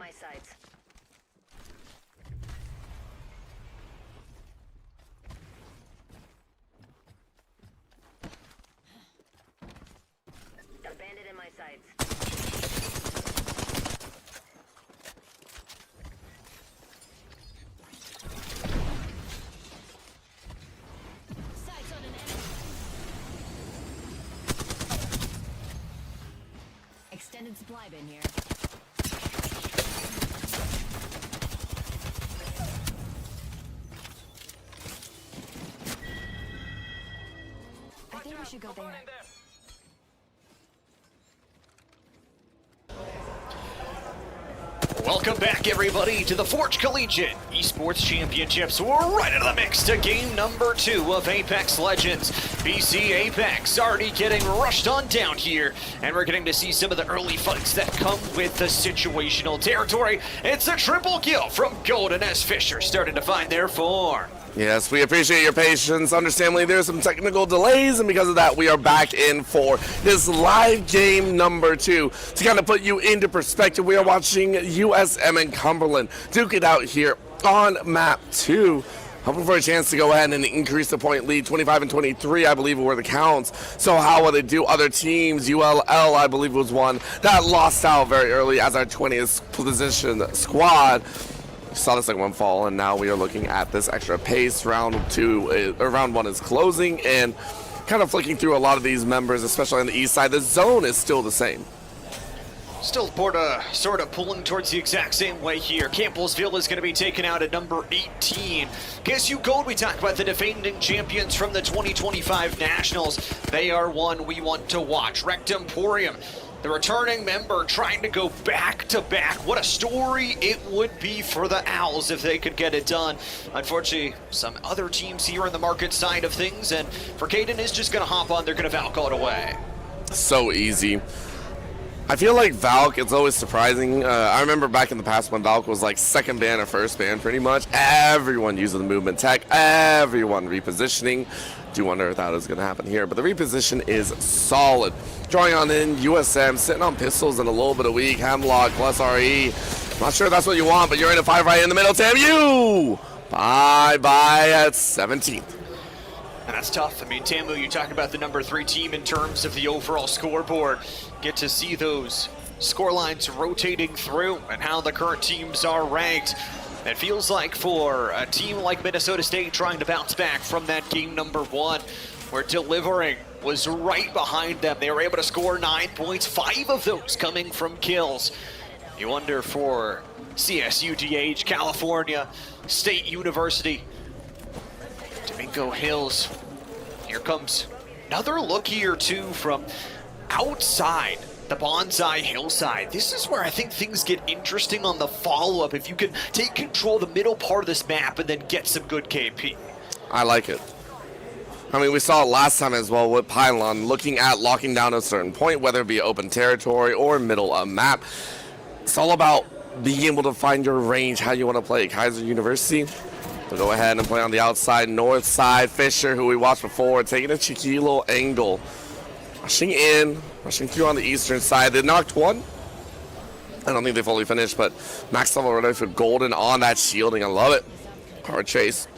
my sights. Got a bandit in my sights. Sights on an enemy. Extended supply bin here. I think we should go there. Welcome back, everybody, to the Forge Collegiate Esports Championships. We're right into the mix to game number 2 of Apex Legends. BC Apex already getting rushed on down here, and we're getting to see some of the early fights that come with the situational territory. It's a triple kill from Golden S. Fisher starting to find their form. Yes, we appreciate your patience. Understandably, there's some technical delays, and because of that, we are back in for this live game number 2. To kind of put you into perspective, we are watching USM and Cumberland duke it out here on map 2. Hoping for a chance to go ahead and increase the point lead. 25 and 23, I believe, were the counts. So how will they do? Other teams, ULL, I believe, was one that lost out very early as our 20th position squad. Saw the second one fall, and now we are looking at this extra pace. Round 1 is closing, and kind of flicking through a lot of these members, especially on the east side. The zone is still the same. Still Porta sort of pulling towards the exact same way here. Campbellsville is going to be taken out at number 18. KSU Gold, we talk about the defending champions from the 2025 Nationals. They are one we want to watch. Rectemporium, the returning member, trying to go back-to-back. What a story it would be for the Owls if they could get it done. Unfortunately, some other teams here on the market side of things, and for Caden is just going to hop on. They're going to Valk it away. So easy. I feel like Valk, it's always surprising. I remember back in the past when Valk was like second ban or first ban pretty much. Everyone using the movement tech, everyone repositioning. Do wonder if that is going to happen here, but the reposition is solid. Drawing on in, USM sitting on pistols and a little bit of weak. Hemlock plus RE. Not sure if that's what you want, but you're in a 5 right in the middle. TAMU! Bye-bye at 17th. And that's tough. I mean, Tamu, you talk about the number 3 team in terms of the overall scoreboard. Get to see those score lines rotating through and how the current teams are ranked. It feels like for a team like Minnesota State trying to bounce back from that game number 1, where delivering was right behind them. They were able to score 9 points, 5 of those coming from kills. You wonder for CSUGH, California State University, Domingo Hills. Here comes another look here too from outside the Bonsai Hillside. This is where I think things get interesting on the follow-up. If you can take control of the middle part of this map and then get some good KP. I like it. I mean, we saw it last time as well with Pylon, looking at locking down a certain point, whether it be open territory or middle of map. It's all about being able to find your range, how you want to play. Kaiser University, we'll go ahead and play on the outside, north side. Fisher, who we watched before, taking a cheeky little angle. Rushing in, rushing through on the eastern side. They knocked one. I don't think they fully finished, but max level runner for Golden on that shielding. I love it. Hard chase.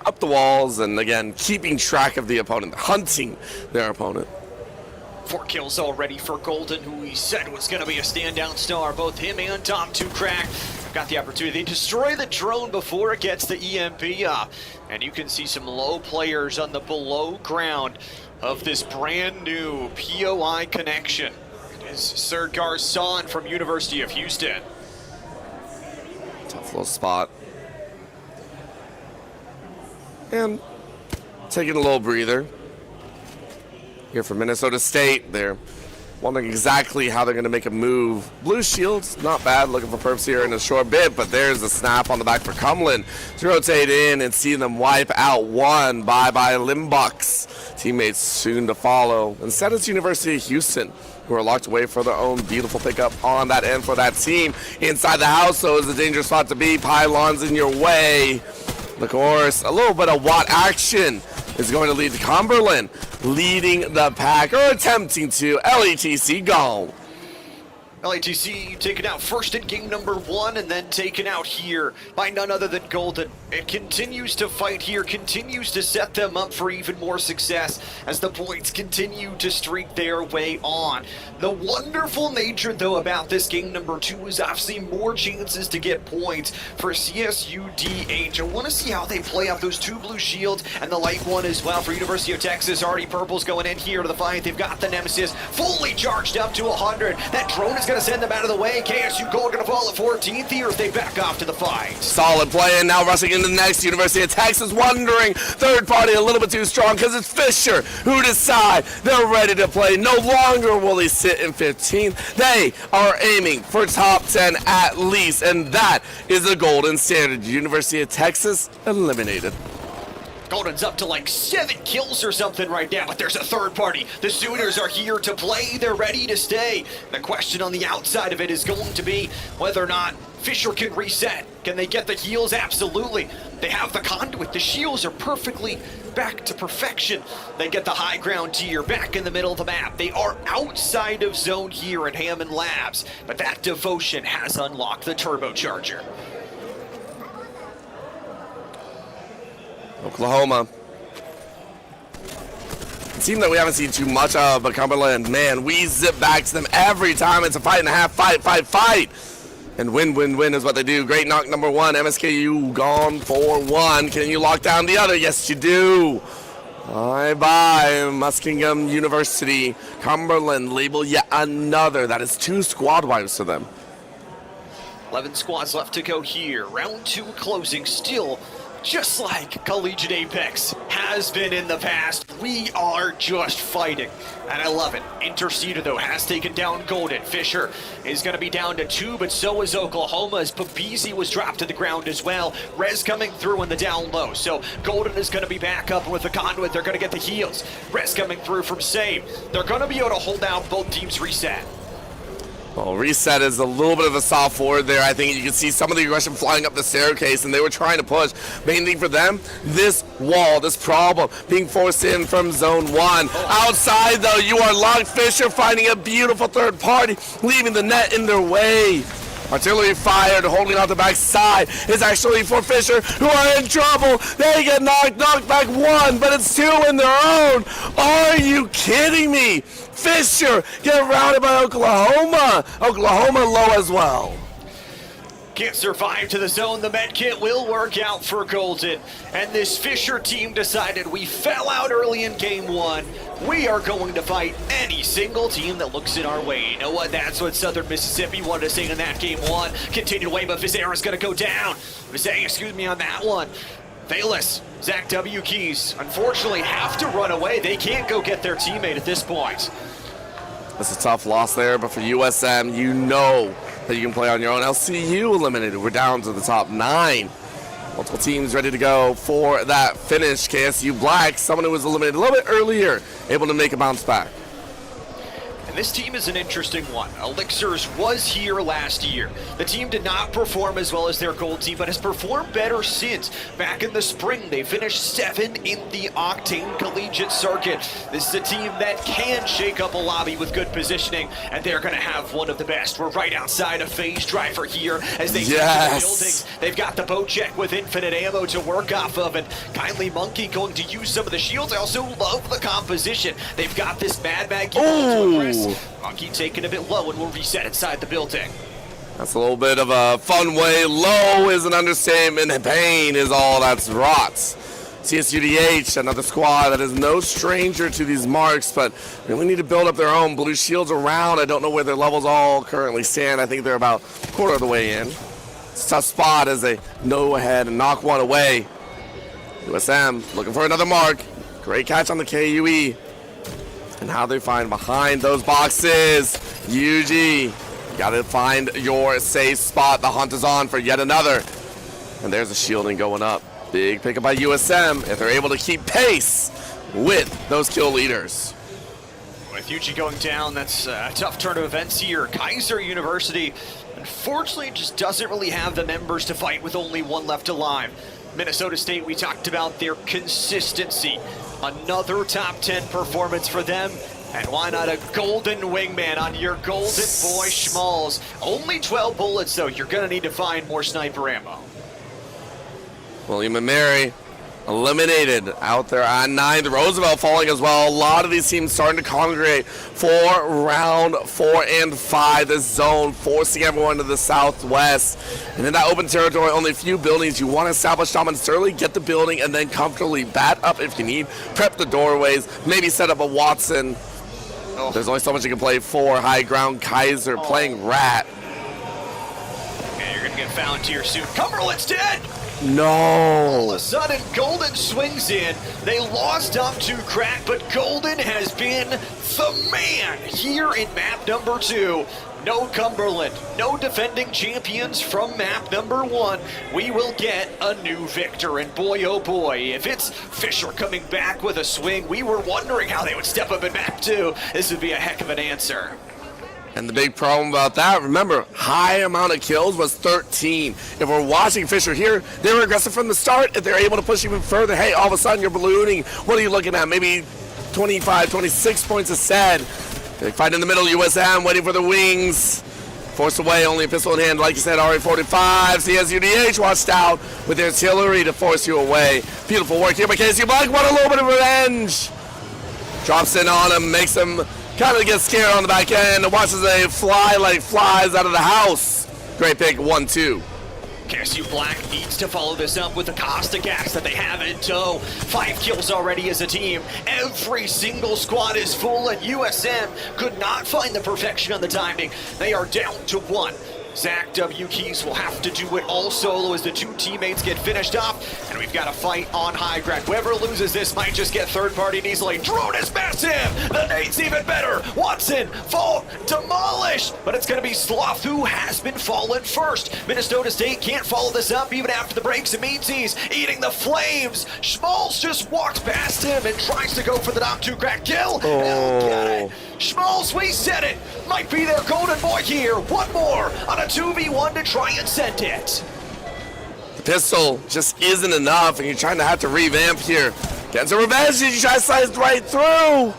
Up the walls, and again, keeping track of the opponent, hunting their opponent. 4 kills already for Golden, who we said was going to be a standout star. Both him and Tom 2 Crack got the opportunity to destroy the drone before it gets the EMP up. And you can see some low players on the below ground of this brand new POI connection. It is Sir Garcon from University of Houston. Tough little spot. And taking a little breather. Here from Minnesota State, they're wondering exactly how they're going to make a move. Blue shields, not bad, looking for perps here in a short bit, but there's a snap on the back for Cumberland to rotate in and see them wipe out one. Bye-bye Limbucks. Teammates soon to follow. Instead, it's University of Houston, who are locked away for their own beautiful pickup on that end for that team. Inside the house, so is a dangerous spot to be. Pylons in your way. Of course, a little bit of Watt action is going to lead to Cumberland leading the pack, or attempting to. LETC gone. LATC taken out first in game number 1 and then taken out here by none other than Golden. It continues to fight here, continues to set them up for even more success as the points continue to streak their way on. The wonderful nature though about this game number 2 is obviously more chances to get points for CSUDH. I want to see how they play off those 2 blue shields and the light one as well for University of Texas. Already purple's going in here to the fight. They've got the Nemesis fully charged up to 100. That drone is going to send them out of the way. KSU Gold going to fall at 14th here as they back off to the fight. Solid play, and now rushing into the next. University of Texas wondering, third party a little bit too strong because it's Fisher who decide they're ready to play. No longer will he sit in 15th. They are aiming for top 10 at least, and that is the golden standard. University of Texas eliminated. Golden's up to like 7 kills or something right now, but there's a third party. The Sooners are here to play. They're ready to stay. The question on the outside of it is going to be whether or not Fisher can reset. Can they get the heals? Absolutely. They have the conduit. The shields are perfectly back to perfection. They get the high ground tier back in the middle of the map. They are outside of zone here at Hammond Labs, but that devotion has unlocked the turbocharger. Oklahoma. A team that we haven't seen too much of, but Cumberland, man, we zip back to them every time. It's a fight and a half, fight. And win is what they do. Great knock number 1. MSKU gone for 1. Can you lock down the other? Yes, you do. Bye-bye, Muskingum University. Cumberland label yet another. That is 2 squad wipes for them. 11 squads left to go here. Round 2 closing still. Just like Collegiate Apex has been in the past, we are just fighting. And I love it. Interceder, though, has taken down Golden. Fisher is going to be down to 2, but so is Oklahoma, as Pabizi was dropped to the ground as well. Rez coming through in the down low. So Golden is going to be back up with the conduit. They're going to get the heals. Rez coming through from Save. They're going to be able to hold down both teams' reset. Well, reset is a little bit of a soft forward there. I think you can see some of the aggression flying up the staircase, and they were trying to push. Main thing for them, this wall, this problem, being forced in from zone 1. Outside, though, you are locked. Fisher finding a beautiful third party, leaving the net in their way. Artillery fired, holding out the back side is actually for Fisher, who are in trouble. They get knocked back 1, but it's 2 in their own. Are you kidding me? Fisher get routed by Oklahoma. Oklahoma low as well. Can't survive to the zone. The med kit will work out for Golden. And this Fisher team decided we fell out early in game 1. We are going to fight any single team that looks in our way. You know what? That's what Southern Mississippi wanted to say in that game 1. Continued away, but Vizera's going to go down. Vizera, excuse me, on that one. Valus, Zach W. Keys, unfortunately have to run away. They can't go get their teammate at this point. That's a tough loss there, but for USM, you know that you can play on your own. LCU eliminated. We're down to the top 9. Multiple teams ready to go for that finish. KSU Black, someone who was eliminated a little bit earlier, able to make a bounce back. And this team is an interesting one. Elixirs was here last year. The team did not perform as well as their gold team, but has performed better since. Back in the spring, they finished 7th in the Octane Collegiate Circuit. This is a team that can shake up a lobby with good positioning, and they're going to have one of the best. We're right outside of Phase Driver here as they get to the buildings. They've got the bow check with infinite ammo to work off of, and Kindly Monkey going to use some of the shields. I also love the composition. They've got this Mad Mag to impress. Monkey taking a bit low and will reset inside the building. That's a little bit of a fun way. Low is an understatement, and pain is all that's wrought. CSUDH, another squad that is no stranger to these marks, but really need to build up their own. Blue shields around. I don't know where their levels all currently stand. I think they're about a quarter of the way in. It's a tough spot as they go ahead and knock one away. USM looking for another mark. Great catch on the KUE. And how they find behind those boxes. UG, gotta find your safe spot. The hunt is on for yet another. And there's a shielding going up. Big pickup by USM if they're able to keep pace with those kill leaders. With UG going down, that's a tough turn of events here. Kaiser University, unfortunately, just doesn't really have the members to fight with only 1 left alive. Minnesota State, we talked about their consistency. Another top 10 performance for them. And why not a golden wingman on your golden boy Schmalls? Only 12 bullets, though. You're going to need to find more sniper ammo. William and Mary eliminated out there on 9th. Roosevelt falling as well. A lot of these teams starting to congregate for round 4 and 5. This zone forcing everyone to the southwest. And in that open territory, only a few buildings. You want to establish dominance early, get the building, and then comfortably bat up if you need. Prep the doorways, maybe set up a Watson. Oh. There's only so much you can play for. High ground, Kaiser playing Rat. And you're going to get found here soon. Cumberland's dead! No. All of a sudden, Golden swings in. They lost up to Crack, but Golden has been the man here in map number 2. No Cumberland, no defending champions from map number 1. We will get a new victor, and boy, oh boy, if it's Fisher coming back with a swing, we were wondering how they would step up in map 2. This would be a heck of an answer. And the big problem about that, remember, high amount of kills was 13. If we're watching Fisher here, they were aggressive from the start. If they're able to push even further, hey, all of a sudden you're ballooning. What are you looking at? Maybe 25, 26 points a set. They fight in the middle, USM waiting for the wings. Forced away, only a pistol in hand. Like you said, RA-45, CSUDH watched out with their artillery to force you away. Beautiful work here by KSU Black. Want a little bit of revenge. Drops in on him, makes him kind of get scared on the back end, and watches they fly like flies out of the house. Great pick, 1-2. KSU Black needs to follow this up with the Costa gas that they have in tow. 5 kills already as a team. Every single squad is full, and USM could not find the perfection on the timing. They are down to 1. Zach W. Keys will have to do it all solo as the 2 teammates get finished off, and we've got a fight on high ground. Whoever loses this might just get third-party easily. Drone is massive! The nade's even better! Watson, Fault, demolished! But it's going to be Sloth who has been fallen first. Minnesota State can't follow this up even after the breaks. It means he's eating the flames. Schmalls just walks past him and tries to go for the knock 2 crack kill. He'll get it. Schmalls, we said it! Might be their golden boy here. One more on a 2v1 to try and send it. The pistol just isn't enough, and you're trying to have to revamp here. Getting some revenge, you try to slice right through.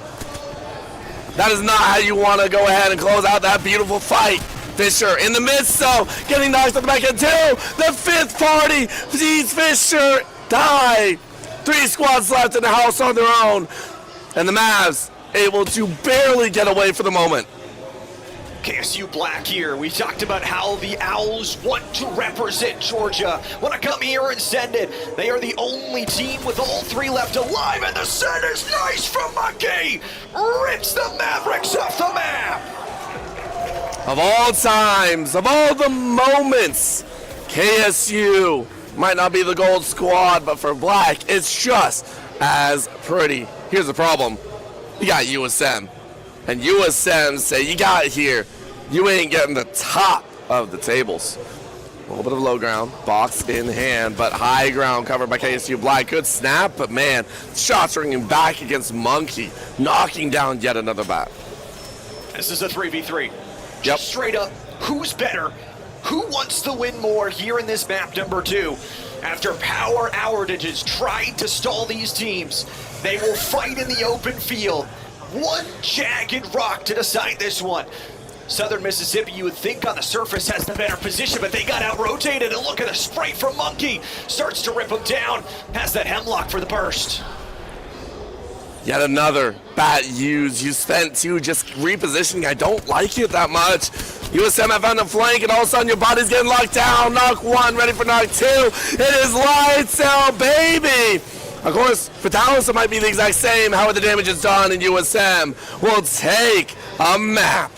That is not how you want to go ahead and close out that beautiful fight. Fisher in the midst, though, getting knocked on the back end too. The 5th party sees Fisher die. 3 squads left in the house on their own, and the Mavs able to barely get away for the moment. KSU Black here. We talked about how the Owls want to represent Georgia, want to come here and send it. They are the only team with all 3 left alive, and the send is nice from Monkey. Rips the Mavericks off the map. Of all times, of all the moments, KSU might not be the gold squad, but for Black, it's just as pretty. Here's the problem. You got USM, and USM say you got here, you ain't getting the top of the tables. A little bit of low ground, box in hand, but high ground covered by KSU Black. Good snap, but man, shots ringing back against Monkey, knocking down yet another bat. This is a 3v3. Yep. Just straight up, who's better? Who wants to win more here in this map number 2? After power outages tried to stall these teams, they will fight in the open field. One jagged rock to decide this one. Southern Mississippi, you would think on the surface, has the better position, but they got out-rotated, and look at the spray from Monkey. Starts to rip them down, has that hemlock for the burst. Yet another bat used. You spent 2 just repositioning. I don't like it that much. USM have found a flank, and all of a sudden your body's getting locked down. Knock 1, ready for knock 2. It is lights out, baby. Of course, for Dallas, it might be the exact same. How are the damages done? And USM will take a map.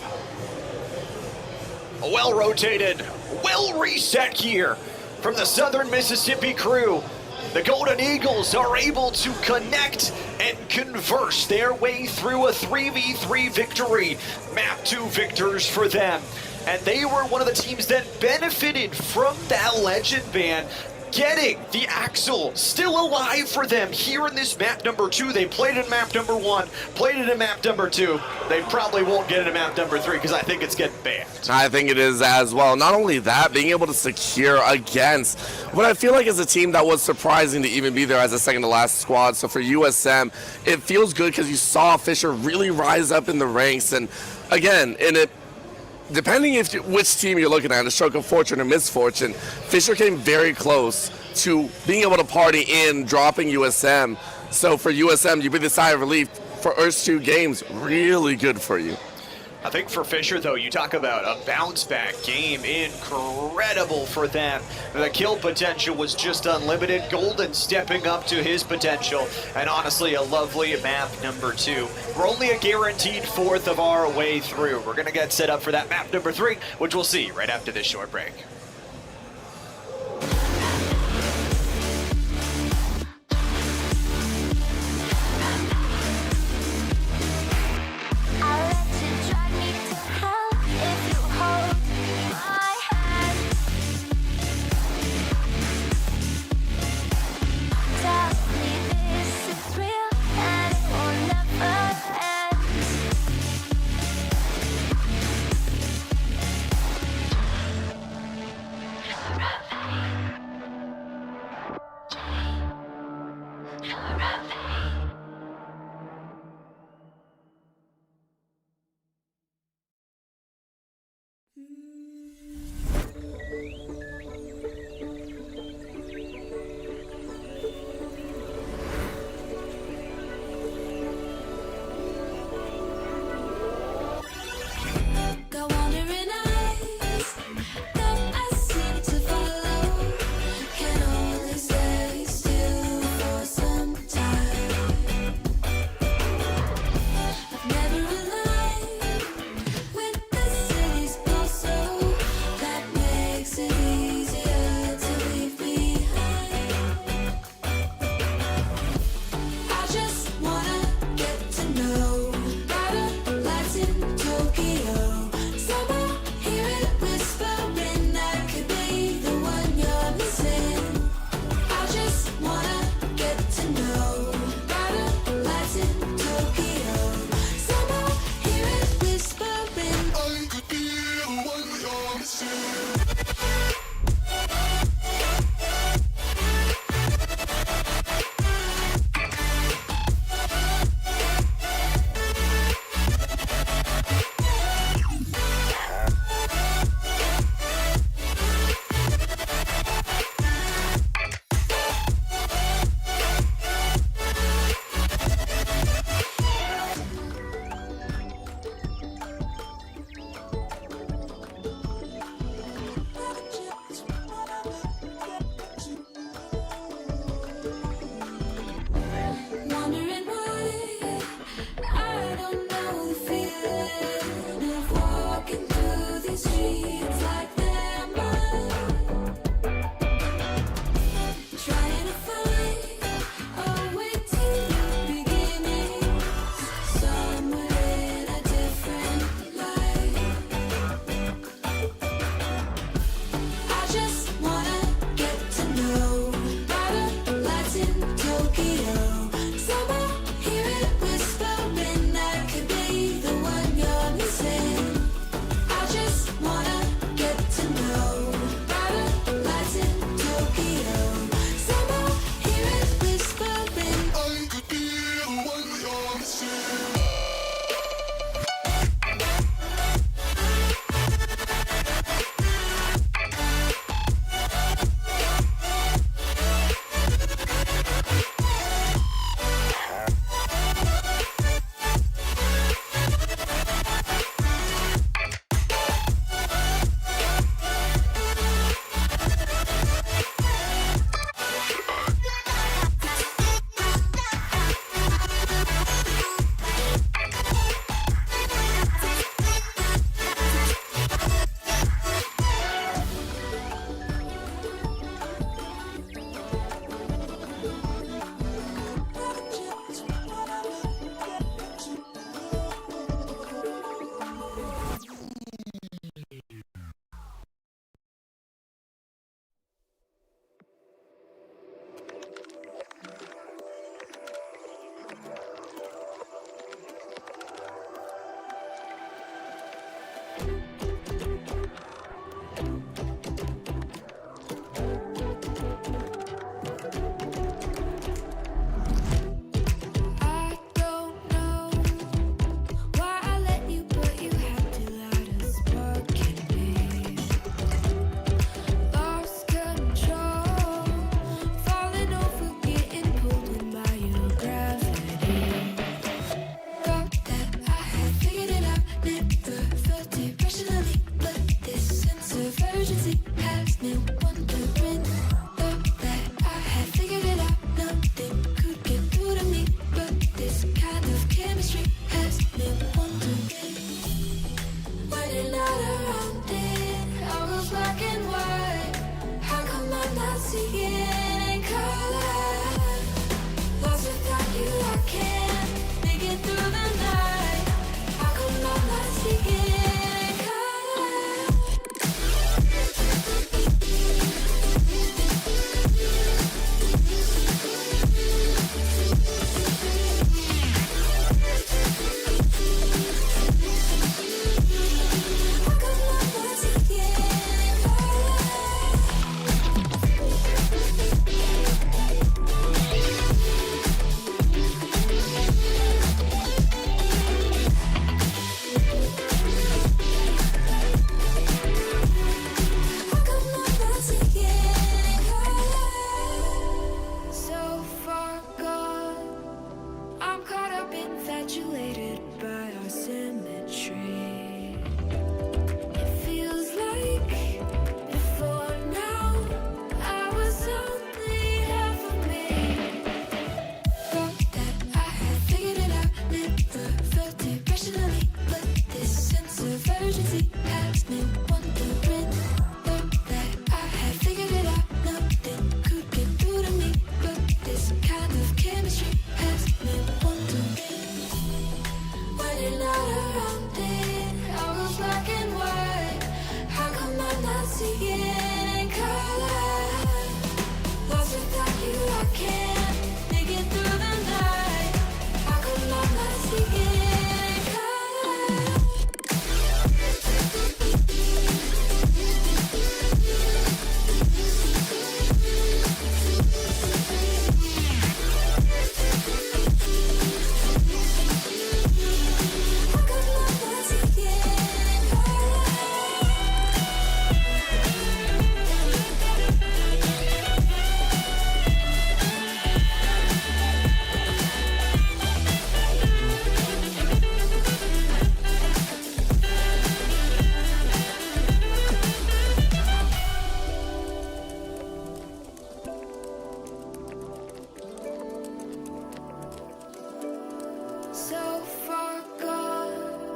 A well-rotated, well-reset here from the Southern Mississippi crew. The Golden Eagles are able to connect and converse their way through a 3v3 victory. Map 2 victors for them. And they were one of the teams that benefited from that legend ban, getting the Axle still alive for them here in this map number 2. They played in map number 1, played it in map number 2. They probably won't get it in map number 3 because I think it's getting banned. I think it is as well. Not only that, being able to secure against what I feel like is a team that was surprising to even be there as a second to last squad. So for USM, it feels good because you saw Fisher really rise up in the ranks. And again, depending which team you're looking at, a stroke of fortune or misfortune, Fisher came very close to being able to party in, dropping USM. So for USM, you breathe a sigh of relief. For first 2 games, really good for you. I think for Fisher, though, you talk about a bounce-back game, incredible for them. The kill potential was just unlimited. Golden stepping up to his potential, and honestly, a lovely map number 2. We're only a guaranteed 4th of our way through. We're going to get set up for that map number 3, which we'll see right after this short break. I don't know why I let you, but you had to light a spark in me. Lost control, falling over, getting pulled in by your gravity. Thought that I had figured it out, never felt it rationally, but this sense of urgency has me wondering. Thought that I had figured it out, nothing could get through to me, but this kind of chemistry has me wondering. When you're not around it, all goes black and white. How come I'm not seeing in color? Lost without you, I can't make it through the night. How come I'm not seeing in color? How come I'm not seeing in How come I'm not seeing color? So far gone, I'm caught up, infatuated by our symmetry. It feels like before now, I was only half of me. Thought that I had figured it out, never felt it rationally, but this sense of urgency has me wondering. Thought that I had figured it out, nothing could get through to me, but this kind of chemistry has me wondering. When you're not around it, all goes black and white. How come I'm not seeing in color? Lost without you, I can't make it through the night. How come I'm not seeing in color? How come I'm not seeing in color? So far gone.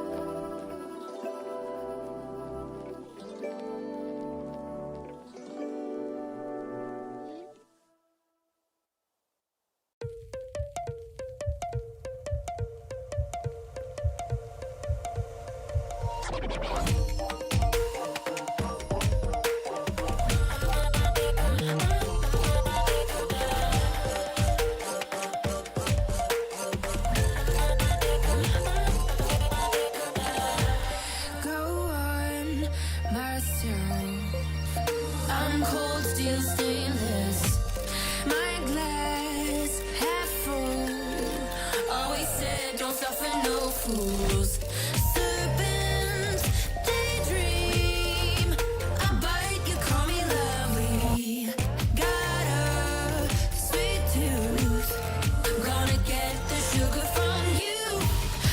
Go on myself. I'm cold steel stainless. My glass half full. Always said don't suffer no fools. Serpents, daydream. I bite, you call me lovely. Got a sweet tooth. Gonna get the sugar from you.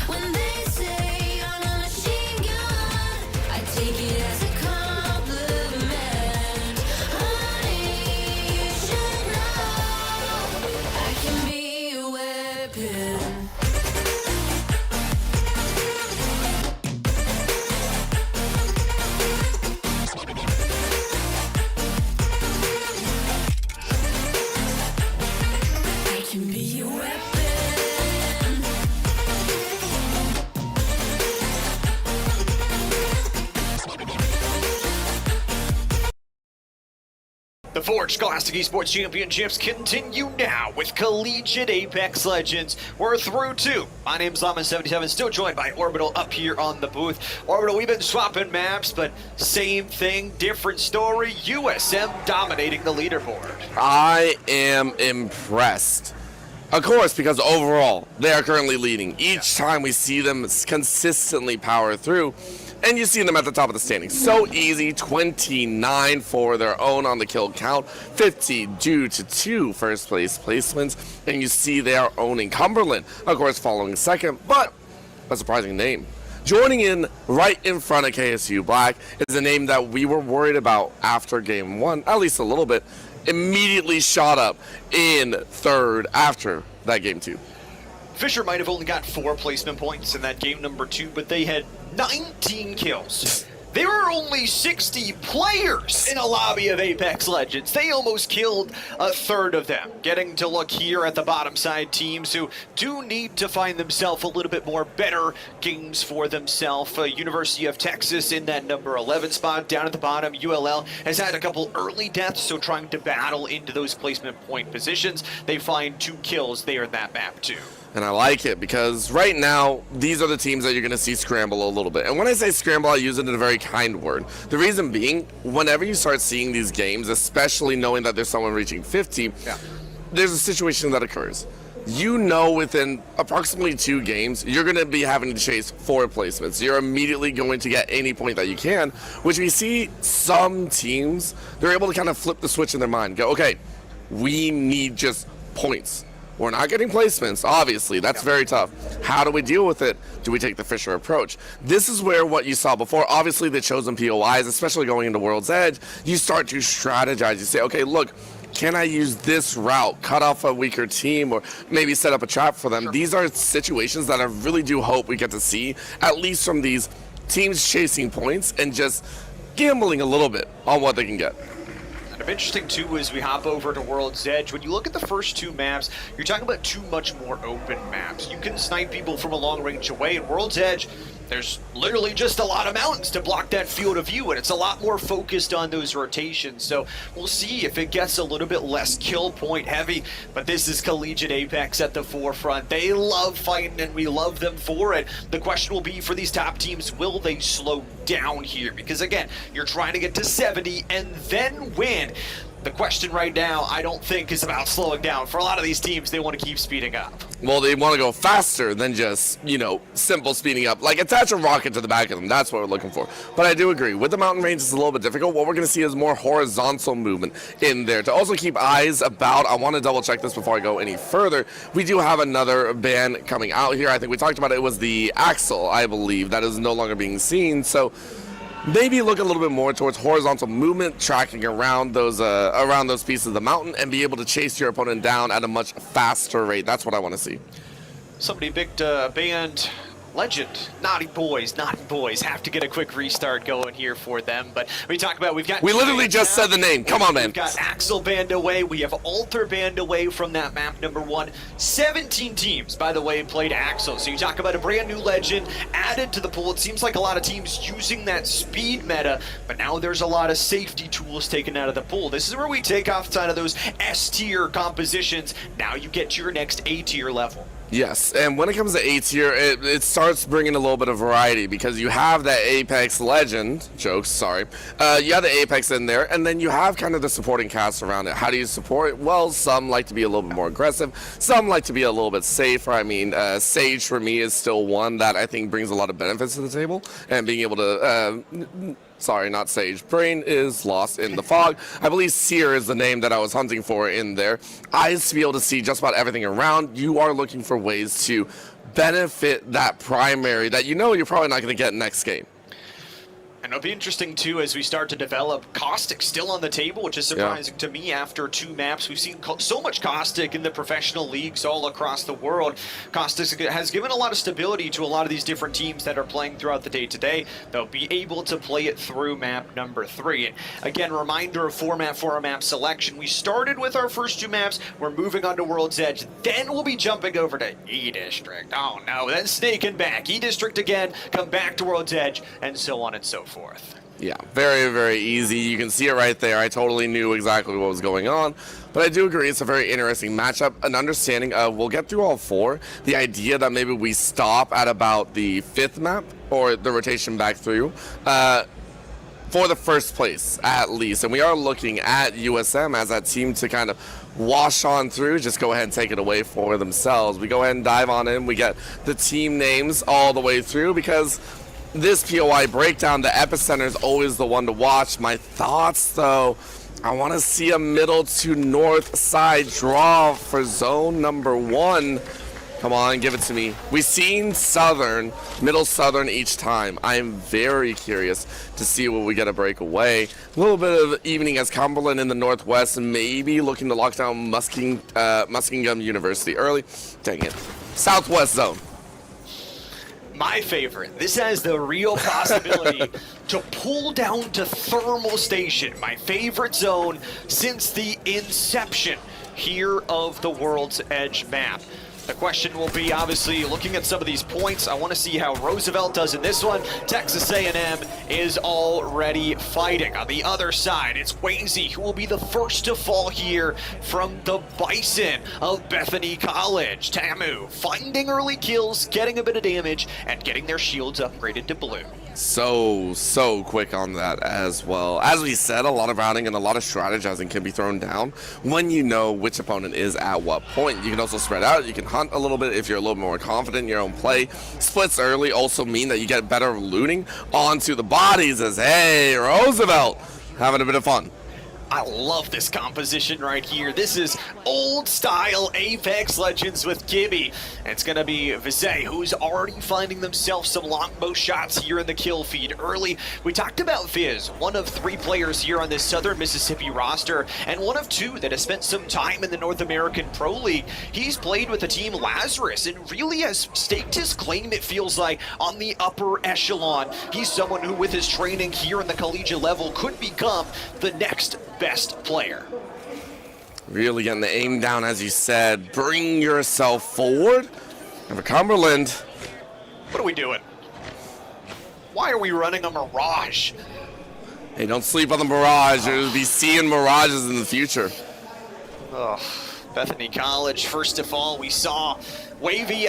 When they say I'm a machine gun, I take it as a compliment. Honey, you should know I can be a weapon. I can be a weapon. The Forge Classic Esports Championships continue now with Collegiate Apex Legends. We're through 2. My name's Llama77, still joined by Orbital up here on the booth. Orbital, we've been swapping maps, but same thing, different story. USM dominating the leaderboard. I am impressed. Of course, because overall, they are currently leading. Each time we see them consistently power through, and you see them at the top of the standings. So easy, 29 for their own on the kill count, 50 due to 2 first place placements, and you see they are owning Cumberland, of course following second, but a surprising name. Joining in right in front of KSU Black is a name that we were worried about after game 1, at least a little bit, immediately shot up in third after that game 2. Fisher might have only got 4 placement points in that game number 2, but they had 19 kills. There were only 60 players in a lobby of Apex Legends. They almost killed a third of them. Getting to look here at the bottom side teams who do need to find themselves a little bit more better games for themselves. University of Texas in that number 11 spot. Down at the bottom, ULL has had a couple early deaths, so trying to battle into those placement point positions. They find 2 kills there in that map too. And I like it because right now, these are the teams that you're going to see scramble a little bit. And when I say scramble, I use it in a very kind word. The reason being, whenever you start seeing these games, especially knowing that there's someone reaching 50, there's a situation that occurs. You know within approximately 2 games, you're going to be having to chase 4 placements. You're immediately going to get any point that you can, which we see some teams, they're able to kind of flip the switch in their mind. Go, okay, we need just points. We're not getting placements, obviously. That's very tough. How do we deal with it? Do we take the Fisher approach? This is where what you saw before, obviously the chosen POIs, especially going into World's Edge, you start to strategize. You say, okay, look, can I use this route, cut off a weaker team, or maybe set up a trap for them? Sure. These are situations that I really do hope we get to see, at least from these teams chasing points and just gambling a little bit on what they can get. Interesting too as we hop over to World's Edge. When you look at the first 2 maps, you're talking about 2 much more open maps. You can snipe people from a long range away. In World's Edge, there's literally just a lot of mountains to block that field of view, and it's a lot more focused on those rotations. So we'll see if it gets a little bit less kill point heavy, but this is Collegiate Apex at the forefront. They love fighting, and we love them for it. The question will be for these top teams, will they slow down here? Because again, you're trying to get to 70 and then win. The question right now, I don't think, is about slowing down. For a lot of these teams, they want to keep speeding up. Well, they want to go faster than just, simple speeding up. Like, attach a rocket to the back of them. That's what we're looking for. But I do agree. With the mountain range, it's a little bit difficult. What we're going to see is more horizontal movement in there. To also keep eyes about, I want to double check this before I go any further. We do have another ban coming out here. I think we talked about it. It was the Axle, I believe. That is no longer being seen. So maybe look a little bit more towards horizontal movement, tracking around those pieces of the mountain, and be able to chase your opponent down at a much faster rate. That's what I want to see. Somebody picked a band legend. Naughty boys have to get a quick restart going here for them. But we literally just said the name. Come on, man. We've got Axel banned away. We have Alter banned away from that map number 1. 17 teams, by the way, played Axel. So you talk about a brand new legend added to the pool. It seems like a lot of teams using that speed meta, but now there's a lot of safety tools taken out of the pool. This is where we take off side of those S tier compositions. Now you get to your next A tier level. Yes, and when it comes to A tier, it starts bringing a little bit of variety because you have that Apex Legend, you have the Apex in there, and then you have kind of the supporting cast around it. How do you support it? Well, some like to be a little bit more aggressive, some like to be a little bit safer. I mean, Sage for me is still one that I think brings a lot of benefits to the table, and being able to sorry, not Sage. Brain is lost in the fog. I believe Seer is the name that I was hunting for in there. Eyes to be able to see just about everything around. You are looking for ways to benefit that primary that you're probably not going to get next game. And it'll be interesting, too, as we start to develop Caustic still on the table, which is surprising to me after 2 maps. We've seen so much Caustic in the professional leagues all across the world. Caustic has given a lot of stability to a lot of these different teams that are playing throughout the day today. They'll be able to play it through map number 3. And again, reminder of format for our map selection. We started with our first 2 maps. We're moving on to World's Edge. Then we'll be jumping over to E-District. Oh, no, then snaking back. E-District again, come back to World's Edge, and so on and so forth. Yeah, very, very easy. You can see it right there. I totally knew exactly what was going on. But I do agree it's a very interesting matchup. An understanding of, we'll get through all four. The idea that maybe we stop at about the 5th map, or the rotation back through, for the first place, at least. And we are looking at USM as that team to kind of wash on through, just go ahead and take it away for themselves. We go ahead and dive on in. We get the team names all the way through, because this POI breakdown, the epicenter is always the one to watch. My thoughts, though, I want to see a middle to north side draw for zone number 1. Come on, give it to me. We've seen Southern, middle Southern each time. I am very curious to see what we get a breakaway. A little bit of evening as Cumberland in the northwest, and maybe looking to lock down Muskingum University early. Dang it. Southwest zone. My favorite. This has the real possibility to pull down to Thermal Station, my favorite zone since the inception here of the World's Edge map. The question will be, obviously, looking at some of these points, I want to see how Roosevelt does in this one. Texas A&M is already fighting. On the other side, it's Wazy who will be the first to fall here from the Bison of Bethany College. Tamu finding early kills, getting a bit of damage, and getting their shields upgraded to blue. So quick on that as well. As we said, a lot of routing and a lot of strategizing can be thrown down when you know which opponent is at what point. You can also spread out. You can hunt a little bit if you're a little more confident in your own play. Splits early also mean that you get better looting onto the bodies as, hey, Roosevelt having a bit of fun. I love this composition right here. This is old-style Apex Legends with Gibby. It's going to be Vizay, who's already finding themselves some longbow shots here in the kill feed early. We talked about Viz, one of 3 players here on this Southern Mississippi roster, and one of 2 that has spent some time in the North American Pro League. He's played with the team Lazarus and really has staked his claim, it feels like, on the upper echelon. He's someone who, with his training here in the collegiate level, could become the next best player. Really getting the aim down, as you said. Bring yourself forward. And for Cumberland, What are we doing? Why are we running a Mirage? hey, don't sleep on the Mirage. You'll be seeing Mirages in the future. Ugh. Bethany College, first of all, we saw Wazy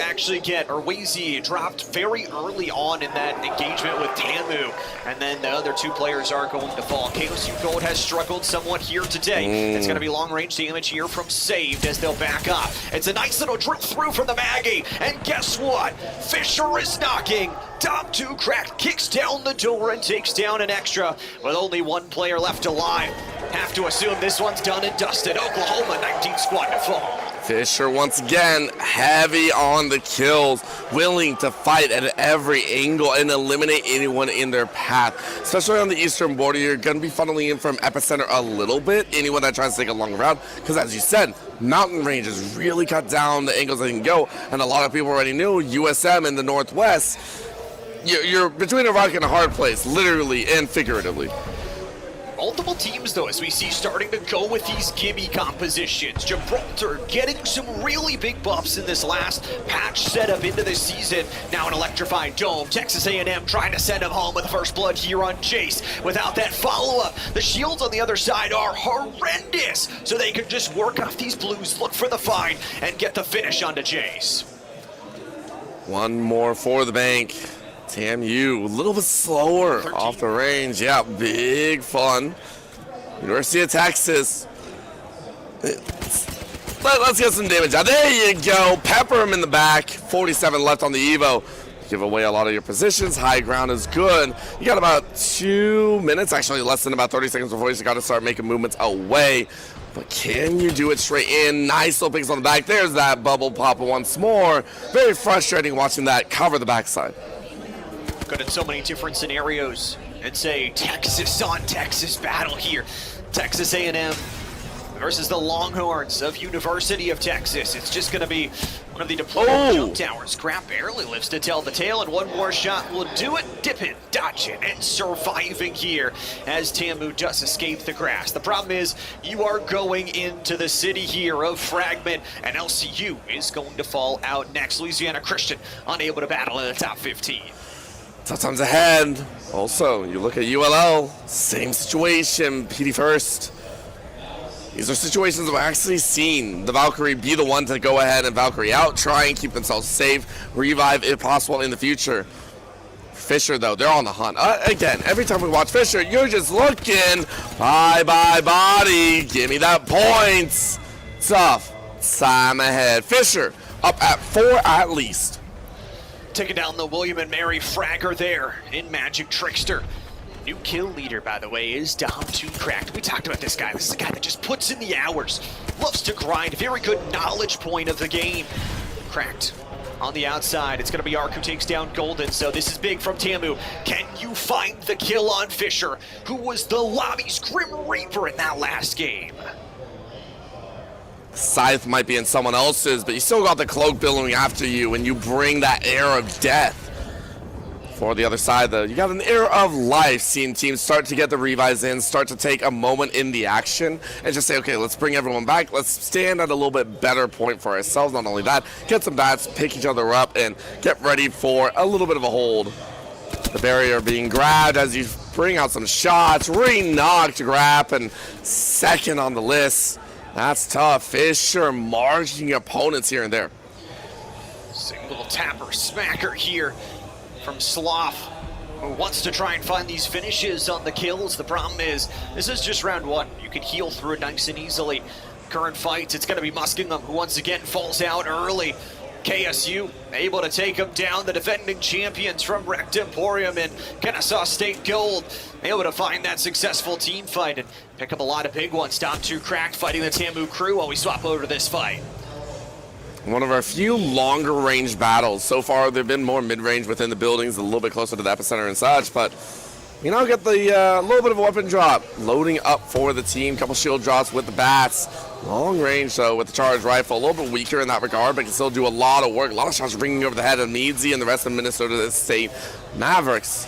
dropped very early on in that engagement with Tamu, and then the other 2 players are going to fall. KOSU Gold has struggled somewhat here today. It's going to be long-range damage here from Saved as they'll back up. It's a nice little drill through from the Maggie, and guess what? Fisher is knocking. Top 2 cracked, kicks down the door and takes down an extra with only 1 player left alive. Have to assume this one's done and dusted. Oklahoma, 19th squad to fall. Fisher once again heavy on the kills, willing to fight at every angle and eliminate anyone in their path. Especially on the eastern border, you're going to be funneling in from epicenter a little bit, anyone that tries to take a long route, because as you said, mountain ranges really cut down the angles they can go, and a lot of people already knew USM in the northwest, you're between a rock and a hard place, literally and figuratively. Multiple teams, though, as we see starting to go with these Gibby compositions. Gibraltar getting some really big buffs in this last patch setup into this season. Now an electrified dome. Texas A&M trying to send him home with first blood here on Jace. Without that follow-up, the shields on the other side are horrendous. So they can just work off these blues, look for the find, and get the finish onto Jace. One more for the bank. TAMU, a little bit slower 13. off the range. Yeah, big fun. University of Texas. Let's get some damage out. There you go. Pepper him in the back. 47 left on the Evo. Give away a lot of your positions. High ground is good. You got about 2 minutes, actually less than about 30 seconds before you got to start making movements away. But can you do it straight in? Nice little picks on the back. There's that bubble pop once more. Very frustrating watching that cover the backside. Good in so many different scenarios. It's a Texas on Texas battle here. Texas A&M versus the Longhorns of University of Texas. It's just going to be one of the deployed jump towers. Crap barely lives to tell the tale, and one more shot will do it. Dipping, dodging, and surviving here as Tamu does escape the grass. The problem is you are going into the city here of Fragment, and LCU is going to fall out next. Louisiana Christian unable to battle in the top 15. tough times ahead. Also, you look at ULL, same situation, PD first. These are situations we've actually seen the Valkyrie be the one to go ahead and Valkyrie out, try and keep themselves safe, revive if possible in the future. Fisher, though, they're on the hunt. Again, every time we watch Fisher, you're just looking, bye, body, give me that points. Tough time ahead. Fisher up at 4 at least. Taking down the William and Mary fragger there in Magic Trickster. New kill leader, by the way, is down to Cracked. We talked about this guy. This is a guy that just puts in the hours, loves to grind, very good knowledge point of the game. Cracked on the outside. It's going to be Ark who takes down Golden, so this is big from Tamu. Can you find the kill on Fisher, who was the lobby's Grim Reaper in that last game? Scythe might be in someone else's, but you still got the cloak billowing after you, and you bring that air of death. For the other side, though, you got an air of life, seeing teams start to get the revives in, start to take a moment in the action, and just say, okay, let's bring everyone back. Let's stand at a little bit better point for ourselves. Not only that, get some bats, pick each other up, and get ready for a little bit of a hold. The barrier being grabbed as you bring out some shots, re-knocked grab, and second on the list. That's tough. Fisher marking opponents here and there. Single tapper smacker here from Sloth, who wants to try and find these finishes on the kills. The problem is, this is just round one. You can heal through it nice and easily. Current fights, it's going to be Muskingum, who once again falls out early. KSU able to take them down, the defending champions from Wrecked Emporium and Kennesaw State Gold, able to find that successful team fight and pick up a lot of big ones. Down to Cracked fighting the Tamu crew while we swap over to this fight. One of our few longer range battles. So far, they've been more mid-range within the buildings, a little bit closer to the epicenter and such, but you know, get the little bit of a weapon drop. Loading up for the team, couple shield drops with the bats. Long range, though, with the charged rifle. A little bit weaker in that regard, but can still do a lot of work. A lot of shots ringing over the head of Meadsy and the rest of Minnesota State Mavericks.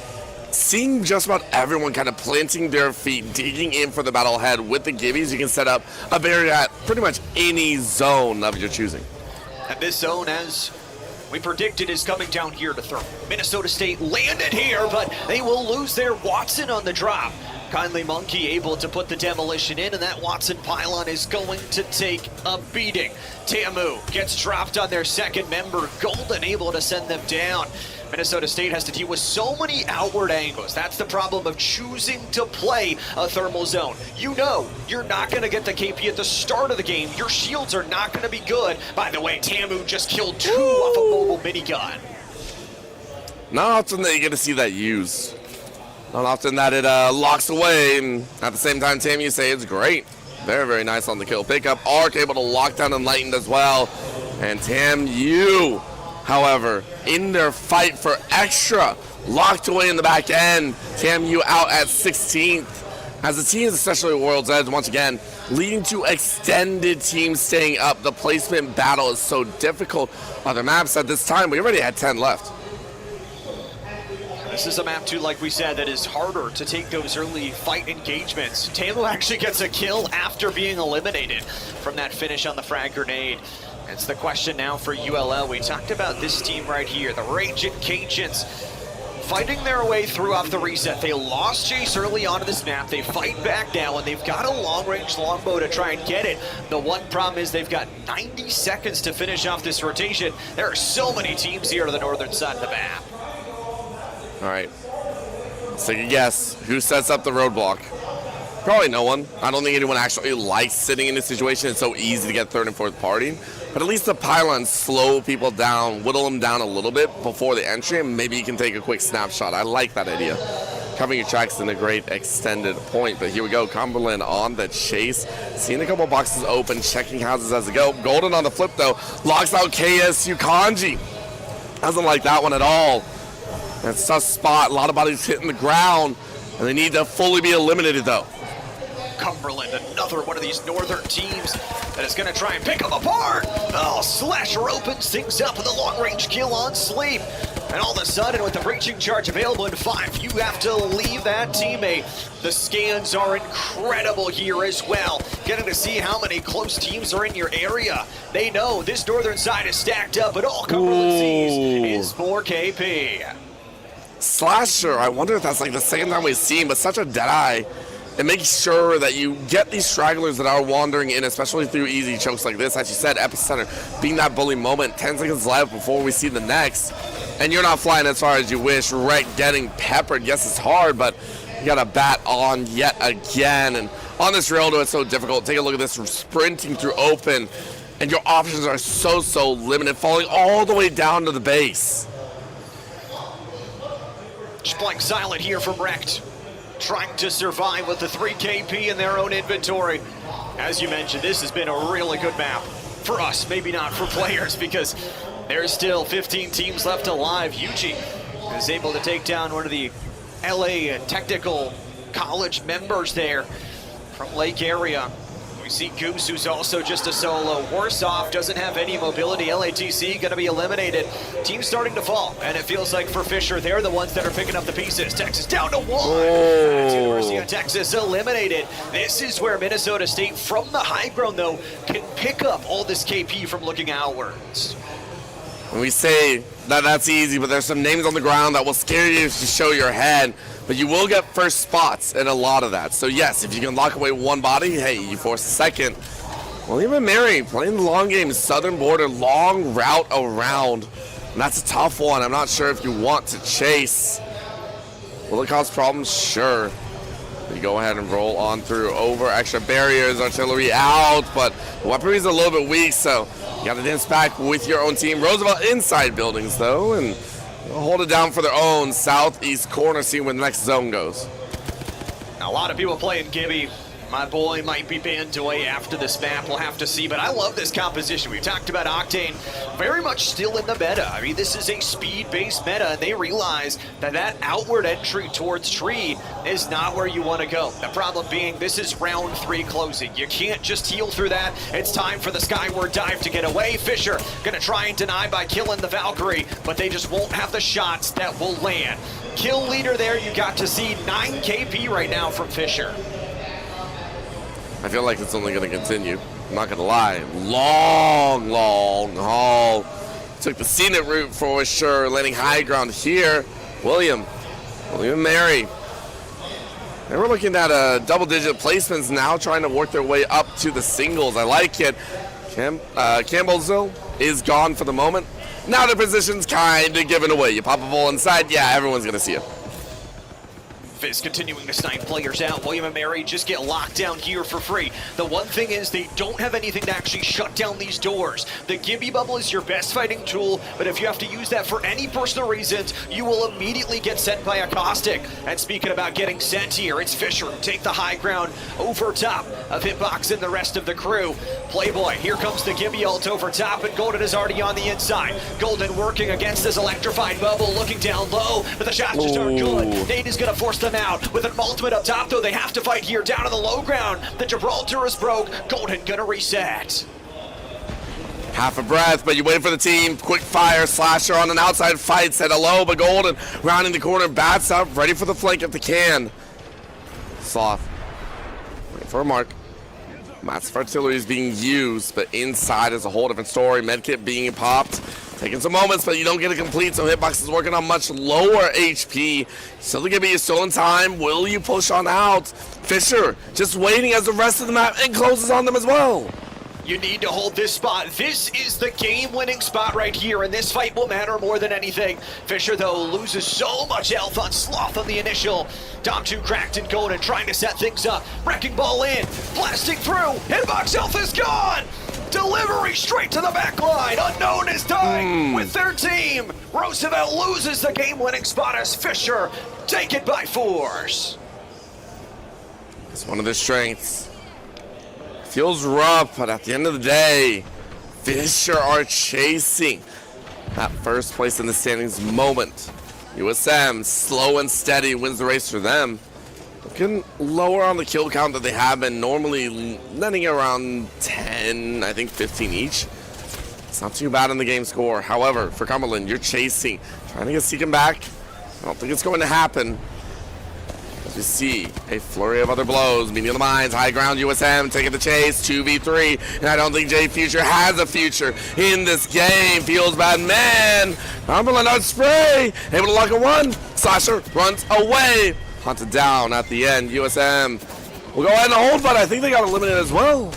Seeing just about everyone kind of planting their feet, digging in for the battle ahead with the gibbies, you can set up a barrier at pretty much any zone of your choosing. And this zone, as we predicted, is coming down here to throw. Minnesota State landed here, but they will lose their Watson on the drop. Kindly Monkey able to put the demolition in, and that Watson pylon is going to take a beating. Tamu gets dropped on their second member. Golden able to send them down. Minnesota State has to deal with so many outward angles. That's the problem of choosing to play a thermal zone. You know you're not going to get the KP at the start of the game. Your shields are not going to be good. By the way, Tamu just killed 2 off a mobile minigun. Not often that you get to see that used. Not often that it locks away, and at the same time, Tamu, you say it's great. Very, very nice on the kill pickup. Ark able to lock down Enlightened as well. And Tamu, however, in their fight for extra, locked away in the back end. Tamu out at 16th. As the teams, especially World's Edge, once again, leading to extended teams staying up. The placement battle is so difficult on the maps at this time. We already had 10 left. This is a map, too, like we said, that is harder to take those early fight engagements. Tamu actually gets a kill after being eliminated from that finish on the frag grenade. It's the question now for ULL. We talked about this team right here, the Raging Cajuns, fighting their way through off the reset. They lost Chase early on in this map. They fight back now, and they've got a long-range longbow to try and get it. The one problem is they've got 90 seconds to finish off this rotation. There are so many teams here to the northern side of the map. All right, let's take a guess. Who sets up the roadblock? Probably no one. I don't think anyone actually likes sitting in this situation. It's so easy to get third and fourth party. But at least the pylons slow people down, whittle them down a little bit before the entry, and maybe you can take a quick snapshot. I like that idea. Covering your tracks in a great extended point. But here we go, Cumberland on the chase. Seeing a couple boxes open, checking houses as they go. Golden on the flip, though. Locks out KSU Kanji. Doesn't like that one at all. That's a tough spot. A lot of bodies hitting the ground, and they need to fully be eliminated, though. Cumberland, another one of these northern teams that is going to try and pick them apart. Oh, Slasher opens things up with a long-range kill on Sleep. And all of a sudden, with the breaching charge available in 5, you have to leave that teammate. The scans are incredible here as well. Getting to see how many close teams are in your area. They know this northern side is stacked up, but all Cumberland sees is 4 KP. Slasher, I wonder if that's like the second time we've seen, but such a dead eye. And make sure that you get these stragglers that are wandering in, especially through easy chokes like this. As you said, Epicenter being that bully moment, 10 seconds left before we see the next. And you're not flying as far as you wish. Rec getting peppered. Yes, it's hard, but you got to bat on yet again. And on this railroad, it's so difficult. Take a look at this, sprinting through open. And your options are so limited, falling all the way down to the base. Just playing silent here from Rect. Trying to survive with the 3 KP in their own inventory. As you mentioned, this has been a really good map for us, maybe not for players, because there's still 15 teams left alive. Yuji is able to take down one of the LA Technical College members there from Lake area. We see Goose, who's also just a solo. Worse off, doesn't have any mobility. LATC gonna be eliminated. Team's starting to fall, and it feels like for Fisher, they're the ones that are picking up the pieces. Texas down to 1. University of Texas eliminated. This is where Minnesota State, from the high ground though, can pick up all this KP from looking outwards. When we say that that's easy, but there's some names on the ground that will scare you to show your head. But you will get first spots in a lot of that. So yes, if you can lock away one body, hey, you force a second. William and Mary playing the long game, southern border, long route around. And that's a tough one. I'm not sure if you want to chase. Will it cause problems? Sure. You go ahead and roll on through over extra barriers, artillery out, but the weaponry is a little bit weak, so you got to dance back with your own team. Roosevelt inside buildings though, and they'll hold it down for their own southeast corner, seeing where the next zone goes. Now, a lot of people playing Gibby. My boy might be banned away after this map. We'll have to see, but I love this composition. We talked about Octane, very much still in the meta. I mean, this is a speed-based meta, and they realize that that outward entry towards tree is not where you want to go. The problem being, this is round 3 closing. You can't just heal through that. It's time for the skyward dive to get away. Fisher gonna try and deny by killing the Valkyrie, but they just won't have the shots that will land. Kill leader there, you got to see 9 KP right now from Fisher. I feel like it's only going to continue. I'm not going to lie. Long haul. Took the scenic route for sure, landing high ground here. William and Mary. They were looking at double-digit placements now, trying to work their way up to the singles. I like it. Campbellsville is gone for the moment. Now the position's kind of given away. You pop a ball inside, yeah, everyone's going to see it. Fizz continuing to snipe players out. William and Mary just get locked down here for free. The one thing is they don't have anything to actually shut down these doors. The Gibby bubble is your best fighting tool, but if you have to use that for any personal reasons, you will immediately get sent by a caustic. And speaking about getting sent here, it's Fisher who take the high ground over top of Hitbox and the rest of the crew. Playboy, here comes the Gibby ult over top, and Golden is already on the inside. Golden working against this electrified bubble, looking down low, but the shots just aren't good. Nate is gonna force them out with an ultimate up top, though they have to fight here down on the low ground. The Gibraltar is broke. Golden gonna reset. Half a breath, but you wait for the team. Quick fire, Slasher on an outside fight, said hello, but Golden rounding the corner, bats up, ready for the flank if they can. Sloth, waiting for a mark. Massive artillery is being used, but inside is a whole different story. Medkit being popped. Taking some moments, but you don't get it complete, so Hitbox is working on much lower HP. Still gonna be a stolen time. Will you push on out? Fisher just waiting as the rest of the map and closes on them as well. You need to hold this spot. This is the game-winning spot right here, and this fight will matter more than anything. Fisher, though, loses so much health on Sloth on the initial. Dom 2 cracked and Golden trying to set things up. Wrecking ball in, blasting through. Hitbox health is gone. Delivery straight to the back line. Unknown is dying with their team. Roosevelt loses the game-winning spot as Fisher take it by force. It's one of their strengths. Feels rough, but at the end of the day, Fisher are chasing that first place in the standings moment. USM, slow and steady, wins the race for them. Looking lower on the kill count that they have been, normally netting around 10, I think 15 each. It's not too bad in the game score. However, for Cumberland, you're chasing, trying to get Seekin back. I don't think it's going to happen. As we see a flurry of other blows, meeting the mines, high ground USM, taking the chase, 2v3, and I don't think J Future has a future in this game. Feels bad, man. Cumberland on spray, able to lock a one. Slasher runs away, hunted down at the end. USM will go ahead and hold, but I think they got eliminated as well.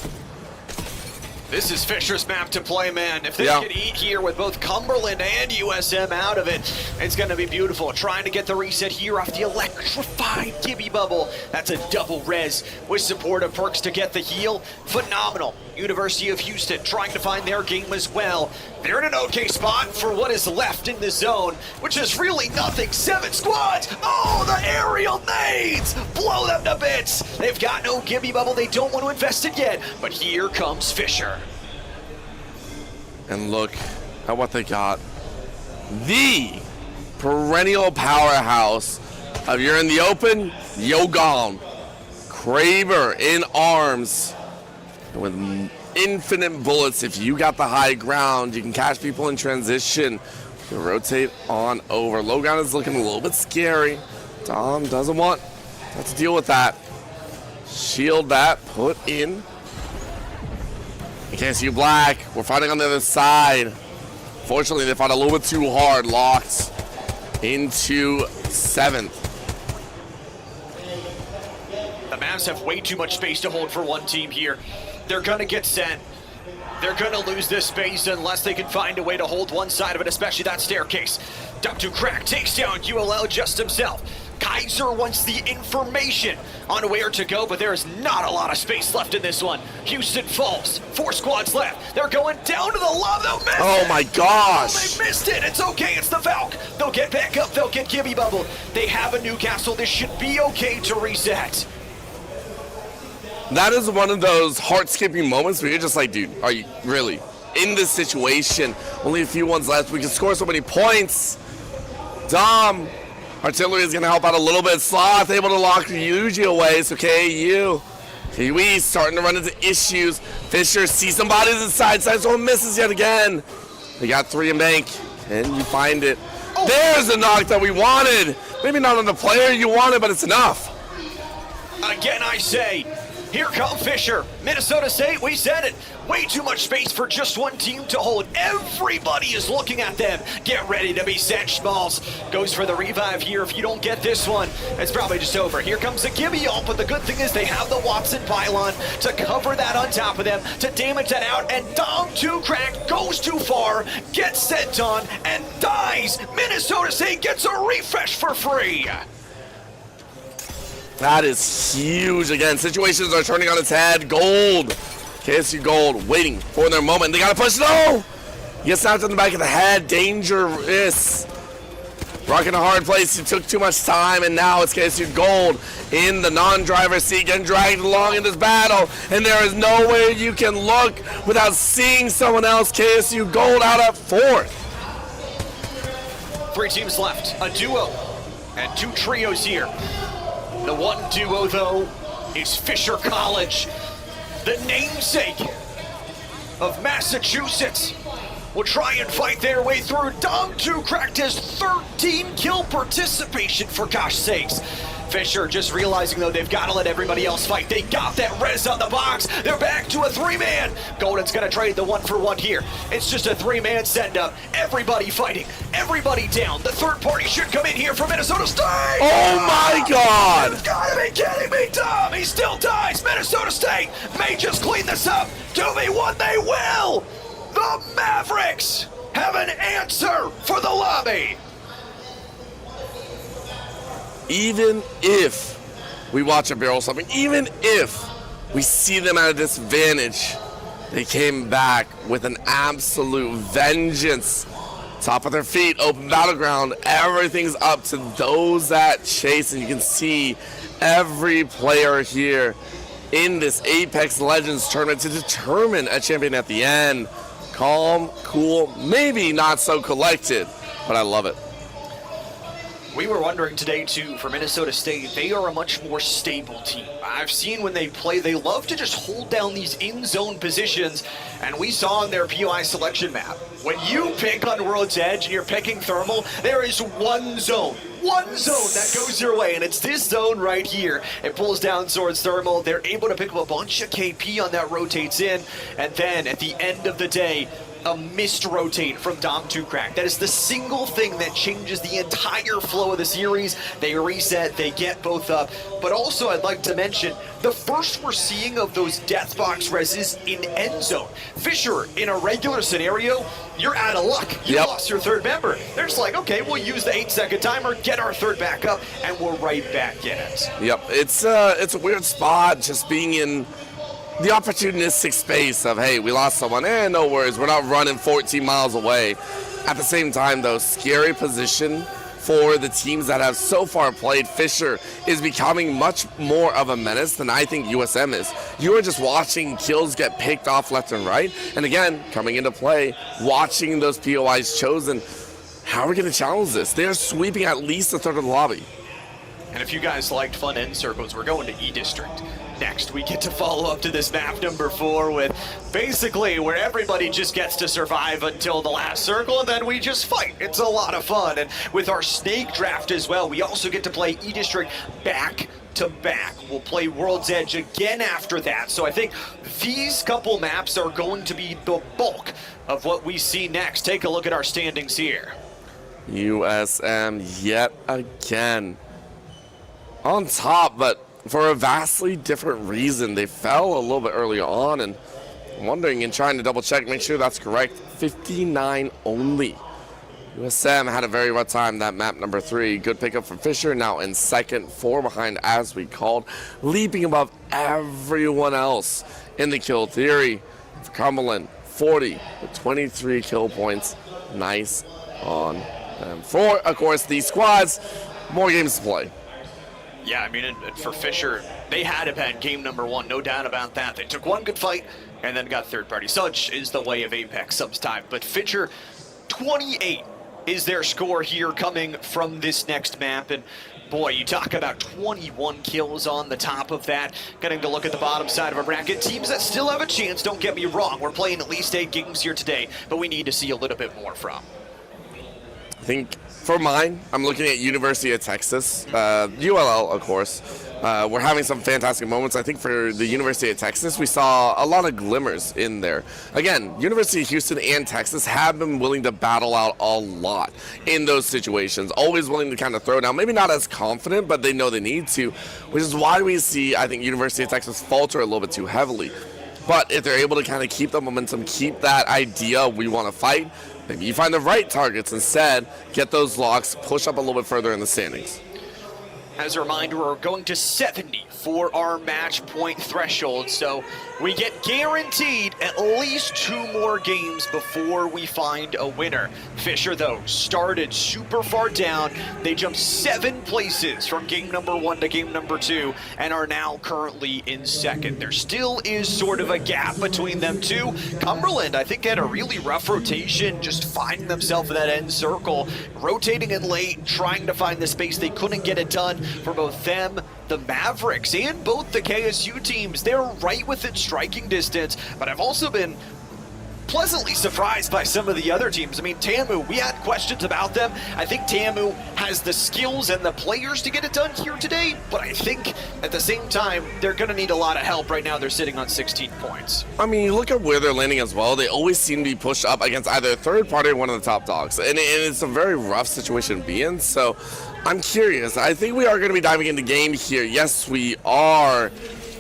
This is Fisher's map to play, man. If they Yeah. can eat here with both Cumberland and USM out of it, it's going to be beautiful. Trying to get the reset here off the electrified Gibby Bubble. That's a double res with support of Perks to get the heal. Phenomenal. University of Houston trying to find their game as well. They're in an okay spot for what is left in the zone, which is really nothing. 7 squads. Oh, the aerial nades. Blow them to bits. They've got no Gibby Bubble. They don't want to invest it yet. But here comes Fisher. And look at what they got. The perennial powerhouse of you're in the open, yo gone. Kraber in arms. And with infinite bullets, if you got the high ground, you can catch people in transition. You rotate on over. Low ground is looking a little bit scary. Dom doesn't want to have to deal with that. Shield that, put in. KSU Black, we're fighting on the other side. Fortunately, they fought a little bit too hard, locked into 7th. The Mavs have way too much space to hold for one team here. They're gonna get sent. They're gonna lose this space unless they can find a way to hold one side of it, especially that staircase. Duck2 Crack takes down ULL just himself. Kaiser wants the information on where to go, but there is not a lot of space left in this one. Houston falls. 4 squads left. They're going down to the lob. They'll miss Oh it. my gosh. Oh, they missed it. It's okay. It's the Valk. They'll get back up. They'll get Gibby Bubble. They have a Newcastle. This should be okay to reset. That is one of those heart-skipping moments where you're just like, dude, are you really in this situation? Only a few ones left. We can score so many points. Dom, artillery is going to help out a little bit. Sloth able to lock Yuji away. So KU, Kiwi starting to run into issues. Fisher sees some bodies inside, so misses yet again. They got 3 in bank. Can you find it? Oh. There's the knock that we wanted. Maybe not on the player you wanted, but it's enough. Again, I say, here come Fisher. Minnesota State, we said it. Way too much space for just one team to hold. Everybody is looking at them. Get ready to be set, Schmalls. Goes for the revive here. If you don't get this one, it's probably just over. Here comes a Gibby ult, but the good thing is they have the Watson pylon to cover that on top of them, to damage that out, and Dom2 Crack goes too far, gets sent on, and dies. Minnesota State gets a refresh for free. That is huge. Again, situations are turning on its head. Gold. KSU Gold waiting for their moment. They got to push. No! Gets knocked in the back of the head. Dangerous. Rocking a hard place. He took too much time, and now it's KSU Gold in the non-driver seat, getting dragged along in this battle. And there is nowhere you can look without seeing someone else. KSU Gold out at 4th. 3 teams left. A duo and 2 trios here. The one duo, though, is Fisher College. The namesake of Massachusetts will try and fight their way through. Dom2 Cracked his 13 kill participation, for gosh sakes. Fisher just realizing, though, they've got to let everybody else fight. They got that res on the box. They're back to a 3-man. Golden's going to trade the 1-for-1 here. It's just a 3-man send-up. Everybody fighting. Everybody down. The third party should come in here from Minnesota State. Oh my God! You've got to be kidding me, Dom. He still dies. Minnesota State may just clean this up. 2v1 they will. The Mavericks have an answer for the lobby. Even if we watch a barrel something, even if we see them at a disadvantage, they came back with an absolute vengeance. Top of their feet, open battleground, everything's up to those that chase, and you can see every player here in this Apex Legends tournament to determine a champion at the end. Calm, cool, maybe not so collected, but I love it. We were wondering today, too, for Minnesota State, they are a much more stable team. I've seen when they play, they love to just hold down these in-zone positions, and we saw in their POI selection map, when you pick on World's Edge and you're picking Thermal, there is one zone that goes your way, and it's this zone right here. It pulls down towards Thermal. They're able to pick up a bunch of KP on that rotates in, and then at the end of the day, a missed rotate from Dom2Crack. That is the single thing that changes the entire flow of the series. They reset, they get both up. But also I'd like to mention, the first we're seeing of those death box reses in end zone. Fisher, in a regular scenario, you're out of luck. You lost your third member. They're just like, okay, we'll use the 8-second timer, get our third back up, and we're right back in it. Yep, it's a weird spot just being in the opportunistic space of, hey, we lost someone, no worries, we're not running 14 miles away. At the same time, though, scary position for the teams that have so far played. Fisher is becoming much more of a menace than I think USM is. You are just watching kills get picked off left and right, and again, coming into play, watching those POIs chosen. How are we going to challenge this? They are sweeping at least a third of the lobby. And if you guys liked fun end circles, we're going to E-District. Next, we get to follow up to this map number 4 with basically where everybody just gets to survive until the last circle, and then we just fight. It's a lot of fun. And with our snake draft as well, we also get to play E-District back to back. We'll play World's Edge again after that. So I think these couple maps are going to be the bulk of what we see next. Take a look at our standings here. USM yet again on top, but for a vastly different reason. They fell a little bit early on, and I'm wondering and trying to double check, make sure that's correct. 59 only. USM had a very rough time that map number 3. Good pickup from Fisher, now in second, 4 behind as we called, leaping above everyone else in the kill theory. For Cumberland, 40 with 23 kill points. Nice on them. For, of course, these squads, more games to play. Yeah, I mean, and for Fisher, they had it at game number 1, no doubt about that. They took one good fight and then got third party. Such is the way of Apex sometimes. But Fisher, 28 is their score here coming from this next map. And boy, you talk about 21 kills on the top of that. Getting to look at the bottom side of a bracket. Teams that still have a chance, don't get me wrong. We're playing at least 8 games here today, but we need to see a little bit more from. I think for mine, I'm looking at University of Texas, ULL, of course. We're having some fantastic moments. I think for the University of Texas, we saw a lot of glimmers in there. Again, University of Houston and Texas have been willing to battle out a lot in those situations. Always willing to kind of throw down. Maybe not as confident, but they know they need to, which is why we see, I think, University of Texas falter a little bit too heavily. But if they're able to kind of keep the momentum, keep that idea, we want to fight, maybe you find the right targets instead, get those locks, push up a little bit further in the standings. As a reminder, we're going to 70 for our match point threshold, so we get guaranteed at least 2 more games before we find a winner. Fisher, though, started super far down. They jumped 7 places from game number 1 to game number 2 and are now currently in second. There still is sort of a gap between them two. Cumberland, I think, had a really rough rotation, just finding themselves in that end circle, rotating in late, trying to find the space. They couldn't get it done. For both them, the Mavericks, and both the KSU teams, they're right within striking distance, but I've also been pleasantly surprised by some of the other teams. I mean, Tamu, we had questions about them. I think Tamu has the skills and the players to get it done here today, but I think at the same time, they're going to need a lot of help. Right now, they're sitting on 16 points. I mean, you look at where they're landing as well. They always seem to be pushed up against either a third party or one of the top dogs, and it's a very rough situation to be in, so I'm curious. I think we are going to be diving into game here. Yes, we are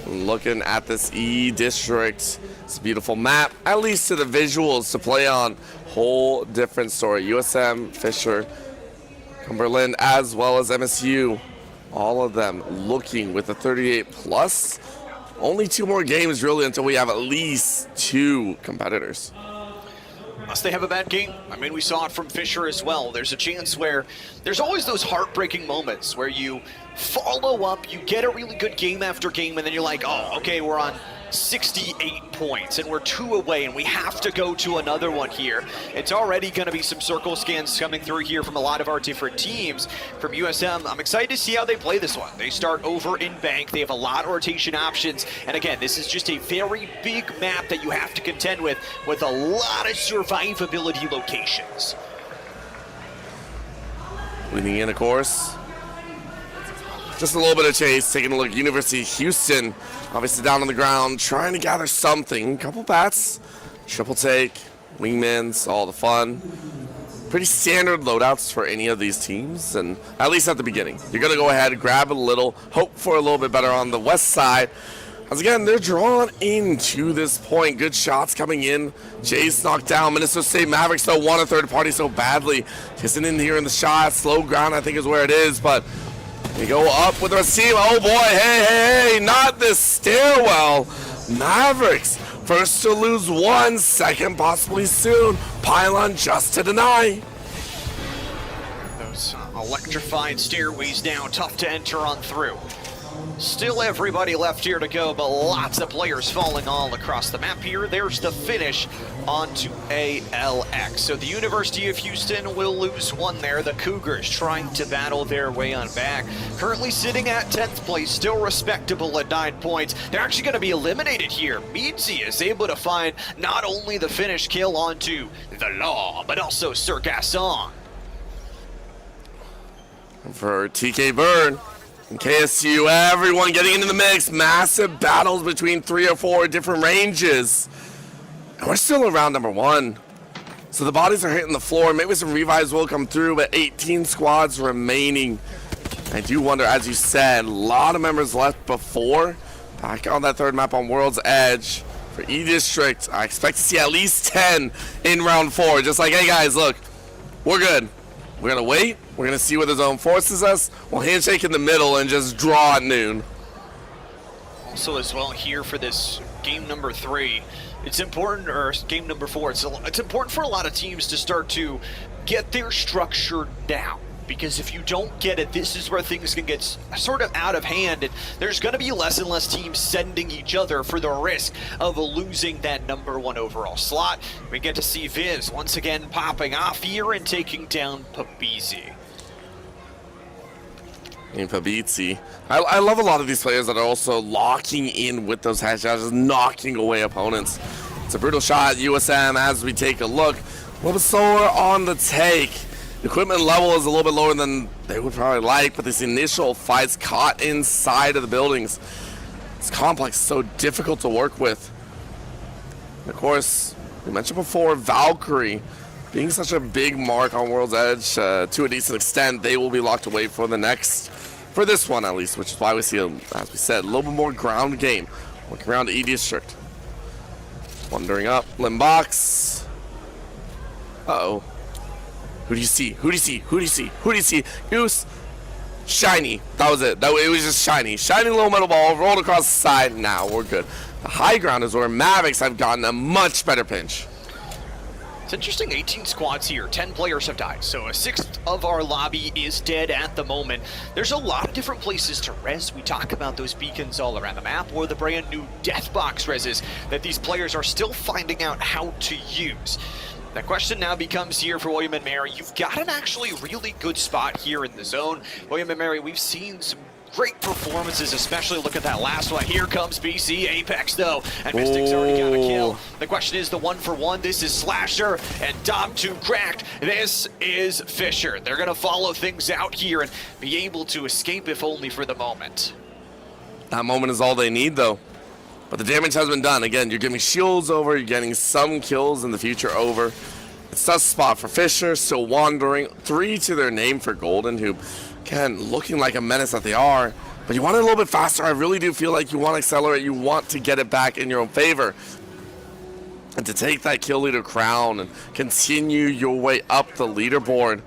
looking at this E-District. It's a beautiful map, at least to the visuals to play on. Whole different story. USM, Fisher, Cumberland, as well as MSU. All of them looking with a 38 plus. Only 2 more games really until we have at least 2 competitors. Unless they have a bad game. I mean, we saw it from Fisher as well. There's a chance where there's always those heartbreaking moments where you follow up, you get a really good game after game, and then you're like, oh, okay, we're on 68 points, and we're 2 away, and we have to go to another one here. It's already going to be some circle scans coming through here from a lot of our different teams. From USM, I'm excited to see how they play this one. They start over in Bank. They have a lot of rotation options, and again, this is just a very big map that you have to contend with a lot of survivability locations. Leading in, of course. Just a little bit of chase, taking a look. University of Houston, obviously down on the ground, trying to gather something. Couple bats, triple take, wingmans, all the fun. Pretty standard loadouts for any of these teams, and at least at the beginning. You're going to go ahead and grab a little, hope for a little bit better on the west side. As again, they're drawn into this point. Good shots coming in. Jace knocked down. Minnesota State Mavericks though want a third party so badly. Kissing in here in the shot. Slow ground, I think, is where it is, but they go up with the receive. Oh boy, hey, not this stairwell. Mavericks, first to lose one, second possibly soon. Pylon just to deny. Those electrified stairways now, tough to enter on through. Still everybody left here to go, but lots of players falling all across the map here. There's the finish onto ALX. So the University of Houston will lose one there. The Cougars trying to battle their way on back. Currently sitting at 10th place, still respectable at 9 points. They're actually going to be eliminated here. Meadsy is able to find not only the finish kill onto the Law, but also Sir Gasson. For TK Burn and KSU, everyone getting into the mix. Massive battles between 3 or 4 different ranges. And we're still around number 1. So the bodies are hitting the floor. Maybe some revives will come through, but 18 squads remaining. I do wonder, as you said, a lot of members left before. Back on that third map on World's Edge. For E-District, I expect to see at least 10 in round 4. Just like, hey guys, look, we're good. We're going to wait. We're going to see where the zone forces us. We'll handshake in the middle and just draw at noon. Also as well here for this game number 3, it's important, or game number 4, it's important for a lot of teams to start to get their structure down. Because if you don't get it, this is where things can get sort of out of hand, and there's going to be less and less teams sending each other for the risk of losing that number 1 overall slot. We get to see Viz once again popping off here and taking down Pabisi. And Pabisi. I love a lot of these players that are also locking in with those headshots, just knocking away opponents. It's a brutal shot at USM as we take a look. A little slower on the take. Equipment level is a little bit lower than they would probably like, but this initial fight's caught inside of the buildings. This complex is so difficult to work with. And of course, we mentioned before, Valkyrie being such a big mark on World's Edge, to a decent extent, they will be locked away for this one at least, which is why we see, as we said, a little bit more ground game. Looking around E-District. Wandering up, Limbox. Uh-oh. Who do you see? Who do you see? Who do you see? Who do you see? Goose. Shiny. That was it. It was just shiny. Shiny little metal ball rolled across the side. Now we're good. The high ground is where Mavericks have gotten a much better pinch. It's interesting, 18 squads here, 10 players have died, so a 1/6 of our lobby is dead at the moment. There's a lot of different places to res. We talk about those beacons all around the map, or the brand new death box reses that these players are still finding out how to use. The question now becomes here for William & Mary. You've got an actually really good spot here in the zone. William & Mary, we've seen some great performances, especially look at that last one. Here comes BC Apex though, and Mystic's already got a kill. The question is the 1-for-1. This is Slasher and Dom 2 cracked. This is Fisher. They're gonna follow things out here and be able to escape, if only for the moment. That moment is all they need though. But the damage has been done. Again, you're getting shields over, you're getting some kills in the future over. It's a tough spot for Fisher, still wandering. 3 to their name for Golden, who, again, looking like a menace that they are. But you want it a little bit faster. I really do feel like you want to accelerate. You want to get it back in your own favor. And to take that kill leader crown and continue your way up the leaderboard.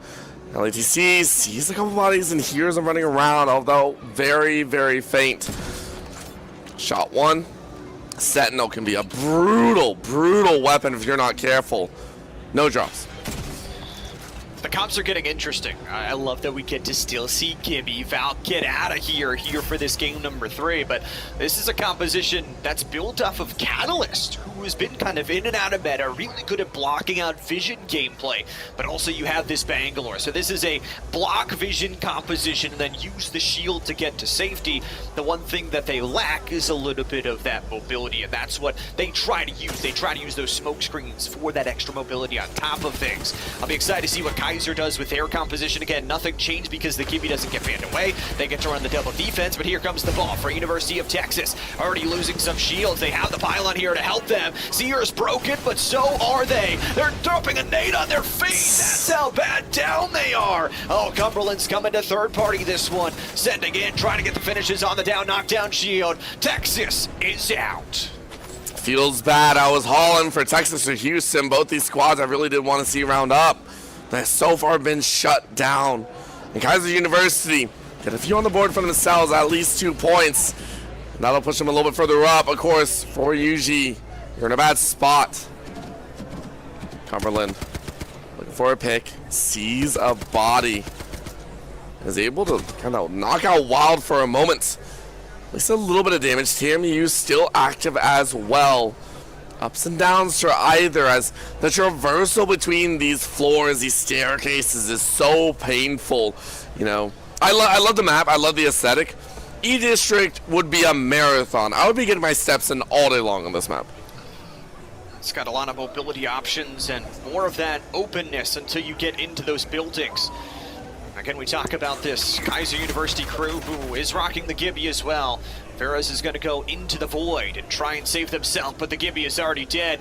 LATC sees a couple bodies and hears them running around, although very, very faint. Shot 1. Sentinel can be a brutal, brutal weapon if you're not careful. No drops. The comps are getting interesting. I love that we get to still see Gibby, Val get out of here for this game number 3, but this is a composition that's built off of Catalyst, who has been kind of in and out of meta, really good at blocking out vision gameplay, but also you have this Bangalore. So this is a block vision composition and then use the shield to get to safety. The one thing that they lack is a little bit of that mobility, and that's what they try to use. They try to use those smoke screens for that extra mobility on top of things. I'll be excited to see what Kaiser does with their composition. Again, nothing changed because the Gibby doesn't get banned away. They get to run the double defense, but here comes the ball for University of Texas. Already losing some shields. They have the pylon here to help them. Seer's broken, but so are they. They're dropping a nade on their feet. That's how bad down they are. Oh, Cumberland's coming to third party this one. Sending in, trying to get the finishes on the down knockdown shield. Texas is out. Feels bad. I was hauling for Texas or Houston. Both these squads I really did want to see round up. They've so far been shut down. And Kaiser University get a few on the board for themselves, at least 2 points. And that'll push them a little bit further up. Of course, for UG, you're in a bad spot. Cumberland looking for a pick, sees a body. Is able to kind of knock out Wild for a moment. At least a little bit of damage. TMU still active as well. Ups and downs for either, as the traversal between these floors, these staircases is so painful. You know, I love the map. I love the aesthetic. E-District would be a marathon. I would be getting my steps in all day long on this map. It's got a lot of mobility options and more of that openness until you get into those buildings. Again, we talk about this Kaiser University crew who is rocking the Gibby as well. Ferris is going to go into the void and try and save themselves, but the Gibby is already dead.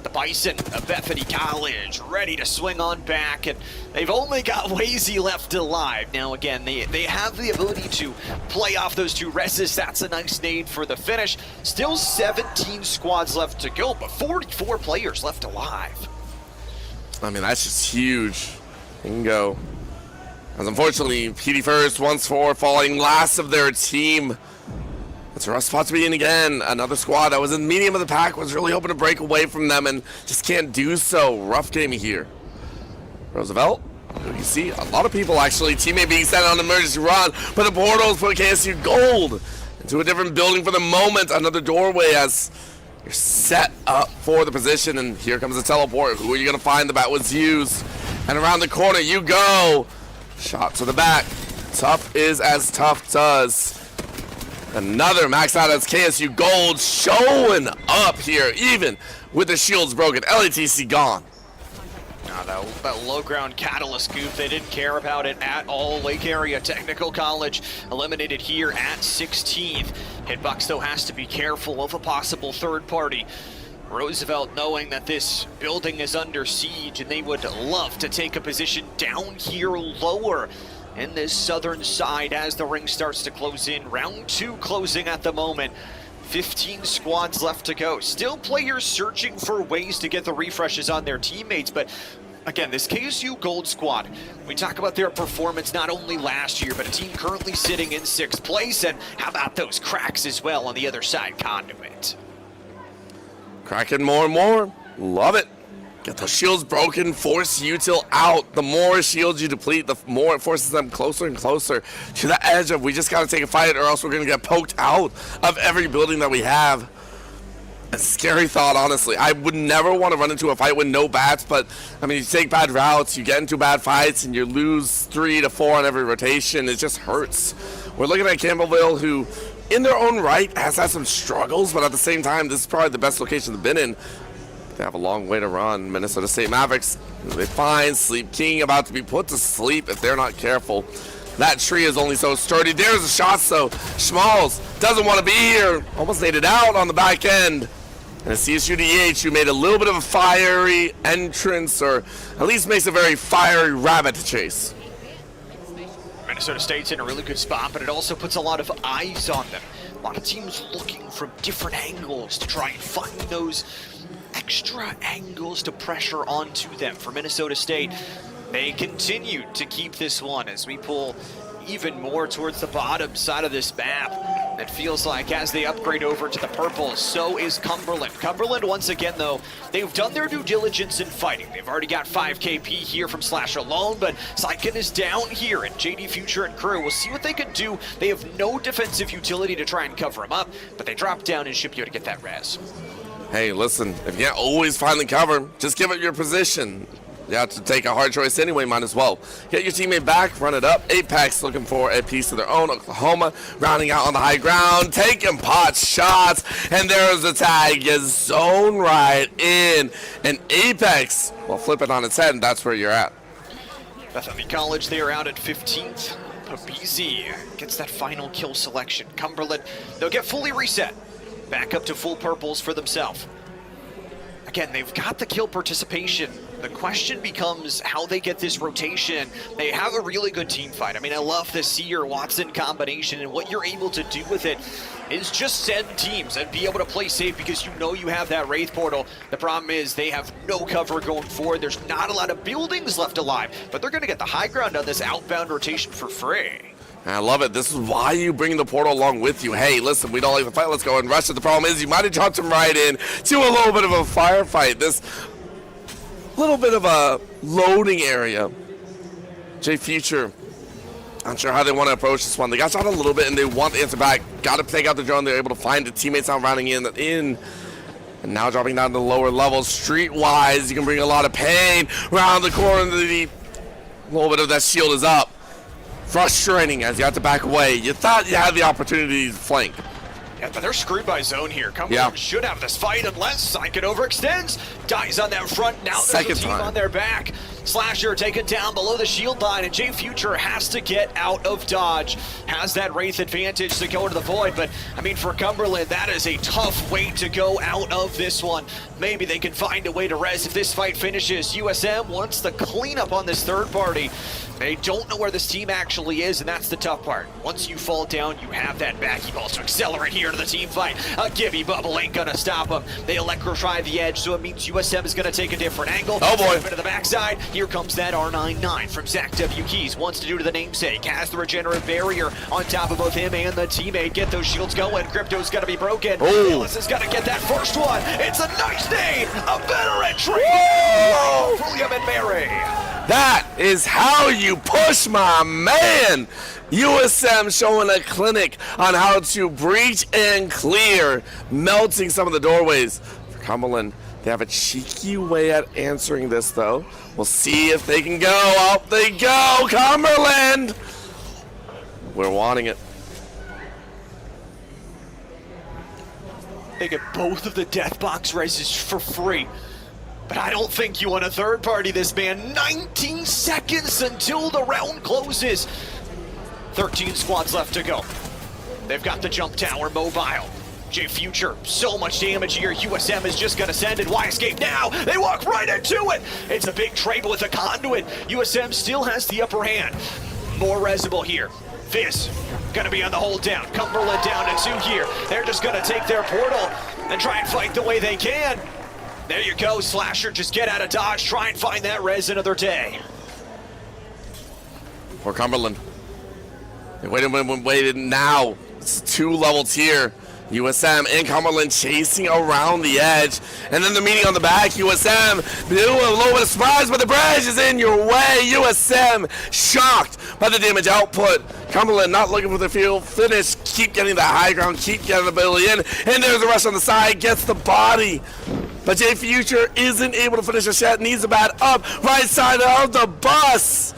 The Bison of Bethany College ready to swing on back, and they've only got Wazy left alive. Now again, they have the ability to play off those 2 reses. That's a nice nade for the finish. Still 17 squads left to go, but 44 players left alive. I mean, that's just huge. They can go. As unfortunately, PD First once more falling last of their team. It's a rough spot to be in again. Another squad that was in the medium of the pack was really hoping to break away from them and just can't do so. Rough game here. Roosevelt, you can see a lot of people actually, teammate being sent on an emergency run, but the portals put KSU Gold into a different building for the moment. Another doorway as you're set up for the position, and here comes the teleport. Who are you gonna find? The bat was used, and around the corner you go. Shot to the back. Tough is as tough does. Another max out as KSU Gold showing up here, even with the shields broken. LATC gone. That low ground catalyst scoop, they didn't care about it at all. Lake Area Technical College eliminated here at 16th. Hitbox though has to be careful of a possible third party. Roosevelt knowing that this building is under siege and they would love to take a position down here lower in this southern side as the ring starts to close in. Round 2 closing at the moment. 15 squads left to go. Still players searching for ways to get the refreshes on their teammates, but again, this KSU Gold squad, we talk about their performance not only last year, but a team currently sitting in 6th place, and how about those cracks as well on the other side, Conduit? Cracking more and more. Love it. Get those shields broken, force Util out. The more shields you deplete, the more it forces them closer and closer to the edge of we just got to take a fight or else we're going to get poked out of every building that we have. A scary thought, honestly. I would never want to run into a fight with no bats, but I mean, you take bad routes, you get into bad fights, and you lose 3 to 4 on every rotation. It just hurts. We're looking at Campbellville, who in their own right has had some struggles, but at the same time, this is probably the best location they've been in. They have a long way to run. Minnesota State Mavericks, they find Sleep King about to be put to sleep if they're not careful. That tree is only so sturdy. There's a shot, so Schmalz doesn't want to be here. Almost made it out on the back end. And it's CSUDH who made a little bit of a fiery entrance, or at least makes a very fiery rabbit to chase. Minnesota State's in a really good spot, but it also puts a lot of eyes on them. A lot of teams looking from different angles to try and find those extra angles to pressure onto them. For Minnesota State, They continue to keep this one as we pull even more towards the bottom side of this map. It feels like as they upgrade over to the purple, so is Cumberland. Cumberland, once again, though, they've done their due diligence in fighting. They've already got 5 KP here from Slash alone, but Syken is down here, and JD Future and crew will see what they can do. They have no defensive utility to try and cover him up, but they drop down and ship you to get that res. Hey, listen, if you can't always finally cover, just give it your position. You have to take a hard choice anyway, might as well. Get your teammate back, run it up. Apex looking for a piece of their own. Oklahoma rounding out on the high ground, taking pot shots, and there's the tag. You zone right in. And Apex, well, flip it on its head, and that's where you're at. Bethany College, they are out at 15th. Pabizi gets that final kill selection. Cumberland, they'll get fully reset. Back up to full purples for themselves. Again, they've got the kill participation. The question becomes how they get this rotation. They have a really good team fight. I mean, I love the Seer-Watson combination, and what you're able to do with it is just send teams and be able to play safe because you know you have that Wraith portal. The problem is they have no cover going forward. There's not a lot of buildings left alive, but they're going to get the high ground on this outbound rotation for free. I love it. This is why you bring the portal along with you. Hey, listen, we don't like the fight. Let's go and rush it. The problem is you might have dropped him right in to a little bit of a firefight. This little bit of a loading area. J Future, not sure how they want to approach this one. They got shot a little bit and they want the answer back. Got to take out the drone. They're able to find the teammates out rounding in. And now dropping down to the lower levels. Streetwise, you can bring a lot of pain. Round the corner, the little bit of that shield is up. Frustrating as you have to back away. You thought you had the opportunity to flank. Yeah, but they're screwed by zone here. Cumberland should have this fight unless Syken overextends. Dies on that front. Now there's a team on their back. Slasher taken down below the shield line, and J Future has to get out of dodge. Has that Wraith advantage to go into the void, but I mean, for Cumberland, that is a tough way to go out of this one. Maybe they can find a way to res if this fight finishes. USM wants the cleanup on this third party. They don't know where this team actually is, and that's the tough part. Once you fall down, you have that backy ball to accelerate here to the team fight. A Gibby bubble ain't gonna stop them. They electrify the edge, so it means USM is gonna take a different angle. Oh boy. Into the backside. Here comes that R99 from Zach W. Keys. Wants to do to the namesake. Has the regenerative barrier on top of both him and the teammate. Get those shields going. Crypto's gonna be broken. Willis is gonna get that first one. It's a nice name. A better entry. William and Mary. That is how you push, my man. USM showing a clinic on how to breach and clear, melting some of the doorways. For Cumberland, they have a cheeky way at answering this, though. We'll see if they can go. Up they go, Cumberland. We're wanting it. They get both of the death box reses for free. But I don't think you want to third party this, man. 19 seconds until the round closes. 13 squads left to go. They've got the jump tower mobile. J Future, so much damage here. USM is just gonna send it. Why escape now? They walk right into it. It's a big trade with a conduit. USM still has the upper hand. More resible here. Fizz gonna be on the hold down. Cumberland down to 2 here. They're just gonna take their portal and try and fight the way they can. There you go, Slasher, just get out of dodge, try and find that res another day. For Cumberland. They waited now. It's 2 levels here. USM and Cumberland chasing around the edge. And then the meeting on the back, USM do a little bit of surprise, but the bridge is in your way. USM shocked by the damage output. Cumberland not looking for the field finish. Keep getting the high ground, keep getting the ability in. And there's a rush on the side, gets the body. But J Future isn't able to finish a shot, needs a bat up, right side of the bus.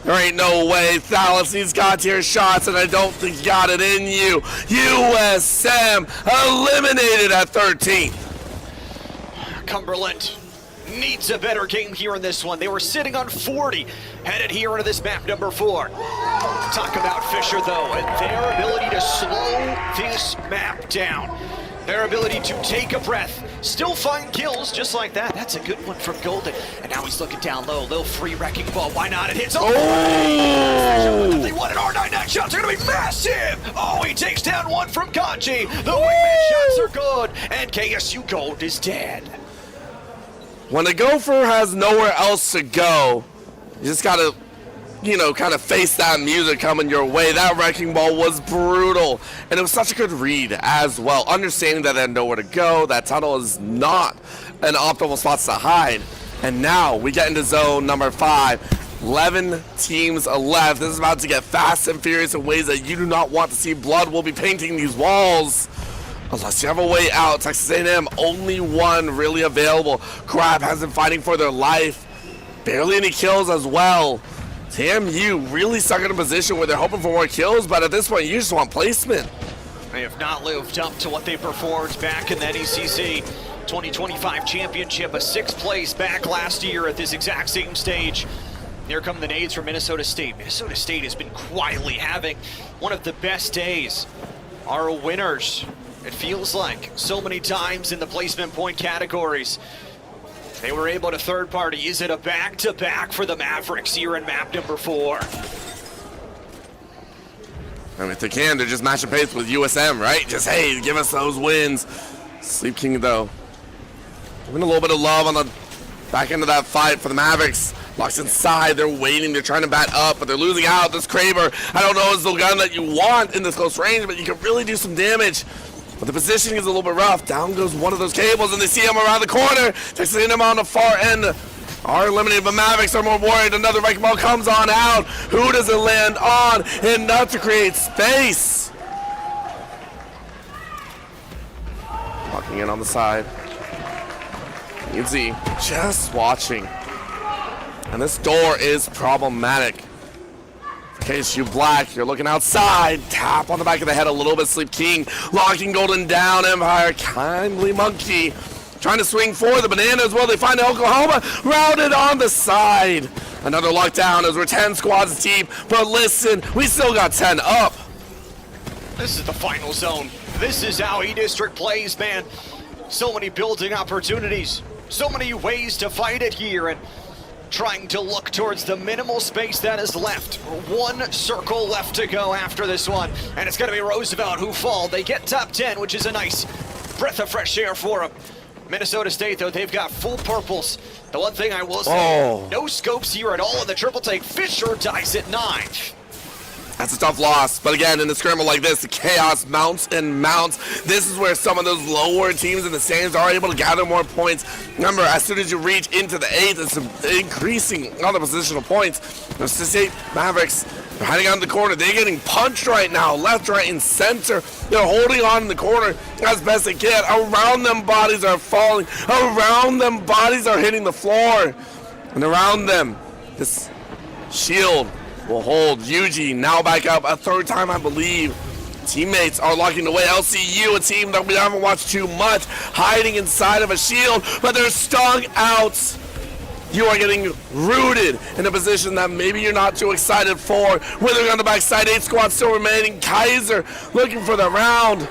There ain't no way Thalos needs God-tier shots, and I don't think you got it in you. USM eliminated at 13. Cumberland needs a better game here in this one. They were sitting on 40, headed here into this map number 4. Talk about Fisher, though, and their ability to slow this map down. Their ability to take a breath, still find kills just like that. That's a good one from Golden. And now he's looking down low. Little free wrecking ball. Why not? It hits. Oh! They want an R99 shots. They're going to be massive. Oh, he takes down one from Kanji. The wingman shots are good. And KSU Gold is dead. When the Gopher has nowhere else to go, You just gotta, you know, kind of face that music coming your way. That wrecking ball was brutal, and it was such a good read as well. Understanding that they had nowhere to go, that tunnel is not an optimal spot to hide. And now we get into zone number 5. 11 teams left. This is about to get fast and furious in ways that you do not want to see. Blood will be painting these walls. Unless you have a way out. Texas A&M, only one really available. Crab has been fighting for their life. Barely any kills as well. TMU really stuck in a position where they're hoping for more kills, but at this point, you just want placement. They have not lived up to what they performed back in the NECC 2025 championship, a 6th place back last year at this exact same stage. Here come the nades from Minnesota State. Minnesota State has been quietly having one of the best days. Our winners, it feels like, so many times in the placement point categories. They were able to third party. Is it a back-to-back for the Mavericks here in map number 4? I mean, if they can, they're just matching pace with USM, right? Just, hey, give us those wins. Sleep King, though, giving a little bit of love on the back end of that fight for the Mavericks. Locks inside, they're waiting, they're trying to bat up, but they're losing out. This Kraber, I don't know, is the gun that you want in this close range, but you can really do some damage. But the positioning is a little bit rough. Down goes one of those cables, and they see him around the corner. Texas A&M on the far end are eliminated, but Mavericks are more worried. Another wrecking ball comes on out. Who does it land on? Enough to create space. Walking in on the side. You can see, just watching. And this door is problematic. In case you black, you're looking outside. Tap on the back of the head a little bit. Sleep King locking Golden down. Empire, Kindly Monkey trying to swing for the banana as well. They find Oklahoma routed on the side. Another lockdown as we're 10 squads deep. But listen, we still got 10 up. This is the final zone. This is how E-District plays, man. So many building opportunities. So many ways to fight it here. And trying to look towards the minimal space that is left. One circle left to go after this one, and it's going to be Roosevelt who fall. They get top 10, which is a nice breath of fresh air for them. Minnesota State, though, they've got full purples. The one thing I will say, no scopes here at all in the triple take. Fisher dies at 9. That's a tough loss, but again, in a scramble like this, the chaos mounts and mounts. This is where some of those lower teams in the standings are able to gather more points. Remember, as soon as you reach into the 8th, it's increasing on the positional points. The State Mavericks, they're hiding out in the corner. They're getting punched right now, left, right, and center. They're holding on in the corner as best they can. Around them, bodies are falling. Around them, bodies are hitting the floor. And around them, this shield will hold. Yuji now back up a 3rd time, I believe. Teammates are locking away. LCU, a team that we haven't watched too much, hiding inside of a shield, but they're stung out. You are getting rooted in a position that maybe you're not too excited for. Withering on the backside, 8 squads still remaining. Kaiser looking for the round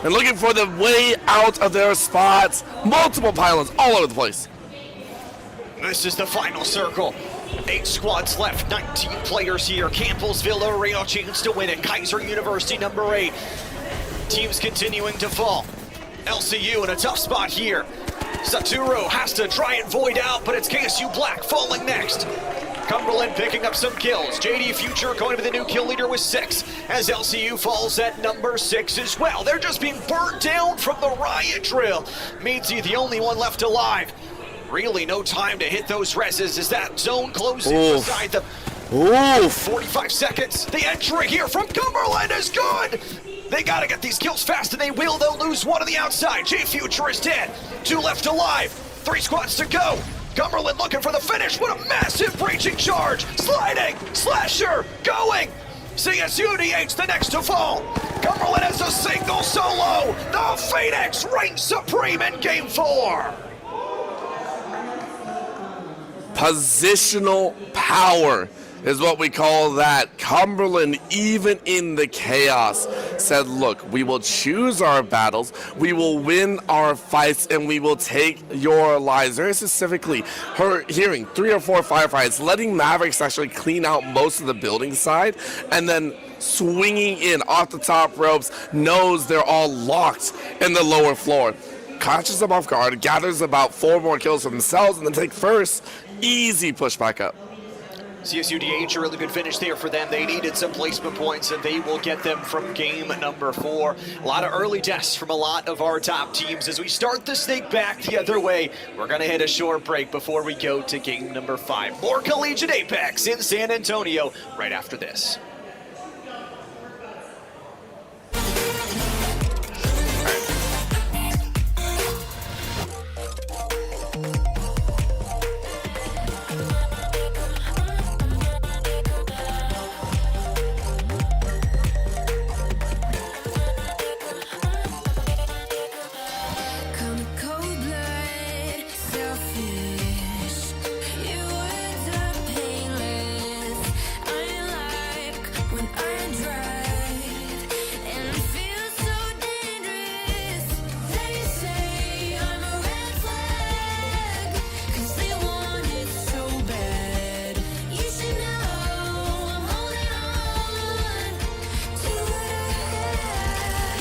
and looking for the way out of their spots. Multiple pylons all over the place. This is the final circle. 8 squads left, 19 players here. Campbellsville, a real chance to win it. Kaiser University, number 8. Teams continuing to fall. LCU in a tough spot here. Saturo has to try and void out, but it's KSU Black falling next. Cumberland picking up some kills. JD Future going to be the new kill leader with 6, as LCU falls at number 6 as well. They're just being burnt down from the riot drill. Meadsy, the only one left alive. Really no time to hit those reses as that zone closes beside them. 45 seconds. The entry here from Cumberland is good. They gotta get these kills fast, and they will. They'll lose one on the outside. J Future is dead. 2 left alive. 3 squads to go. Cumberland looking for the finish. What a massive breaching charge. Sliding. Slasher. Going. CSU DH the next to fall. Cumberland has a single solo. The Phoenix reigns supreme in game 4. Positional power is what we call that. Cumberland, even in the chaos, said, look, we will choose our battles, we will win our fights, and we will take your lives. Very specifically, her hearing 3 or 4 firefights, letting Mavericks actually clean out most of the building side, and then swinging in off the top ropes, knows they're all locked in the lower floor. Catches them off guard, gathers about 4 more kills for themselves, and then take first. Easy push back up. CSUDH, a really good finish there for them. They needed some placement points, and they will get them from game number 4. A lot of early deaths from a lot of our top teams. As we start the snake back the other way, we're going to hit a short break before we go to game number 5. More Collegiate Apex in San Antonio right after this. Come cold-blood, selfish. Your words are painless. I like when I drive and feel so dangerous. They say I'm a red flag 'cause they want it so bad. You should know I'm holding on to what I had.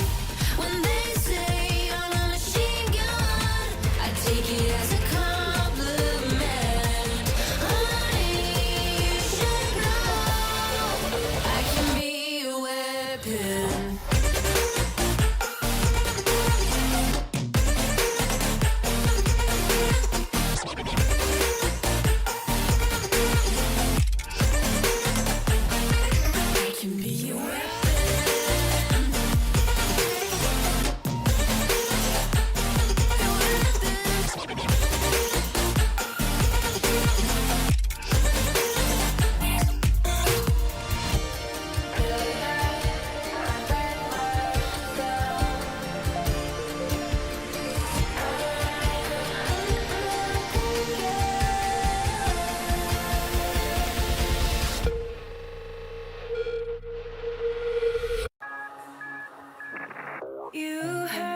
When they say I'm a machine gun, I take it as a compliment. Honey, you should know I can be a weapon. I can be a weapon. You have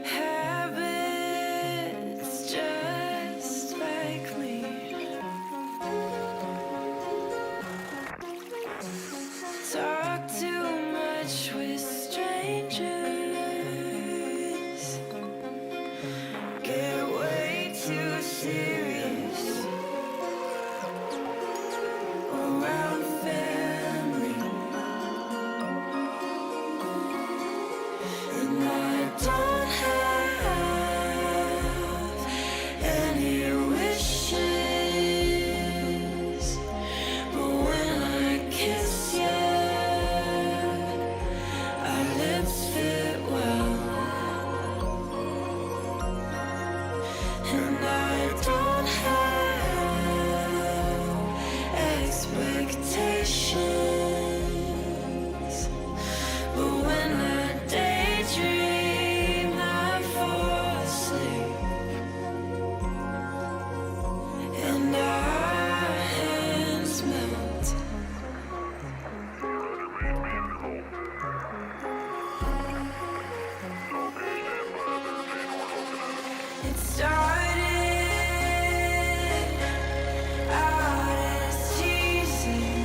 habits just like me. Talk too much with strangers. Get way too serious around family. And I don't have any wishes, but when I kiss you, our lips fit well. And I don't have expectations, but when I daydream, I fall asleep, and our hands melt. It started out as teasing,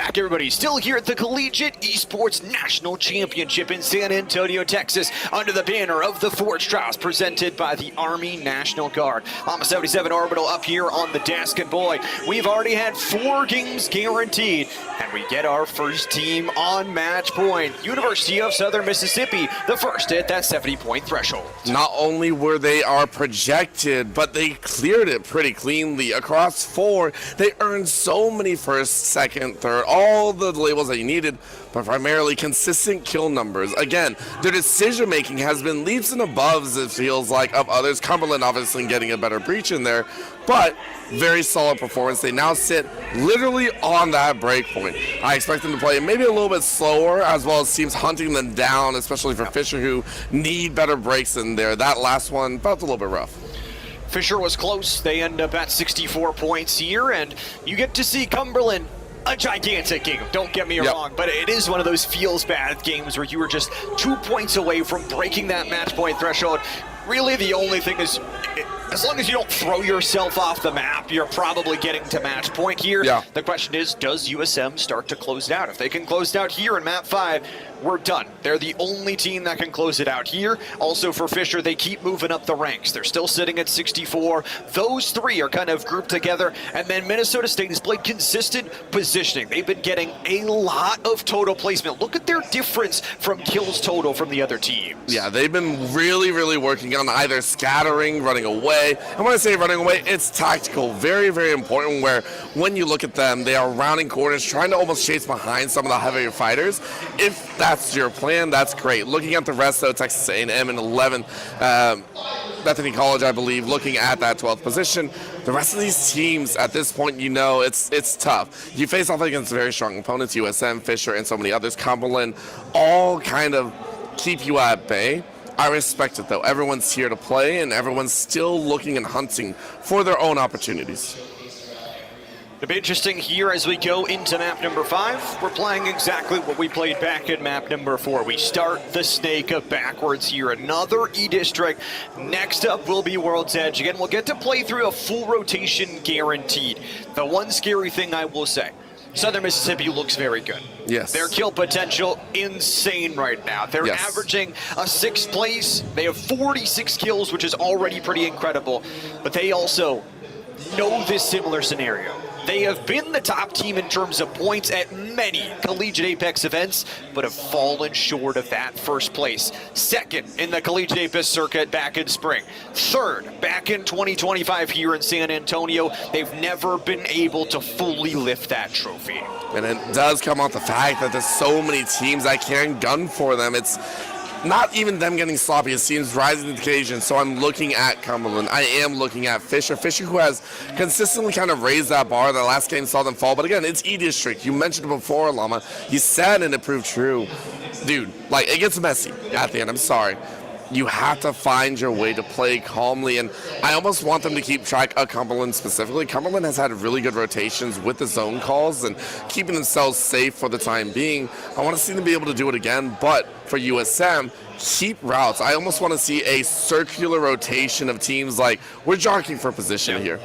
back, everybody. Still here at the Collegiate Esports National Championship in San Antonio, Texas, under the banner of the Fort Strauss, presented by the Army National Guard. Llama 77 Orbital up here on the desk, and boy, we've already had 4 games guaranteed, and we get our first team on match point. University of Southern Mississippi, the first to hit that 70-point threshold. Not only were they projected, but they cleared it pretty cleanly. Across 4, they earned so many first, second, third, all the labels that you needed, but primarily consistent kill numbers. Again, their decision making has been leaps and aboves, it feels like, of others. Cumberland obviously getting a better breach in there, but very solid performance. They now sit literally on that break point. I expect them to play maybe a little bit slower, as well as teams hunting them down, especially for Fisher, who need better breaks in there. That last one, felt a little bit rough. Fisher was close. They end up at 64 points here, and you get to see Cumberland, a gigantic game, don't get me wrong, but it is one of those feels bad games where you were just 2 points away from breaking that match point threshold. Really, the only thing is, as long as you don't throw yourself off the map, you're probably getting to match point here. The question is, does USM start to close it out? If they can close it out here in map 5, we're done. They're the only team that can close it out here. Also for Fisher, they keep moving up the ranks. They're still sitting at 64. Those 3 are kind of grouped together. And then Minnesota State has played consistent positioning. They've been getting a lot of total placement. Look at their difference from kills total from the other teams. Yeah, they've been really, really working on either scattering, running away. And when I say running away, it's tactical. Very, very important, where when you look at them, they are rounding corners, trying to almost chase behind some of the heavier fighters. If that's your plan, that's great. Looking at the rest, though, Texas A&M in 11th, Bethany College, I believe, looking at that 12th position. The rest of these teams, at this point, you know, it's tough. You face off against very strong opponents, USM, Fisher, and so many others. Cumberland, all kind of keep you at bay. I respect it, though. Everyone's here to play, and everyone's still looking and hunting for their own opportunities. It'll be interesting here as we go into map number 5. We're playing exactly what we played back in map number 4. We start the snake up backwards here. Another E-District. Next up will be World's Edge. Again, we'll get to play through a full rotation guaranteed. The one scary thing I will say, Southern Mississippi looks very good. Yes. Their kill potential, insane right now. They're averaging a 6th place. They have 46 kills, which is already pretty incredible. But they also know this similar scenario. They have been the top team in terms of points at many Collegiate Apex events, but have fallen short of that first place. 2nd in the Collegiate Apex circuit back in spring. 3rd back in 2025 here in San Antonio. They've never been able to fully lift that trophy. And it does come off the fact that there's so many teams that can gun for them. It's not even them getting sloppy. It seems rising to the occasion. So I'm looking at Cumberland. I am looking at Fisher. Fisher, who has consistently kind of raised that bar. The last game saw them fall. But again, it's E-District. You mentioned it before, Llama. You said and it proved true. Dude, like, it gets messy at the end. I'm sorry. You have to find your way to play calmly, and I almost want them to keep track of Cumberland specifically. Cumberland has had really good rotations with the zone calls and keeping themselves safe for the time being. I want to see them be able to do it again, but for USM, keep routes. I almost want to see a circular rotation of teams like we're jockeying for position here.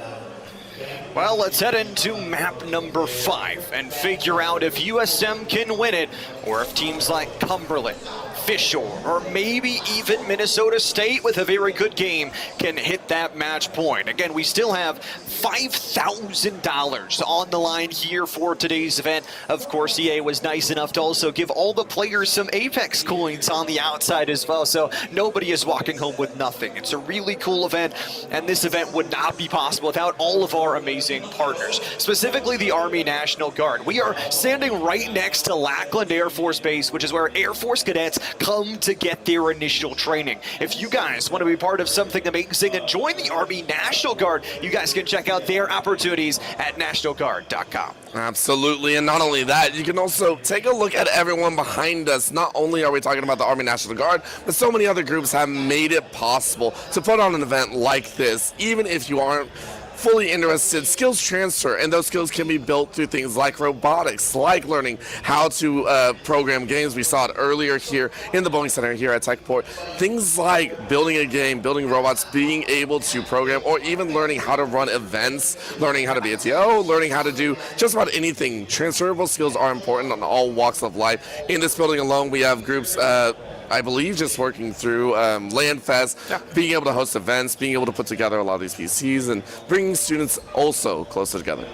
Well, let's head into map number 5 and figure out if USM can win it, or if teams like Cumberland, Fisher, or maybe even Minnesota State with a very good game can hit that match point. Again, we still have $5,000 on the line here for today's event. Of course, EA was nice enough to also give all the players some Apex coins on the outside as well, so nobody is walking home with nothing. It's a really cool event, and this event would not be possible without all of our amazing partners, specifically the Army National Guard. We are standing right next to Lackland Air Force Base, which is where Air Force cadets come to get their initial training. If you guys want to be part of something amazing and join the Army National Guard, you guys can check out their opportunities at nationalguard.com. Absolutely, and not only that, you can also take a look at everyone behind us. Not only are we talking about the Army National Guard, but so many other groups have made it possible to put on an event like this, even if you aren't fully interested, skills transfer, and those skills can be built through things like robotics, like learning how to program games. We saw it earlier here in the Boeing Center here at Techport. Things like building a game, building robots, being able to program, or even learning how to run events, learning how to be a TO, learning how to do just about anything. Transferable skills are important on all walks of life. In this building alone, we have groups, I believe, just working through LAN Fest, being able to host events, being able to put together a lot of these PCs, and bringing students also closer together.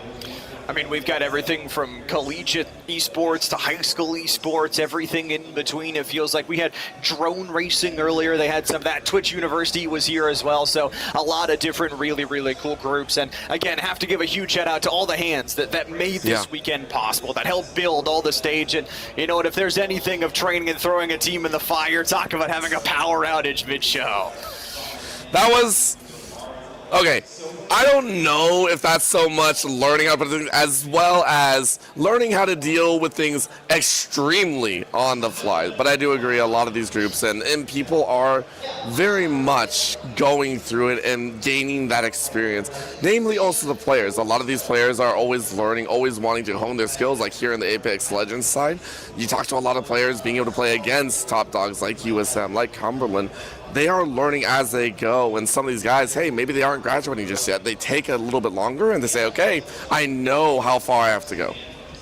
I mean, we've got everything from collegiate esports to high school esports, everything in between. It feels like we had drone racing earlier. They had some of that. Twitch University was here as well. So a lot of different really, really cool groups. And again, have to give a huge shout out to all the hands that made this weekend possible, that helped build all the stage. And you know what, if there's anything of training and throwing a team in the fire, talk about having a power outage mid-show. That was... Okay, I don't know if that's so much learning how to put things as well as learning how to deal with things extremely on the fly. But I do agree, a lot of these groups and people are very much going through it and gaining that experience. Namely also the players. A lot of these players are always learning, always wanting to hone their skills, like here in the Apex Legends side. You talk to a lot of players being able to play against top dogs like USM, like Cumberland. They are learning as they go, and some of these guys, hey, maybe they aren't graduating just yet. They take a little bit longer, and they say, okay, I know how far I have to go.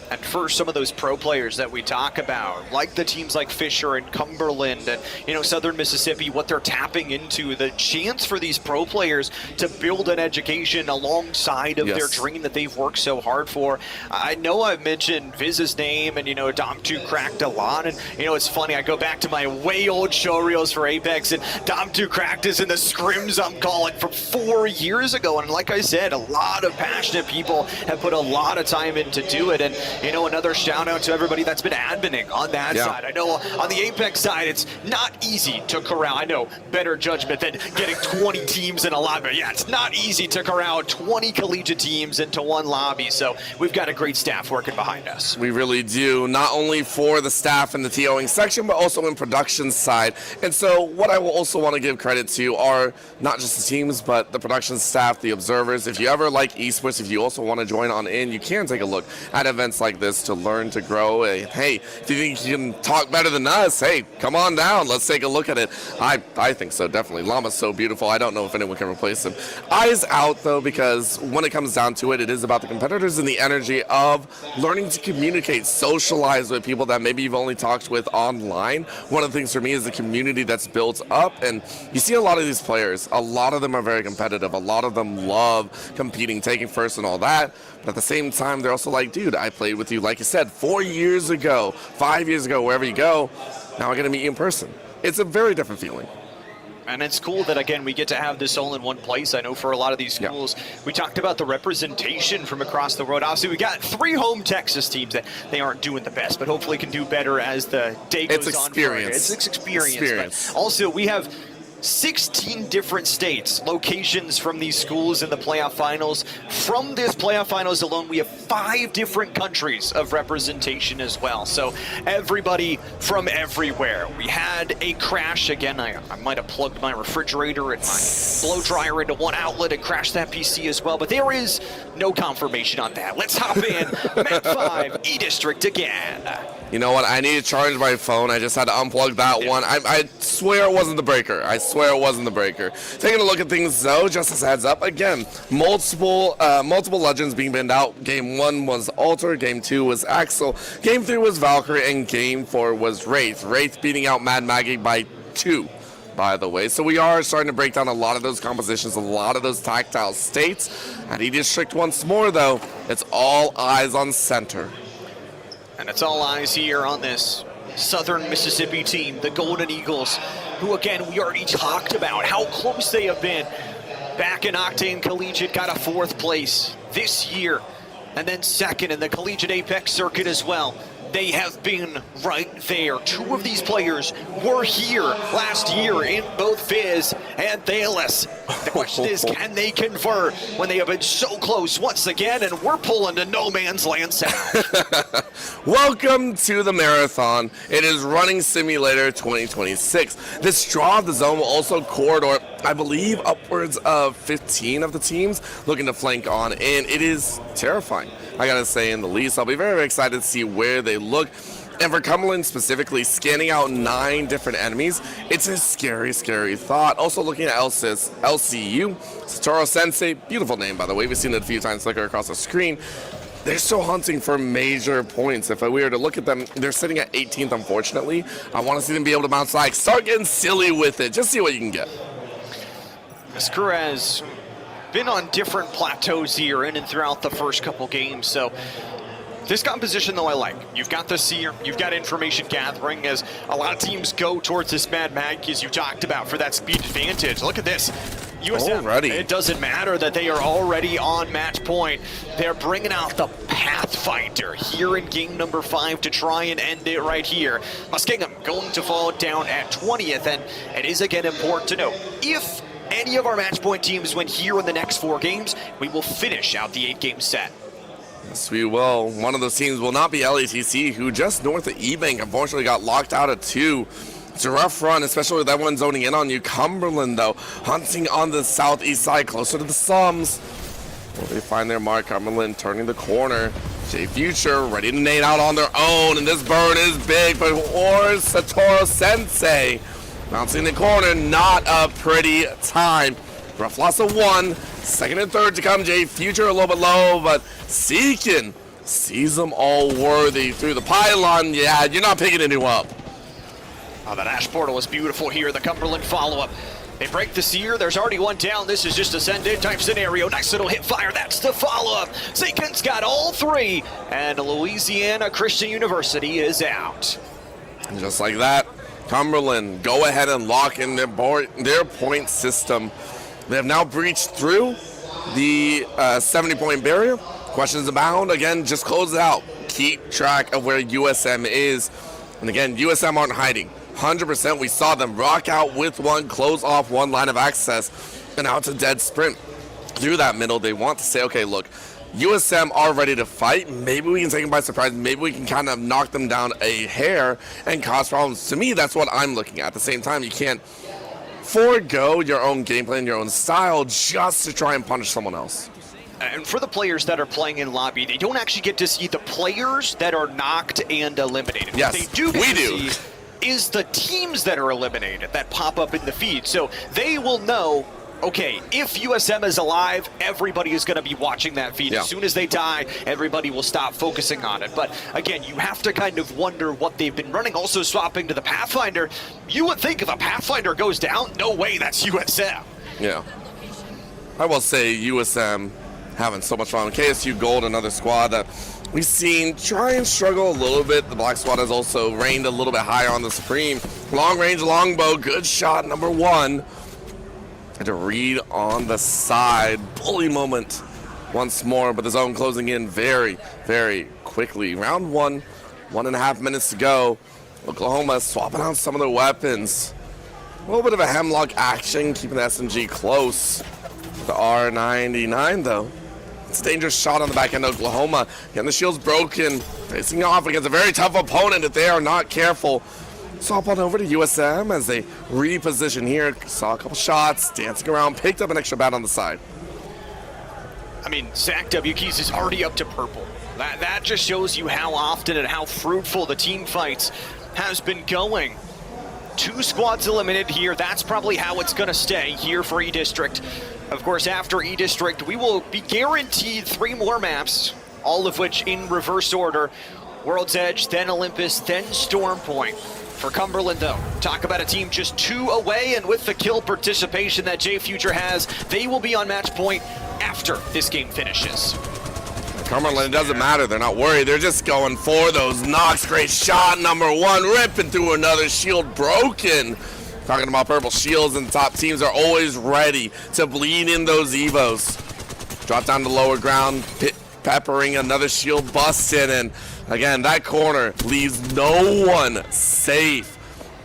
And for some of those pro players that we talk about, like the teams like Fisher and Cumberland and, you know, Southern Mississippi, what they're tapping into, the chance for these pro players to build an education alongside of their dream that they've worked so hard for. I know I've mentioned Viz's name and, you know, Dom2 cracked a lot. And, you know, it's funny, I go back to my way old show reels for Apex, and Dom2 cracked is in the scrims I'm calling from 4 years ago. And like I said, a lot of passionate people have put a lot of time in to do it. And, you know, another shout out to everybody that's been adminning on that side. I know on the Apex side, it's not easy to corral. I know better judgment than getting 20 teams in a lobby. Yeah, it's not easy to corral 20 collegiate teams into one lobby. So we've got a great staff working behind us. We really do, not only for the staff in the TOing section, but also in production side. And so what I will also want to give credit to are not just the teams, but the production staff, the observers. If you ever like esports, if you also want to join on in, you can take a look at events like this to learn, to grow. Hey, if you think you can talk better than us, hey, come on down. Let's take a look at it. I think so, definitely. Llama's so beautiful. I don't know if anyone can replace him. Eyes out, though, because when it comes down to it, it is about the competitors and the energy of learning to communicate, socialize with people that maybe you've only talked with online. One of the things for me is the community that's built up, and you see a lot of these players. A lot of them are very competitive. A lot of them love competing, taking first and all that. But at the same time, they're also like, dude, I played with you, like you said, 4 years ago, 5 years ago, wherever you go. Now I'm going to meet you in person. It's a very different feeling. And it's cool that, again, we get to have this all in one place. I know for a lot of these schools, we talked about the representation from across the road. Obviously, we got 3 home Texas teams that they aren't doing the best, but hopefully can do better as the day goes on. It's experience. But also, we have 16 different states, locations from these schools in the playoff finals. From this playoff finals alone, we have 5 different countries of representation as well. So everybody from everywhere. We had a crash again. I might have plugged my refrigerator and my blow dryer into one outlet and crashed that PC as well, but there is no confirmation on that. Let's hop in. Map 5, E-District again. You know what? I need to charge my phone. I just had to unplug that one. I swear it wasn't the breaker. I swear it wasn't the breaker. Taking a look at things, though, just as a heads up, again, multiple legends being binned out. Game 1 was Alter, Game 2 was Axel, Game 3 was Valkyrie, and Game 4 was Wraith. Wraith beating out Mad Maggie by 2. By the way, so we are starting to break down a lot of those compositions, a lot of those tactile states. At E-District once more, though, it's all eyes on center. And it's all eyes here on this Southern Mississippi team, the Golden Eagles, who, again, we already talked about how close they have been. Back in Octane Collegiate, got a 4th place this year, and then 2nd in the Collegiate Apex circuit as well. They have been right there. 2 of these players were here last year in both Fizz and Thalos. The question is, can they convert when they have been so close once again, and we're pulling to no man's land south. Welcome to the marathon. It is Running Simulator 2026. This draw of the zone will also corridor I believe upwards of 15 of the teams looking to flank on, and it is terrifying, I gotta say, in the least. I'll be very, very excited to see where they look. And for Cumberland specifically, scanning out 9 different enemies, it's a scary, scary thought. Also looking at LCU, Satoru Sensei, beautiful name by the way, we've seen it a few times flicker across the screen. They're still hunting for major points. If we were to look at them, they're sitting at 18th, unfortunately. I want to see them be able to bounce back, start getting silly with it, just see what you can get. This crew has been on different plateaus here in and throughout the first couple games, so this composition, though, I like. You've got the seer, you've got information gathering as a lot of teams go towards this Mad Mag, as you talked about, for that speed advantage. Look at this. USM, already. It doesn't matter that they are already on match point. They're bringing out the Pathfinder here in game number 5 to try and end it right here. Muskingum going to fall down at 20th, and it is again important to note, if any of our match point teams win here in the next 4 games, we will finish out the 8-game set. Yes, we will. One of those teams will not be LATC, who just north of E-Bank unfortunately got locked out at 2. It's a rough run, especially with everyone zoning in on you. Cumberland, though, hunting on the southeast side, closer to the slums. Will they find their mark? Cumberland turning the corner. J Future ready to nade out on their own, and this burn is big, but or Satoru Sensei bouncing the corner, not a pretty time. Rough loss of 1, second and third to come. J Future a little bit low, but Seekin sees them all worthy through the pylon. Yeah, you're not picking anyone up. Oh, that Ash Portal was beautiful here. The Cumberland follow-up. They break the seer. There's already one down. This is just a send-in type scenario. Nice little hit fire. That's the follow-up. Seekin's got all 3, and Louisiana Christian University is out. And just like that, Cumberland go ahead and lock in their point system. They have now breached through the 70-point barrier. Questions abound. Again, just close it out. Keep track of where USM is. And again, USM aren't hiding. 100%, we saw them rock out with 1, close off 1 line of access, and now it's a dead sprint. Through that middle, they want to say, okay, look, USM are ready to fight. Maybe we can take them by surprise. Maybe we can kind of knock them down a hair and cause problems. To me, that's what I'm looking at. At the same time, you can't forego your own gameplay and your own style just to try and punish someone else. And for the players that are playing in lobby, they don't actually get to see the players that are knocked and eliminated. Yes, what they do get we to do. see is the teams that are eliminated that pop up in the feed. So they will know, okay, if USM is alive, everybody is going to be watching that feed. Yeah. As soon as they die, everybody will stop focusing on it. But again, you have to kind of wonder what they've been running. Also swapping to the Pathfinder, you would think if a Pathfinder goes down, no way, that's USM. Yeah. I will say USM having so much fun. KSU Gold, another squad that we've seen try and struggle a little bit. The Black Squad has also reigned a little bit higher on the Supreme. Long range longbow, good shot, number 1. And to read on the side. Bully moment once more, but the zone closing in very, very quickly. Round 1, 1.5 minutes to go. Oklahoma swapping out some of their weapons. A little bit of a hemlock action, keeping the SMG close. The R99 though. It's a dangerous shot on the back end of Oklahoma. Again, the shield's broken. Facing off against a very tough opponent if they are not careful. Swap on over to USM as they reposition here. Saw a couple shots, dancing around, picked up an extra bat on the side. I mean, Zach W. Keys is already up to purple. That just shows you how often and how fruitful the team fights has been going. 2 squads eliminated here. That's probably how it's going to stay here for E-District. Of course, after E-District, we will be guaranteed 3 more maps, all of which in reverse order. World's Edge, then Olympus, then Storm Point. For Cumberland, though, talk about a team just 2 away, and with the kill participation that J Future has, they will be on match point after this game finishes. Cumberland, it doesn't matter. They're not worried. They're just going for those knocks. Great shot, number 1, ripping through another shield, broken. Talking about purple shields, and top teams are always ready to bleed in those Evos. Drop down to lower ground, peppering another shield busted, and again, that corner leaves no one safe.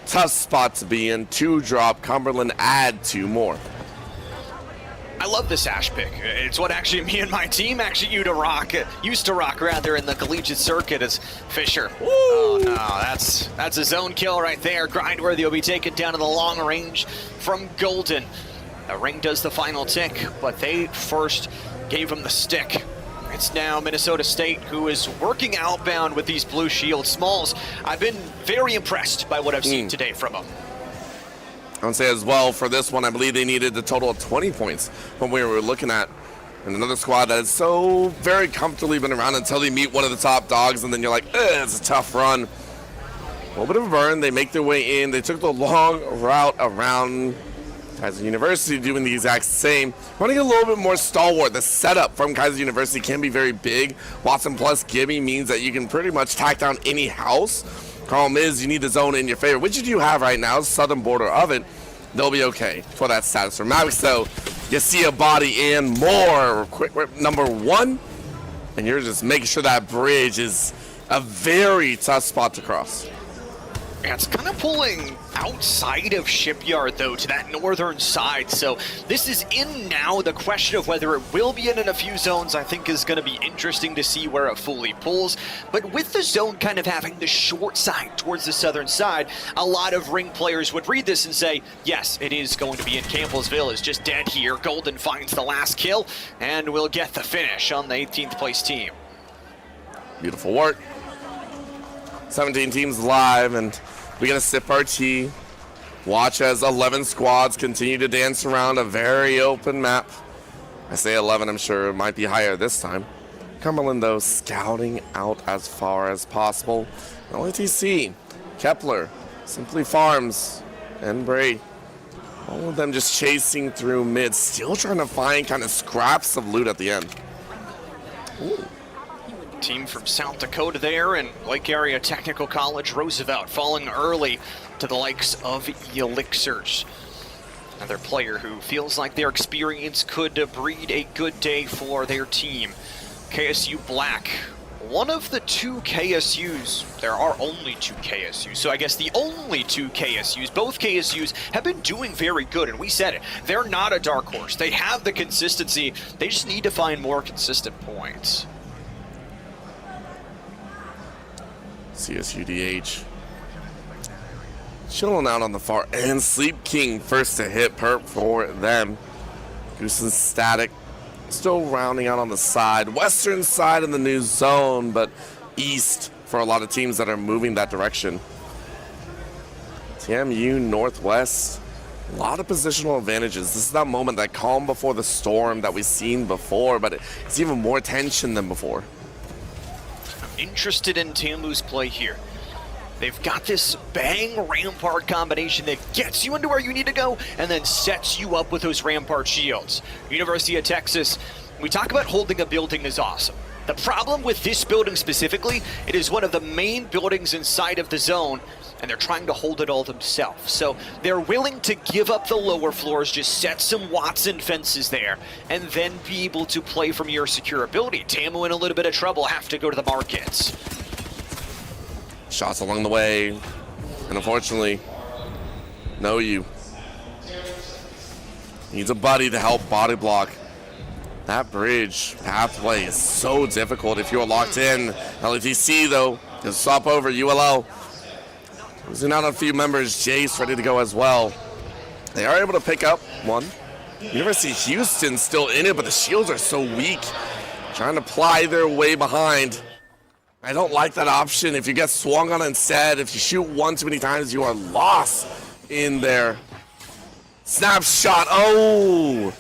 Tough spot to be in. 2 drop, Cumberland add 2 more. I love this Ash pick. It's what actually me and my team actually used to rock rather in the collegiate circuit as Fisher. Woo! Oh no, that's a zone kill right there. Grindworthy will be taken down to the long range from Golden. The ring does the final tick, but they first gave him the stick. It's now Minnesota State who is working outbound with these blue shield Smalls. I've been very impressed by what I've seen today from them. I would say as well, for this one, I believe they needed a total of 20 points from where we were looking at. And another squad that has so very comfortably been around until they meet one of the top dogs, and then you're like, it's a tough run. A little bit of a burn. They make their way in. They took the long route around Kaiser University, doing the exact same. Running a little bit more stalwart. The setup from Kaiser University can be very big. Watson plus Gibby means that you can pretty much tack down any house. Problem is, you need the zone in your favor, which you do have right now, southern border of it. They'll be okay for that status. For Mavic, though, you see a body in more. Quick rip number 1, and you're just making sure that bridge is a very tough spot to cross. Yeah, it's kind of pulling outside of Shipyard, though, to that northern side. So this is in now. The question of whether it will be in a few zones, I think, is going to be interesting to see where it fully pulls. But with the zone kind of having the short side towards the southern side, a lot of ring players would read this and say, yes, it is going to be in Campbellsville. It's just dead here. Golden finds the last kill, and will get the finish on the 18th place team. Beautiful work. 17 teams live, and we gotta sip our tea. Watch as 11 squads continue to dance around a very open map. I say 11, I'm sure it might be higher this time. Cumberland, though, scouting out as far as possible. LATC, Kepler, Simply Farms, and Bray. All of them just chasing through mid, still trying to find kind of scraps of loot at the end. Ooh. Team from South Dakota there, and Lake Area Technical College Roosevelt falling early to the likes of Elixirs. Another player who feels like their experience could breed a good day for their team. KSU Black, one of the 2 KSUs. There are only 2 KSUs, so I guess the only 2 KSUs. Both KSUs have been doing very good, and we said it. They're not a dark horse. They have the consistency. They just need to find more consistent points. CSUDH chilling out on the far end. Sleep King first to hit perp for them. Goose and Static still rounding out on the side. Western side in the new zone, but east for a lot of teams that are moving that direction. TMU Northwest, a lot of positional advantages. This is that moment, that calm before the storm that we've seen before, but it's even more tension than before. Interested in Tamu's play here. They've got this bang Rampart combination that gets you into where you need to go and then sets you up with those Rampart shields. University of Texas, we talk about holding a building is awesome. The problem with this building specifically, it is one of the main buildings inside of the zone, and they're trying to hold it all themselves. So they're willing to give up the lower floors, just set some Watson fences there, and then be able to play from your secure ability. Tamu in a little bit of trouble, have to go to the markets. Shots along the way, and unfortunately, no you. Needs a buddy to help body block. That bridge pathway is so difficult if you're locked in. LATC, though, can swap over ULL. Losing out on a few members. Jace ready to go as well. They are able to pick up one. University of Houston still in it, but the shields are so weak. Trying to ply their way behind. I don't like that option. If you get swung on instead, if you shoot one too many times, you are lost in there. Snapshot. Oh!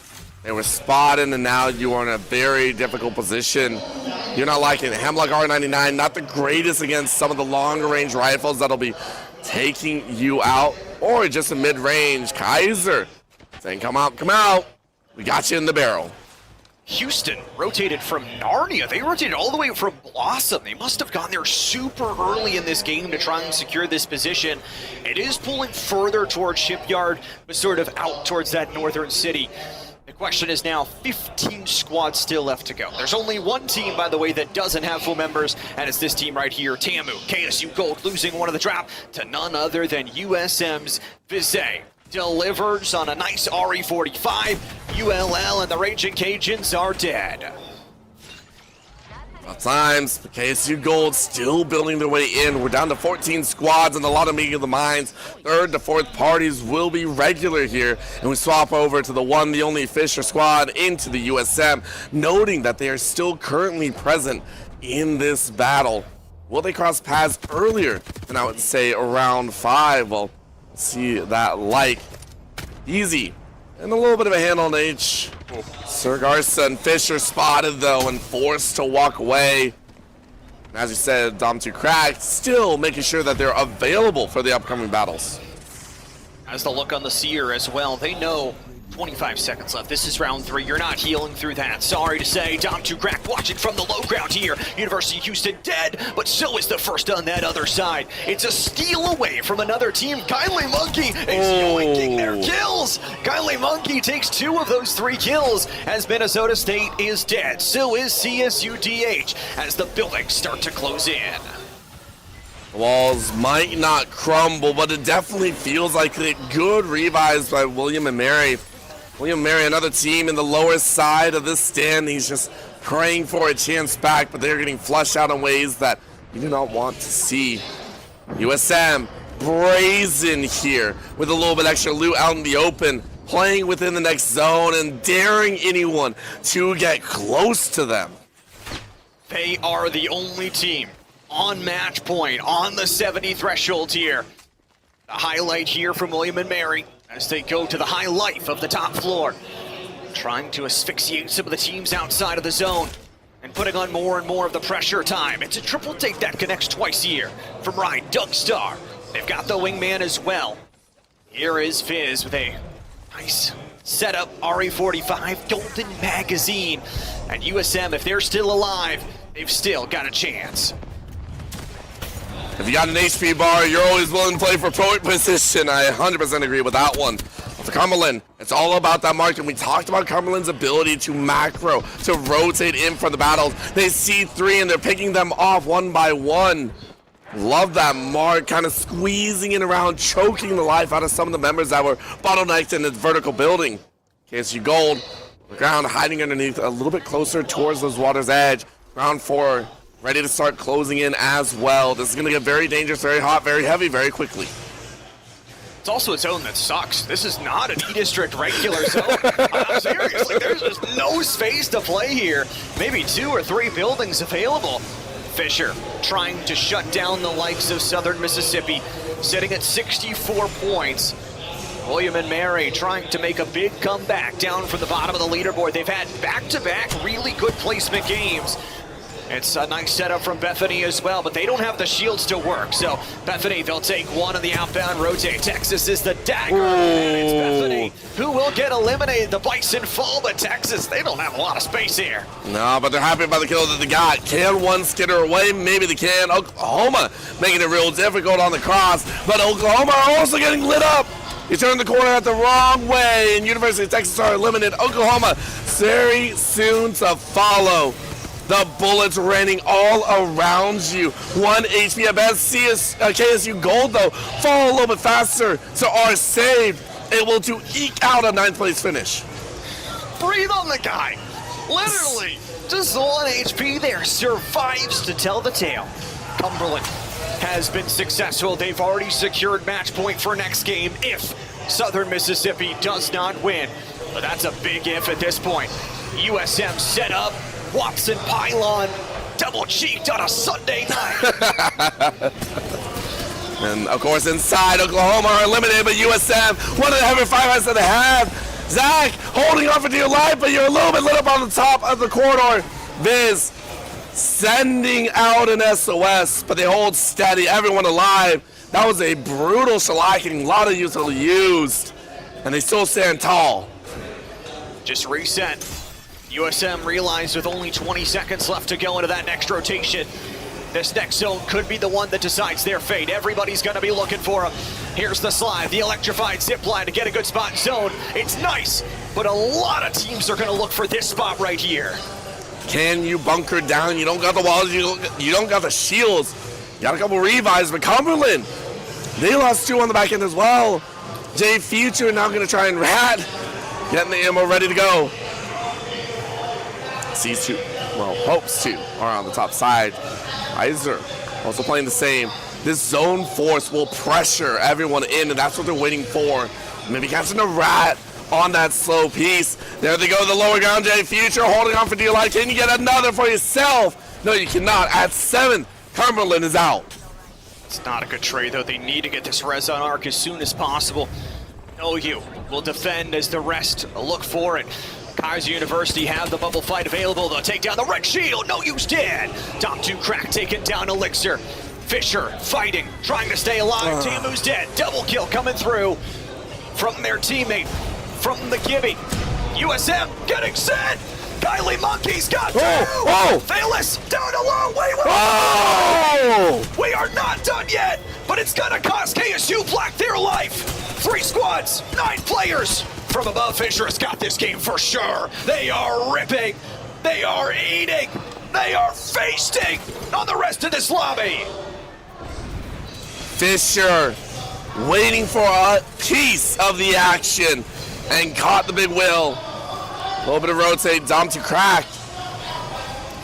They were spotted, and now you are in a very difficult position. You're not liking it. Hemlock R99, not the greatest against some of the longer range rifles that'll be taking you out, or just a mid-range. Kaiser saying, come out, come out. We got you in the barrel. Houston rotated from Narnia. They rotated all the way from Blossom. They must have gone there super early in this game to try and secure this position. It is pulling further towards Shipyard, but sort of out towards that northern city. The question is now 15 squads still left to go. There's only one team, by the way, that doesn't have full members, and it's this team right here, Tamu. KSU Gold losing one of the drop to none other than USM's Vizay. Delivers on a nice RE45. ULL and the Raging Cajuns are dead. Times, KSU Gold still building their way in. We're down to 14 squads and a lot of meeting of the minds. Third to fourth parties will be regular here. And we swap over to the one, the only Fisher squad into the USM, noting that they are still currently present in this battle. Will they cross paths earlier than I would say around 5? Well, see that like easy. And a little bit of a handle on H. Sir Garza and Fisher spotted though and forced to walk away. And as you said, Dom 2 cracked, still making sure that they're available for the upcoming battles. As the look on the Seer as well, they know 25 seconds left. This is round 3. You're not healing through that. Sorry to say, Dom 2 crack watching from the low ground here. University of Houston dead, but so is the first on that other side. It's a steal away from another team. Kindly Monkey is yoinking their kills. Kindly Monkey takes 2 of those 3 kills as Minnesota State is dead. So is CSUDH as the buildings start to close in. The walls might not crumble, but it definitely feels like it. Good revives by William and Mary. William and Mary, another team in the lower side of this standings, just praying for a chance back, but they're getting flushed out in ways that you do not want to see. USM brazen here with a little bit extra loot out in the open, playing within the next zone and daring anyone to get close to them. They are the only team on match point, on the 70 threshold here. The highlight here from William and Mary as they go to the high life of the top floor, trying to asphyxiate some of the teams outside of the zone and putting on more and more of the pressure time. It's a triple take that connects twice a year from Ryan Doug Star. They've got the wingman as well. Here is Fizz with a nice setup, RE45, Golden Magazine. And USM, if they're still alive, they've still got a chance. If you got an HP bar, you're always willing to play for point position. I 100% agree with that one. For Cumberland, it's all about that market. We talked about Cumberland's ability to macro, to rotate in for the battles. They see 3 and they're picking them off one by one. Love that mark, kind of squeezing it around, choking the life out of some of the members that were bottlenecked in its vertical building. KSU Gold, the ground hiding underneath a little bit closer towards those water's edge. Round 4. Ready to start closing in as well. This is going to get very dangerous, very hot, very heavy, very quickly. It's also a zone that sucks. This is not an E-District regular zone. Seriously, there's just no space to play here. Maybe 2 or 3 buildings available. Fisher trying to shut down the likes of Southern Mississippi, sitting at 64 points. William and Mary trying to make a big comeback down from the bottom of the leaderboard. They've had back-to-back really good placement games. It's a nice setup from Bethany as well, but they don't have the shields to work. So Bethany, they'll take 1 on the outbound rotate. Texas is the dagger, and it's Bethany who will get eliminated. The Bison fall, but Texas, they don't have a lot of space here. No, but they're happy about the kill that they got. Can one skitter away? Maybe they can. Oklahoma making it real difficult on the cross, but Oklahoma are also getting lit up. He turned the corner at the wrong way, and University of Texas are eliminated. Oklahoma very soon to follow. The bullets raining all around you. 1 HP at best. KSU Gold, though, fall a little bit faster, so are saved, able to eke out a 9th place finish. Breathe on the guy. Literally, just 1 HP there. Survives to tell the tale. Cumberland has been successful. They've already secured match point for next game if Southern Mississippi does not win. But that's a big if at this point. USM set up. Watson pylon, double cheeked on a Sunday night. And of course inside, Oklahoma are eliminated, but USM, one of the heavy firefights that they have. Zach holding on for dear life, but you're a little bit lit up on the top of the corridor. Viz sending out an SOS, but they hold steady, everyone alive. That was a brutal shellacking, a lot of util used, and they still stand tall. Just reset. USM realized with only 20 seconds left to go into that next rotation, this next zone could be the one that decides their fate. Everybody's going to be looking for him. Here's the slide, the electrified zip line to get a good spot in zone. It's nice, but a lot of teams are going to look for this spot right here. Can you bunker down? You don't got the walls, you don't got the shields. You got a couple revives, but Cumberland, they lost 2 on the back end as well. Jay Future now going to try and rat, getting the ammo ready to go. Sees two, well, hopes two are on the top side. Kaiser also playing the same. This zone force will pressure everyone in, and that's what they're waiting for. Maybe catching a rat on that slow piece. There they go, the lower ground, J Future holding on for dear life. Can you get another for yourself? No, you cannot. At 7th, Cumberland is out. It's not a good trade, though. They need to get this res on arc as soon as possible. OU will defend as the rest look for it. Kaiser University have the bubble fight available. They'll take down the red shield. No use dead. Top 2 crack taking down Elixir. Fisher fighting, trying to stay alive. Tamu's dead. Double kill coming through from their teammate from the Gibby. USM getting set. Kylie Monkey's got 2. Phalis down alone. Wait. We are not done yet, but it's gonna cost KSU Black their life. 3 squads, 9 players. From above, Fisher has got this game for sure. They are ripping. They are eating. They are feasting on the rest of this lobby. Fisher waiting for a piece of the action and caught the big wheel. A little bit of rotate, Dom to crack.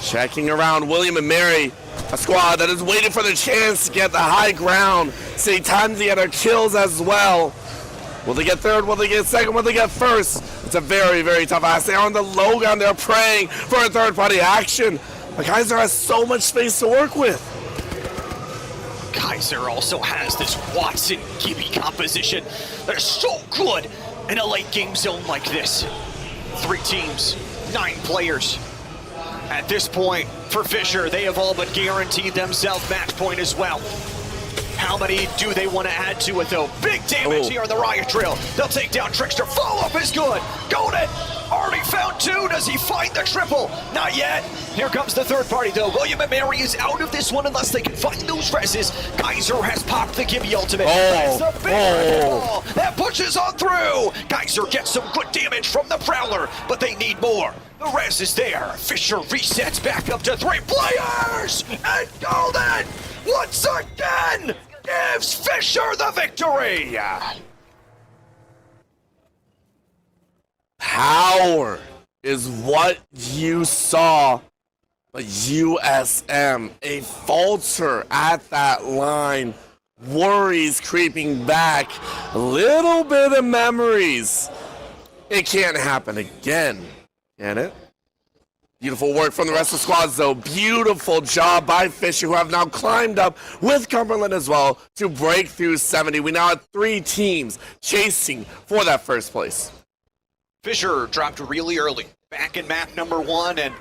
Checking around William and Mary, a squad that is waiting for the chance to get the high ground. Say time to get our kills as well. Will they get third? Will they get second? Will they get first? It's a very, very tough ask. They are on the low ground. They're praying for a third-party action. But Kaiser has so much space to work with. Kaiser also has this Watson Gibby composition that is so good in a late game zone like this. 3 teams, 9 players. At this point, for Fisher, they have all but guaranteed themselves match point as well. How many do they want to add to it, though? Big damage here on the Riot Drill. They'll take down Trickster. Follow-up is good. Golden already found 2. Does he find the triple? Not yet. Here comes the third party, though. William and Mary is out of this one unless they can find those reses. Kaiser has popped the Gibby ultimate. That's a big ball. That pushes on through. Kaiser gets some good damage from the Prowler, but they need more. The res is there. Fisher resets back up to 3 players. And Golden, once again, gives Fisher the victory. Power is what you saw. But USM, a falter at that line. Worries creeping back. A little bit of memories. It can't happen again, can it? Beautiful work from the rest of the squads, though. Beautiful job by Fisher, who have now climbed up with Cumberland as well to break through 70. We now have 3 teams chasing for that first place. Fisher dropped really early, back in map number 1, and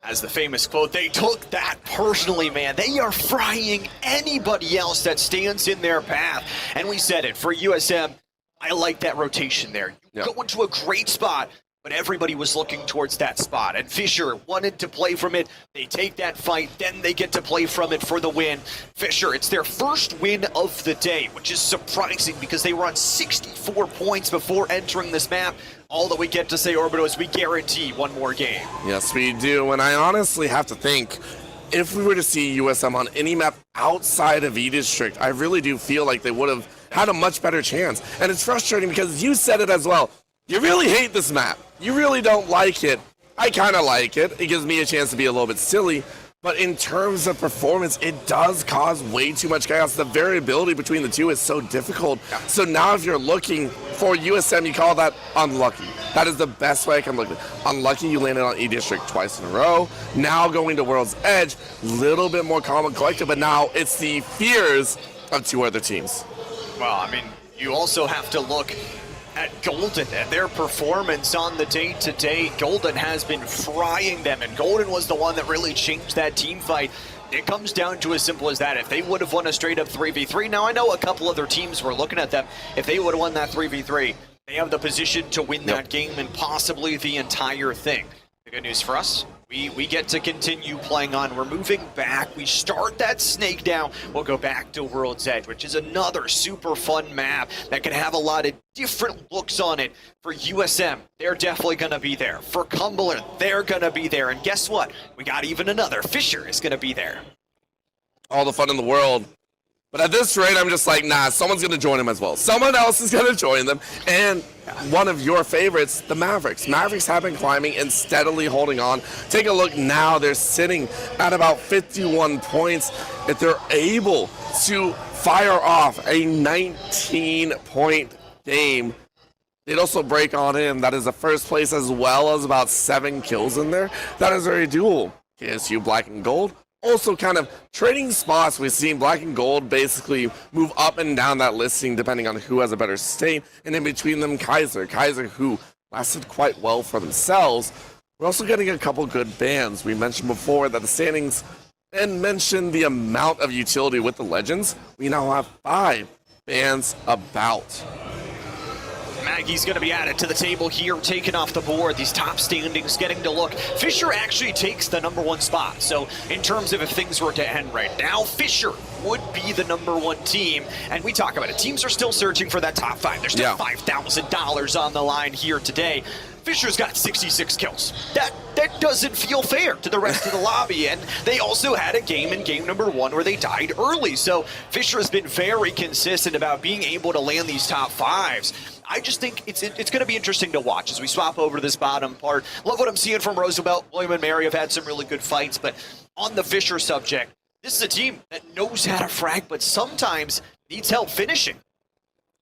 as the famous quote, they took that personally, man. They are frying anybody else that stands in their path. And we said it, for USM, I like that rotation there. You go into a great spot, but everybody was looking towards that spot, and Fisher wanted to play from it. They take that fight, then they get to play from it for the win. Fisher, it's their first win of the day, which is surprising because they were on 64 points before entering this map. All that we get to say, Orbito, is we guarantee one more game. Yes, we do, and I honestly have to think, if we were to see USM on any map outside of E-District, I really do feel like they would have had a much better chance. And it's frustrating because you said it as well. You really hate this map. You really don't like it. I kind of like it. It gives me a chance to be a little bit silly. But in terms of performance, it does cause way too much chaos. The variability between the two is so difficult. So now if you're looking for USM, you call that unlucky. That is the best way I can look at it. Unlucky, you landed on E-District twice in a row. Now going to World's Edge, little bit more calm and collected, but now it's the fears of 2 other teams. Well, I mean, you also have to look at Golden and their performance on the day-to-day. Golden has been frying them, and Golden was the one that really changed that team fight. It comes down to as simple as that. If they would have won a straight-up 3v3, now I know a couple other teams were looking at them. If they would have won that 3v3, they have the position to win that game and possibly the entire thing. The good news for us, we get to continue playing on. We're moving back. We start that snake down. We'll go back to World's Edge, which is another super fun map that can have a lot of different looks on it. For USM, they're definitely going to be there. For Cumberland, they're going to be there. And guess what? We got even another. Fisher is going to be there. All the fun in the world. But at this rate, I'm just like, nah, someone's going to join them as well. Someone else is going to join them. And one of your favorites, the Mavericks. Mavericks have been climbing and steadily holding on. Take a look now. They're sitting at about 51 points. If they're able to fire off a 19-point game, they'd also break on in. That is the first place, as well as about 7 kills in there. That is very doable. KSU Black and Gold also kind of trading spots. We've seen Black and Gold basically move up and down that listing depending on who has a better state. And in between them, Kaiser, who lasted quite well for themselves. We're also getting a couple good bans. We mentioned before that the standings and mentioned the amount of utility with the Legends. We now have 5 bans about. Maggie's going to be added to the table here, taken off the board. These top standings getting to look. Fisher actually takes the #1 spot. So in terms of if things were to end right now, Fisher would be the #1 team. And we talk about it. Teams are still searching for that top 5. There's still $5,000 on the line here today. Fisher's got 66 kills. That doesn't feel fair to the rest of the lobby, and they also had a game in game #1 where they died early. So Fisher has been very consistent about being able to land these top 5s. I just think it's going to be interesting to watch as we swap over to this bottom part. Love what I'm seeing from Roosevelt. William and Mary have had some really good fights, but on the Fisher subject, this is a team that knows how to frag, but sometimes needs help finishing.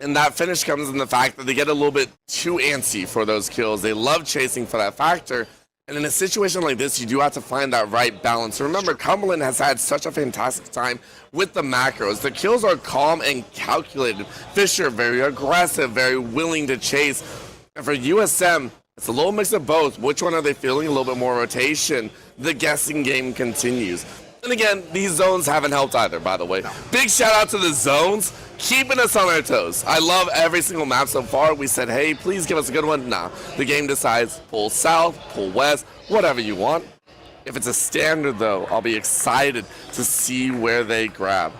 And that finish comes in the fact that they get a little bit too antsy for those kills. They love chasing for that factor. And in a situation like this, you do have to find that right balance. Remember, Cumberland has had such a fantastic time with the macros. The kills are calm and calculated. Fisher, very aggressive, very willing to chase. And for USM, it's a little mix of both. Which one are they feeling? A little bit more rotation. The guessing game continues. And again, these zones haven't helped either, by the way. No. Big shout out to the zones, keeping us on our toes. I love every single map so far. We said, hey, please give us a good one. Nah, the game decides, pull south, pull west, whatever you want. If it's a standard, though, I'll be excited to see where they grab.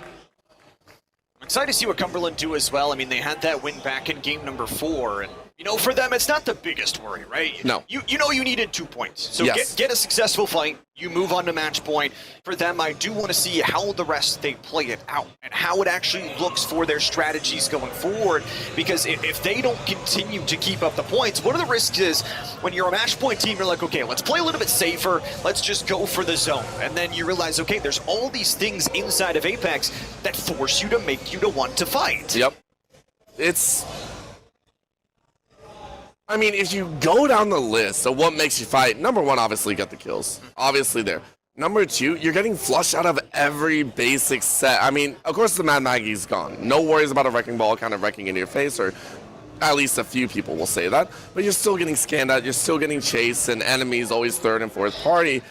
I'm excited to see what Cumberland do as well. I mean, they had that win back in game #4, and you know, for them, it's not the biggest worry, right? No. You know you needed 2 points. So yes. get a successful fight. You move on to match point. For them, I do want to see how the rest they play it out and how it actually looks for their strategies going forward. Because if they don't continue to keep up the points, one of the risks is when you're a match point team, you're like, okay, let's play a little bit safer. Let's just go for the zone. And then you realize, okay, there's all these things inside of Apex that force you to make you to want to fight. Yep. I mean, if you go down the list of what makes you fight, #1, obviously, get the kills. Obviously there. #2, you're getting flushed out of every basic set. I mean, of course, the Mad Maggie's gone. No worries about a wrecking ball kind of wrecking in your face, or at least a few people will say that. But you're still getting scanned out. You're still getting chased, and enemies always 3rd and 4th party.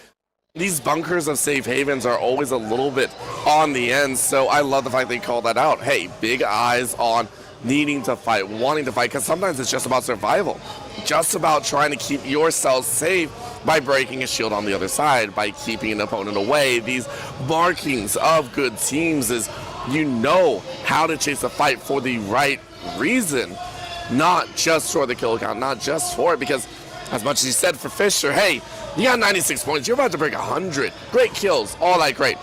These bunkers of safe havens are always a little bit on the end, so I love the fact they call that out. Hey, big eyes on needing to fight, wanting to fight, because sometimes it's just about survival. Just about trying to keep yourself safe by breaking a shield on the other side, by keeping an opponent away. These markings of good teams is you know how to chase a fight for the right reason, not just for the kill count, not just for it, because as much as you said for Fisher, hey, you got 96 points, you're about to break 100. Great kills, all that great.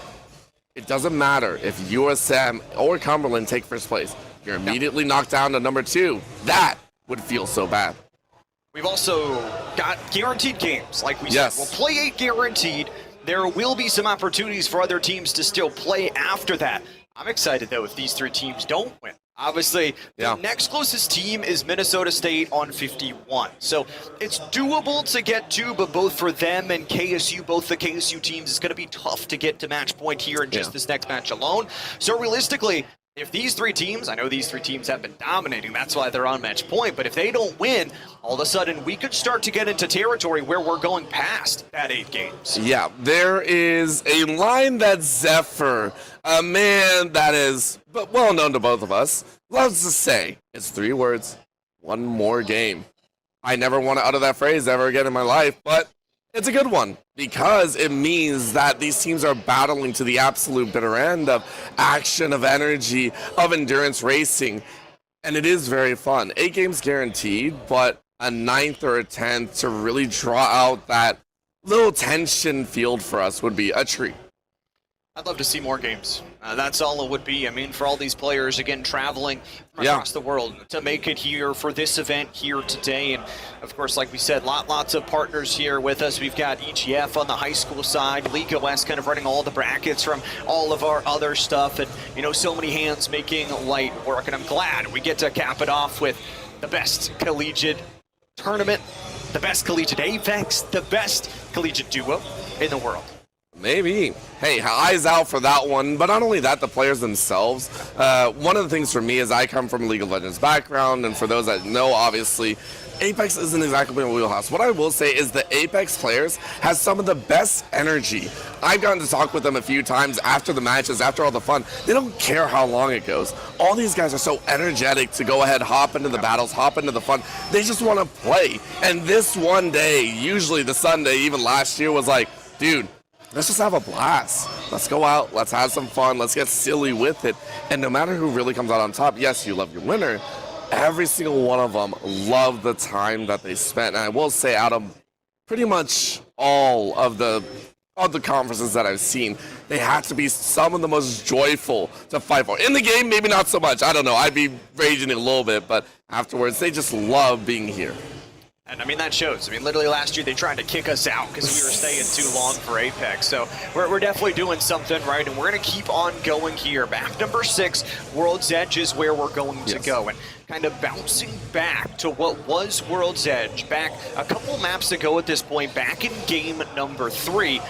It doesn't matter if USM or Cumberland take first place. You're immediately knocked down to #2. That would feel so bad. We've also got guaranteed games, like we said. We'll play 8 guaranteed. There will be some opportunities for other teams to still play after that. I'm excited, though, if these 3 teams don't win. Obviously, the next closest team is Minnesota State on 51. So it's doable to get to, but both for them and KSU, both the KSU teams, it's going to be tough to get to match point here in just this next match alone. So realistically, if these 3 teams, I know these 3 teams have been dominating, that's why they're on match point, but if they don't win, all of a sudden we could start to get into territory where we're going past that 8 games. Yeah, there is a line that Zephyr, a man that is well known to both of us, loves to say. It's 3 words, 1 more game. I never want to utter that phrase ever again in my life, but it's a good one because it means that these teams are battling to the absolute bitter end of action, of energy, of endurance racing, and it is very fun. 8 games guaranteed, but a 9th or a 10th to really draw out that little tension field for us would be a treat. I'd love to see more games. That's all it would be. I mean, for all these players, again, traveling from across the world to make it here for this event here today. And, of course, like we said, lots of partners here with us. We've got EGF on the high school side, League OS kind of running all the brackets from all of our other stuff. And, you know, so many hands making light work. And I'm glad we get to cap it off with the best collegiate tournament, the best collegiate Apex, the best collegiate duo in the world. Maybe. Hey, eyes out for that one. But not only that, the players themselves. One of the things for me is I come from a League of Legends background, and for those that know, obviously, Apex isn't exactly my wheelhouse. What I will say is the Apex players have some of the best energy. I've gotten to talk with them a few times after the matches, after all the fun. They don't care how long it goes. All these guys are so energetic to go ahead, hop into the battles, hop into the fun. They just want to play. And this one day, usually the Sunday, even last year, was like, dude, let's just have a blast. Let's go out. Let's have some fun. Let's get silly with it. And no matter who really comes out on top, yes, you love your winner. Every single one of them love the time that they spent. And I will say, out of pretty much all of the conferences that I've seen, they had to be some of the most joyful to fight for. In the game, maybe not so much. I don't know. I'd be raging a little bit. But afterwards, they just love being here. And I mean, that shows. I mean, literally last year they tried to kick us out because we were staying too long for Apex. So we're definitely doing something right, and we're going to keep on going here. Map number 6, World's Edge is where we're going to go. And kind of bouncing back to what was World's Edge back a couple maps ago at this point, back in game number 3.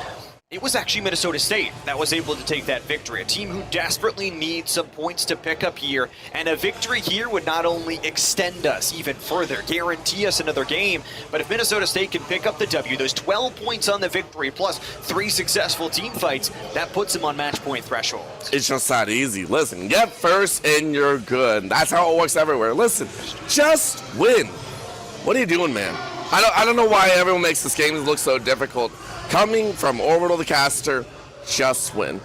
It was actually Minnesota State that was able to take that victory. A team who desperately needs some points to pick up here. And a victory here would not only extend us even further, guarantee us another game, but if Minnesota State can pick up the W, those 12 points on the victory plus 3 successful team fights, that puts them on match point threshold. It's just that easy. Listen, get first and you're good. That's how it works everywhere. Listen, just win. What are you doing, man? I don't know why everyone makes this game look so difficult. Coming from Orbital to Caster, just win.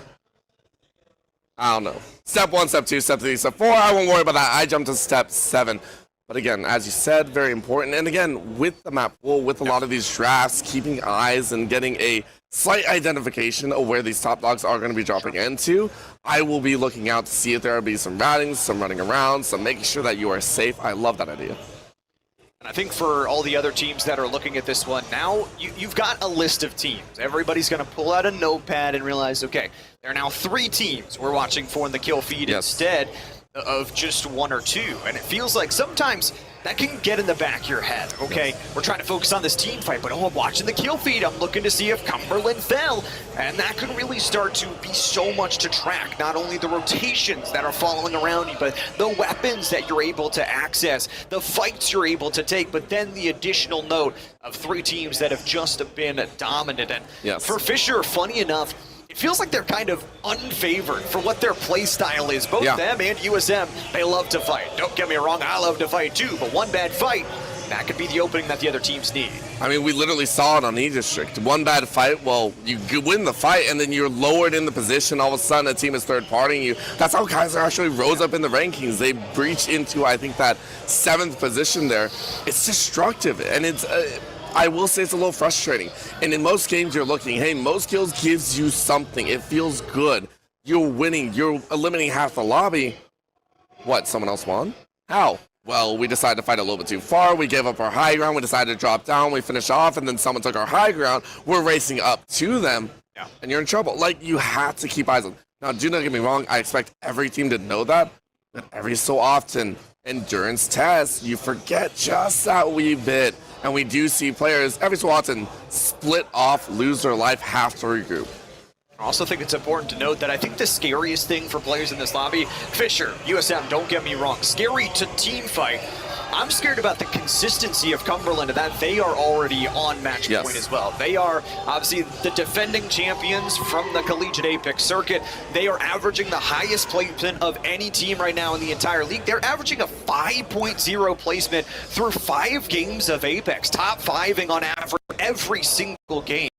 I don't know. Step 1, Step 2, Step 3, Step 4, I won't worry about that. I jumped to Step 7. But again, as you said, very important. And again, with the map pool, with a lot of these drafts, keeping eyes and getting a slight identification of where these top dogs are going to be dropping into, I will be looking out to see if there will be some routings, some running around, some making sure that you are safe. I love that idea. I think for all the other teams that are looking at this one, now you've got a list of teams. Everybody's going to pull out a notepad and realize, okay, there are now 3 teams we're watching for in the kill feed instead of just 1 or 2. And it feels like sometimes that can get in the back of your head, okay? We're trying to focus on this team fight, but oh, I'm watching the kill feed. I'm looking to see if Cumberland fell. And that could really start to be so much to track. Not only the rotations that are following around you, but the weapons that you're able to access, the fights you're able to take, but then the additional note of 3 teams that have just been dominant. And for Fisher, funny enough, it feels like they're kind of unfavored for what their play style is. Both them and USM, they love to fight. Don't get me wrong, I love to fight too, but one bad fight, that could be the opening that the other teams need. I mean, we literally saw it on E-District. One bad fight, well, you win the fight, and then you're lowered in the position. All of a sudden, a team is third-partying you. That's how Kaiser actually rose up in the rankings. They breached into, I think, that 7th position there. It's destructive, and it's... I will say it's a little frustrating. And in most games, you're looking, hey, most kills gives you something. It feels good. You're winning. You're eliminating half the lobby. What, someone else won? How? Well, we decided to fight a little bit too far. We gave up our high ground. We decided to drop down. We finished off, and then someone took our high ground. We're racing up to them, and you're in trouble. Like, you have to keep eyes on. Now, do not get me wrong. I expect every team to know that. But every so often, endurance tests, you forget just that wee bit. And we do see players every so often split off, lose their life, have to regroup. I also think it's important to note that I think the scariest thing for players in this lobby, Fisher, USM, don't get me wrong, scary to team fight. I'm scared about the consistency of Cumberland and that they are already on match point as well. They are obviously the defending champions from the Collegiate Apex circuit. They are averaging the highest placement of any team right now in the entire league. They're averaging a 5.0 placement through 5 games of Apex, top 5ing on average every single game.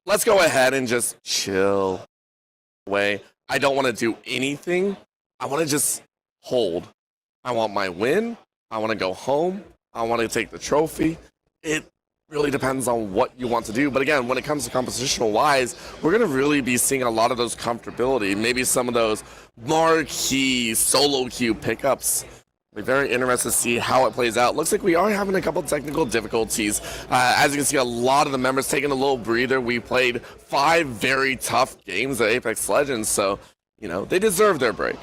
let's go ahead and just chill away. I don't want to do anything. I want to just hold. I want my win. I want to go home. I want to take the trophy. It really depends on what you want to do. But again, when it comes to compositional wise, we're going to really be seeing a lot of those comfortability, maybe some of those marquee solo queue pickups. We're very interested to see how it plays out. Looks like we are having a couple technical difficulties. As you can see, a lot of the members taking a little breather. We played 5 very tough games of Apex Legends, so, you know, they deserve their break.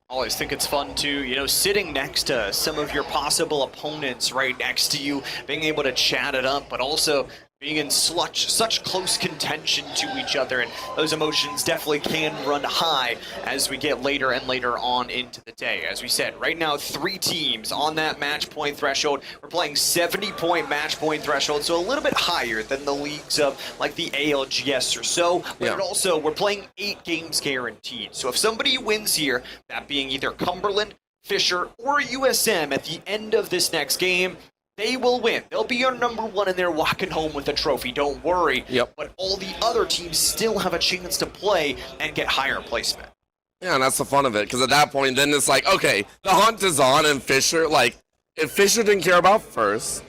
Always think it's fun to, you know, sitting next to some of your possible opponents right next to you, being able to chat it up, but also being in such close contention to each other, and those emotions definitely can run high as we get later and later on into the day. As we said, right now 3 teams on that match point threshold. We're playing 70-point match point threshold, so a little bit higher than the leagues of like the ALGS or so, but also we're playing 8 games guaranteed. So if somebody wins here, that being either Cumberland, Fisher, or USM at the end of this next game, they will win. They'll be your number 1 and they're walking home with a trophy. Don't worry. But all the other teams still have a chance to play and get higher placement. Yeah, and that's the fun of it. Because at that point, then it's like, okay, the hunt is on, and Fisher, like, if Fisher didn't care about first,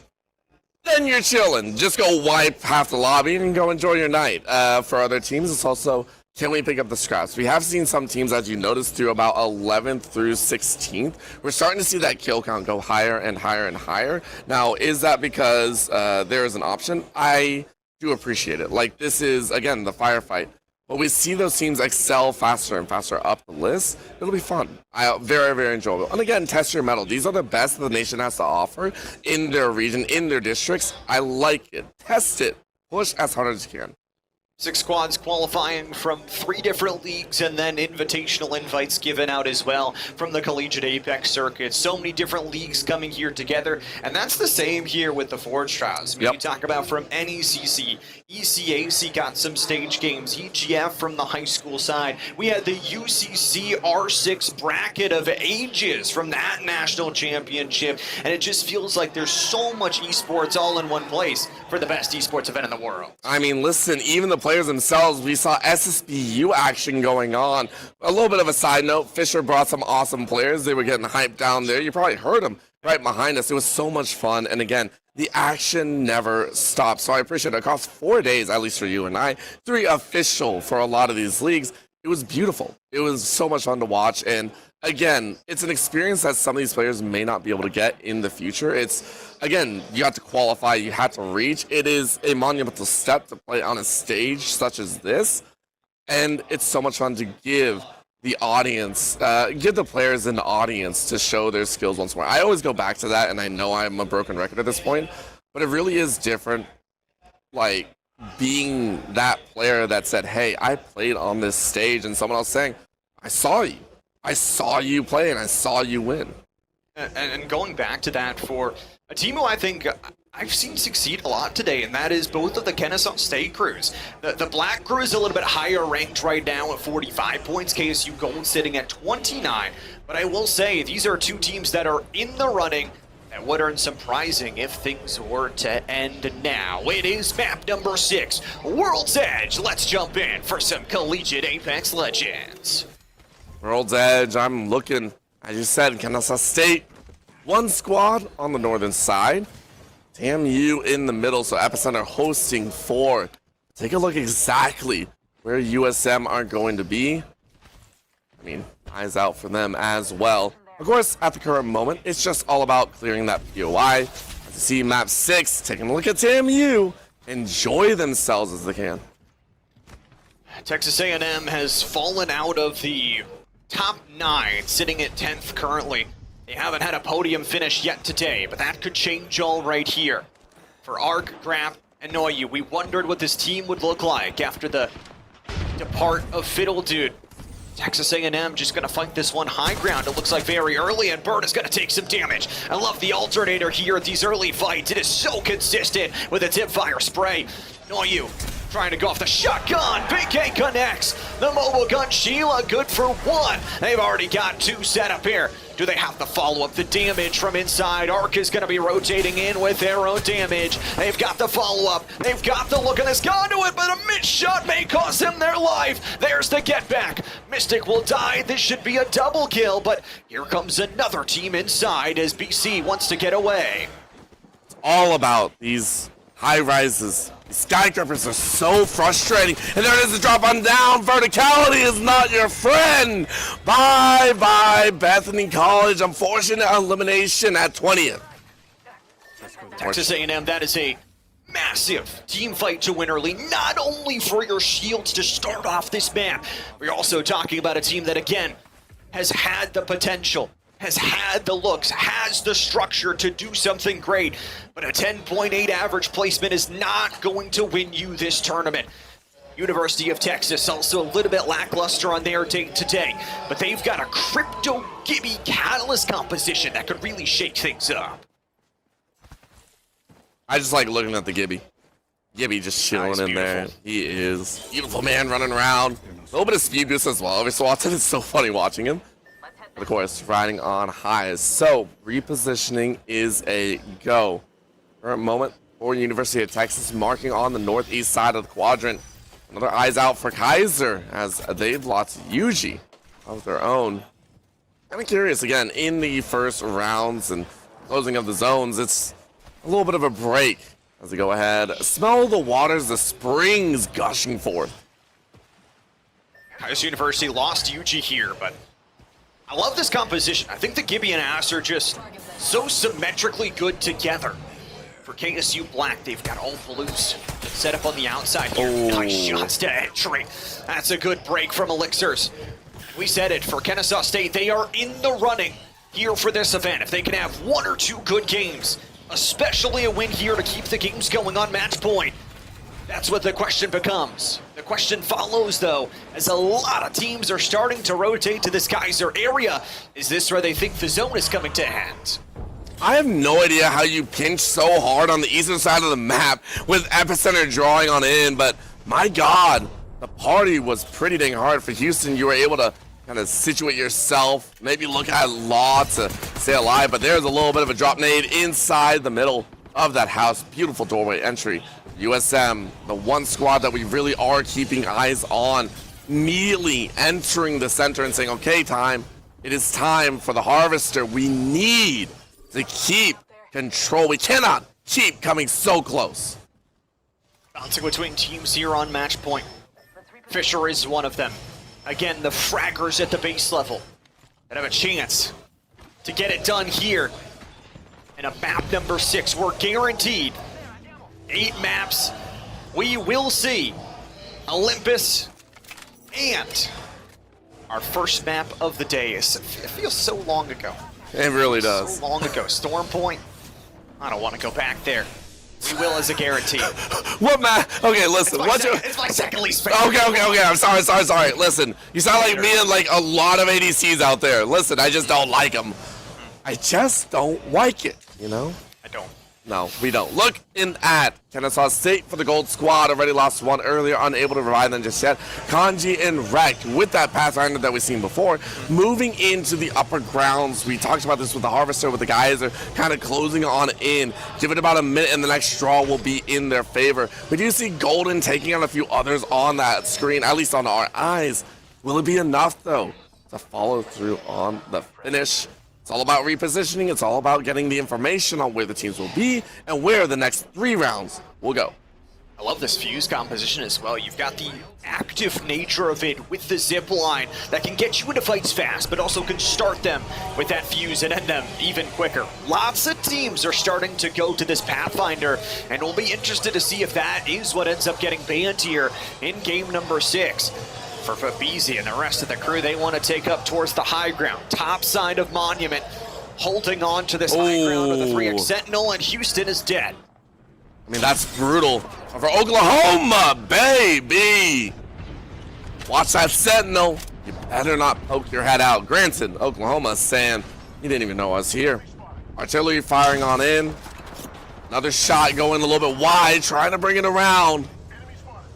then you're chilling. Just go wipe half the lobby and go enjoy your night. For other teams, it's also, can we pick up the scraps? We have seen some teams, as you noticed, through about 11th through 16th. We're starting to see that kill count go higher and higher and higher. Now, is that because there is an option? I do appreciate it. Like, this is, again, the firefight. But we see those teams excel faster and faster up the list. It'll be fun. Very, very enjoyable. And again, test your mettle. These are the best the nation has to offer in their region, in their districts. I like it. Test it. Push as hard as you can. 6 squads qualifying from 3 different leagues, and then invitational invites given out as well from the Collegiate Apex circuit. So many different leagues coming here together, and that's the same here with the Forge Trials. I mean, you talk about from NECC, ECAC got some stage games, EGF from the high school side. We had the UCC R6 bracket of ages from that national championship, and it just feels like there's so much esports all in one place for the best esports event in the world. I mean, listen, even the players themselves, we saw SSBU action going on. A little bit of a side note, Fisher brought some awesome players. They were getting hyped down there. You probably heard them right behind us. It was so much fun. And again, the action never stopped. So I appreciate it. Across 4 days, at least for you and I, 3 official for a lot of these leagues. It was beautiful. It was so much fun to watch. And again, it's an experience that some of these players may not be able to get in the future. It's, again, you have to qualify, you have to reach. It is a monumental step to play on a stage such as this. And it's so much fun to give the audience, give the players in the audience to show their skills once more. I always go back to that, and I know I'm a broken record at this point, but it really is different, like, being that player that said, hey, I played on this stage, and someone else saying, I saw you play, and I saw you win. And going back to that for a team who I think I've seen succeed a lot today, and that is both of the Kennesaw State crews. The Black crew is a little bit higher ranked right now at 45 points, KSU Gold sitting at 29. But I will say, these are 2 teams that are in the running that would earn some prizing if things were to end now. It is map number 6, World's Edge. Let's jump in for some Collegiate Apex Legends. World's Edge, I'm looking, as you said, Kennesaw State. 1 squad on the northern side. TAMU in the middle, so Epicenter hosting 4. Take a look exactly where USM are going to be. I mean, eyes out for them as well. Of course, at the current moment, it's just all about clearing that POI. To see map 6, taking a look at TAMU, enjoy themselves as they can. Texas A&M has fallen out of the top 9, sitting at 10th currently. They haven't had a podium finish yet today, but that could change all right here. For Arc, Grap, and Noyu, we wondered what this team would look like after the depart of Fiddle Dude. Texas A&M just going to fight this one high ground, it looks like very early, and Bird is going to take some damage. I love the alternator here at these early fights. It is so consistent with a tip fire spray. Noyu trying to go off the shotgun. BK connects. The mobile gun Sheila good for 1. They've already got 2 set up here. Do they have the follow-up? The damage from inside. Arc is going to be rotating in with their own damage. They've got the follow-up. They've got the look of this conduit, but a missed shot may cost him their life. There's the get back. Mystic will die. This should be a double kill, but here comes another team inside as BC wants to get away. It's all about these high rises. These skyscrapers are so frustrating. And there it is, a drop on down. Verticality is not your friend. Bye-bye, Bethany College. Unfortunate elimination at 20th. Texas A&M, that is a massive team fight to win early, not only for your shields to start off this map. We're also talking about a team that, again, has had the potential, has had the looks, has the structure to do something great, but a 10.8 average placement is not going to win you this tournament. University of Texas also a little bit lackluster on their day today, but they've got a Crypto Gibby Catalyst composition that could really shake things up. I just like looking at the Gibby. Gibby just chilling in there. He is beautiful man running around. A little bit of speed boost as well. Every so often, it's so funny watching him. But of course, riding on highs. So, repositioning is a go. Current moment for University of Texas, marking on the northeast side of the quadrant. Another eyes out for Kaiser as they've lost Yuji of their own. Kind of curious, again, in the first rounds and closing of the zones, it's a little bit of a break as we go ahead. Smell the waters, the springs gushing forth. Kaiser University lost Yuji here, but I love this composition. I think the Gibby and Ass are just so symmetrically good together. For KSU Black, they've got all blues set up on the outside here. Nice shots to entry. That's a good break from Elixirs. We said it, for Kennesaw State, they are in the running here for this event. If they can have one or two good games, especially a win here to keep the games going on match point, that's what the question becomes. The question follows, though, as a lot of teams are starting to rotate to this Kaiser area. Is this where they think the zone is coming to hand? I have no idea how you pinch so hard on the eastern side of the map with Epicenter drawing on in, but my God, the party was pretty dang hard for Houston. You were able to kind of situate yourself, maybe look at Law to stay alive, but there's a little bit of a drop nade inside the middle of that house. Beautiful doorway entry. USM, the one squad that we really are keeping eyes on, immediately entering the center and saying, okay, it is time for the Harvester. We need to keep control. We cannot keep coming so close. Bouncing between teams here on match point. Fisher is one of them. Again, the fraggers at the base level that have a chance to get it done here. And a map number 6, we're guaranteed 8 maps. We will see Olympus and our first map of the day. It feels so long ago. It really does. So long ago. Storm Point. I don't want to go back there. We will as a guarantee. What map? Okay, listen. It's my second least favorite. Okay. I'm sorry. Listen, you sound like me and like a lot of ADCs out there. Listen, I just don't like them. I just don't like it, you know? I don't. No, we don't. Look in at Kennesaw State for the gold squad. Already lost one earlier, unable to revive them just yet. Kanji and Wrecked with that Pathfinder that we've seen before. Moving into the upper grounds. We talked about this with the Harvester, with the guys are kind of closing on in. Give it about a minute and the next draw will be in their favor. We do see Golden taking out a few others on that screen, at least on our eyes. Will it be enough, though, to follow through on the finish? It's all about repositioning. It's all about getting the information on where the teams will be and where the next 3 rounds will go. I love this fuse composition as well. You've got the active nature of it with the zip line that can get you into fights fast, but also can start them with that fuse and end them even quicker. Lots of teams are starting to go to this Pathfinder, and we'll be interested to see if that is what ends up getting banned here in game number 6. For Fabizi and the rest of the crew, they want to take up towards the high ground, top side of Monument, holding on to this high ground of the 3X Sentinel, and Houston is dead. I mean, that's brutal. For Oklahoma, baby! Watch that Sentinel. You better not poke your head out. Granted, Oklahoma is saying, he didn't even know I was here. Artillery firing on in. Another shot going a little bit wide, trying to bring it around.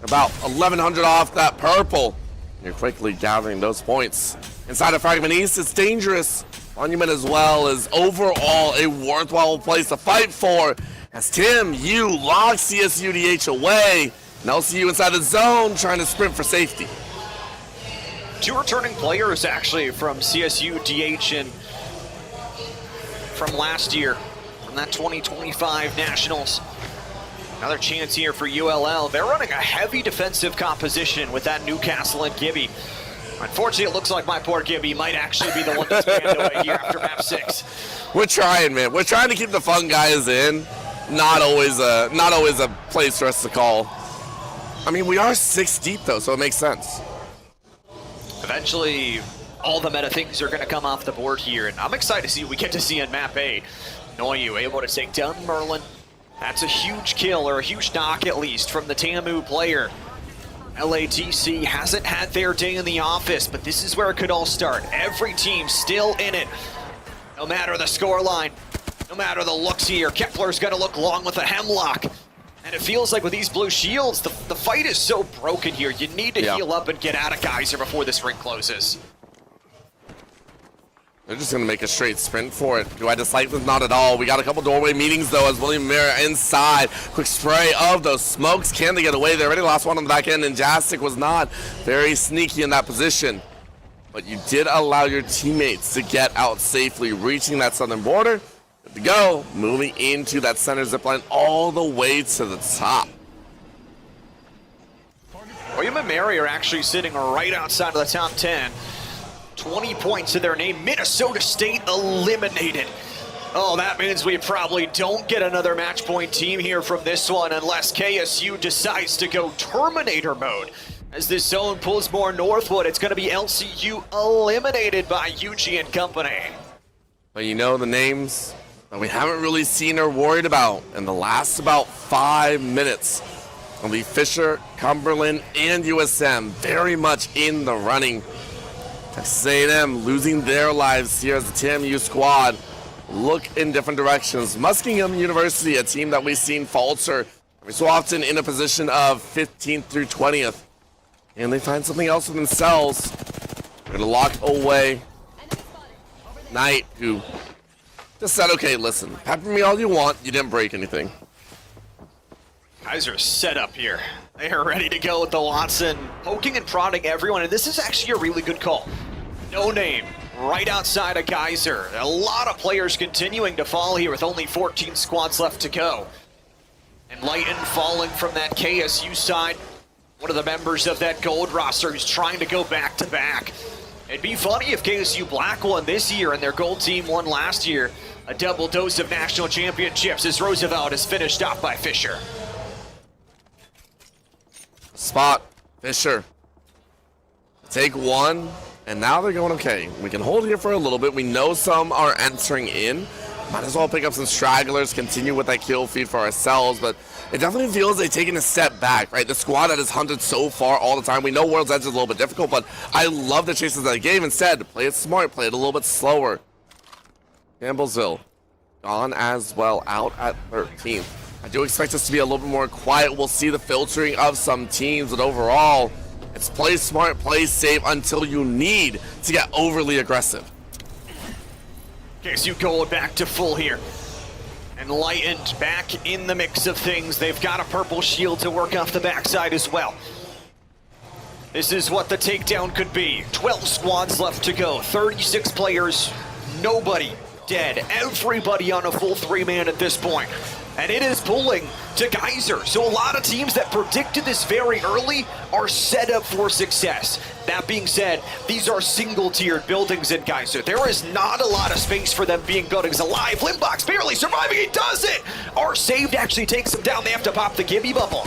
About 1,100 off that purple. You're quickly gathering those points. Inside of Fragment East, it's dangerous. Monument as well is overall a worthwhile place to fight for. As Tim, you lock CSUDH away. And LCU inside the zone trying to sprint for safety. 2 returning players actually from CSUDH and from last year, from that 2025 Nationals. Another chance here for ULL. They're running a heavy defensive composition with that Newcastle and Gibby. Unfortunately, it looks like my poor Gibby might actually be the one that's banned away here after map 6. We're trying, man. We're trying to keep the fun guys in. Not always a place for us to call. I mean, we are 6 deep though, so it makes sense. Eventually, all the meta things are going to come off the board here, and I'm excited to see what we get to see in map 8. Noyu able to take down Merlin. That's a huge kill, or a huge knock at least, from the Tamu player. LATC hasn't had their day in the office, but this is where it could all start. Every team still in it, no matter the scoreline, no matter the looks here. Kepler's going to look long with a hemlock. And it feels like with these blue shields, the fight is so broken here. You need to heal up and get out of Geyser before this ring closes. They're just going to make a straight sprint for it. Do I dislike this? Not at all. We got a couple doorway meetings, though, as William Mira inside. Quick spray of those smokes. Can they get away? They already lost one on the back end, and Jastic was not very sneaky in that position. But you did allow your teammates to get out safely, reaching that southern border. Good to go. Moving into that center zipline all the way to the top. William and Mary are actually sitting right outside of the top 10. 20 points to their name. Minnesota State eliminated. Oh, that means we probably don't get another match point team here from this one unless KSU decides to go Terminator mode. As this zone pulls more northward, it's going to be LCU eliminated by UG and company. But you know the names that we haven't really seen or worried about in the last about 5 minutes. Will be Fisher, Cumberland, and USM very much in the running. Texas A&M losing their lives here as the TMU squad look in different directions. Muskingum University, a team that we've seen falter every so often in a position of 15th through 20th. And they find something else for themselves. They're going to lock away Knight, who just said, okay, listen, pepper me all you want. You didn't break anything. Guys are set up here. They are ready to go with the Watson, poking and prodding everyone, and this is actually a really good call. No name, right outside of Geyser. A lot of players continuing to fall here with only 14 squads left to go. And Lighten falling from that KSU side. One of the members of that gold roster who's trying to go back to back. It'd be funny if KSU Black won this year and their gold team won last year. A double dose of national championships as Roosevelt is finished off by Fisher. Spot, Fisher. Take one, and now they're going okay. We can hold here for a little bit. We know some are entering in. Might as well pick up some stragglers, continue with that kill feed for ourselves, but it definitely feels they've taken a step back, right? The squad that has hunted so far all the time. We know World's Edge is a little bit difficult, but I love the chases that they gave. Instead, play it smart, play it a little bit slower. Campbellsville gone as well, out at 13th. I do expect us to be a little bit more quiet. We'll see the filtering of some teams, but overall, it's play smart, play safe until you need to get overly aggressive. KSU going back to full here. Enlightened back in the mix of things. They've got a purple shield to work off the backside as well. This is what the takedown could be. 12 squads left to go. 36 players, nobody dead. Everybody on a full 3-man at this point. And it is pulling to Geyser. So a lot of teams that predicted this very early are set up for success. That being said, these are single-tiered buildings in Geyser. There is not a lot of space for them being buildings alive. Limbox barely surviving, he does it! Our saved actually takes him down. They have to pop the Gibby bubble.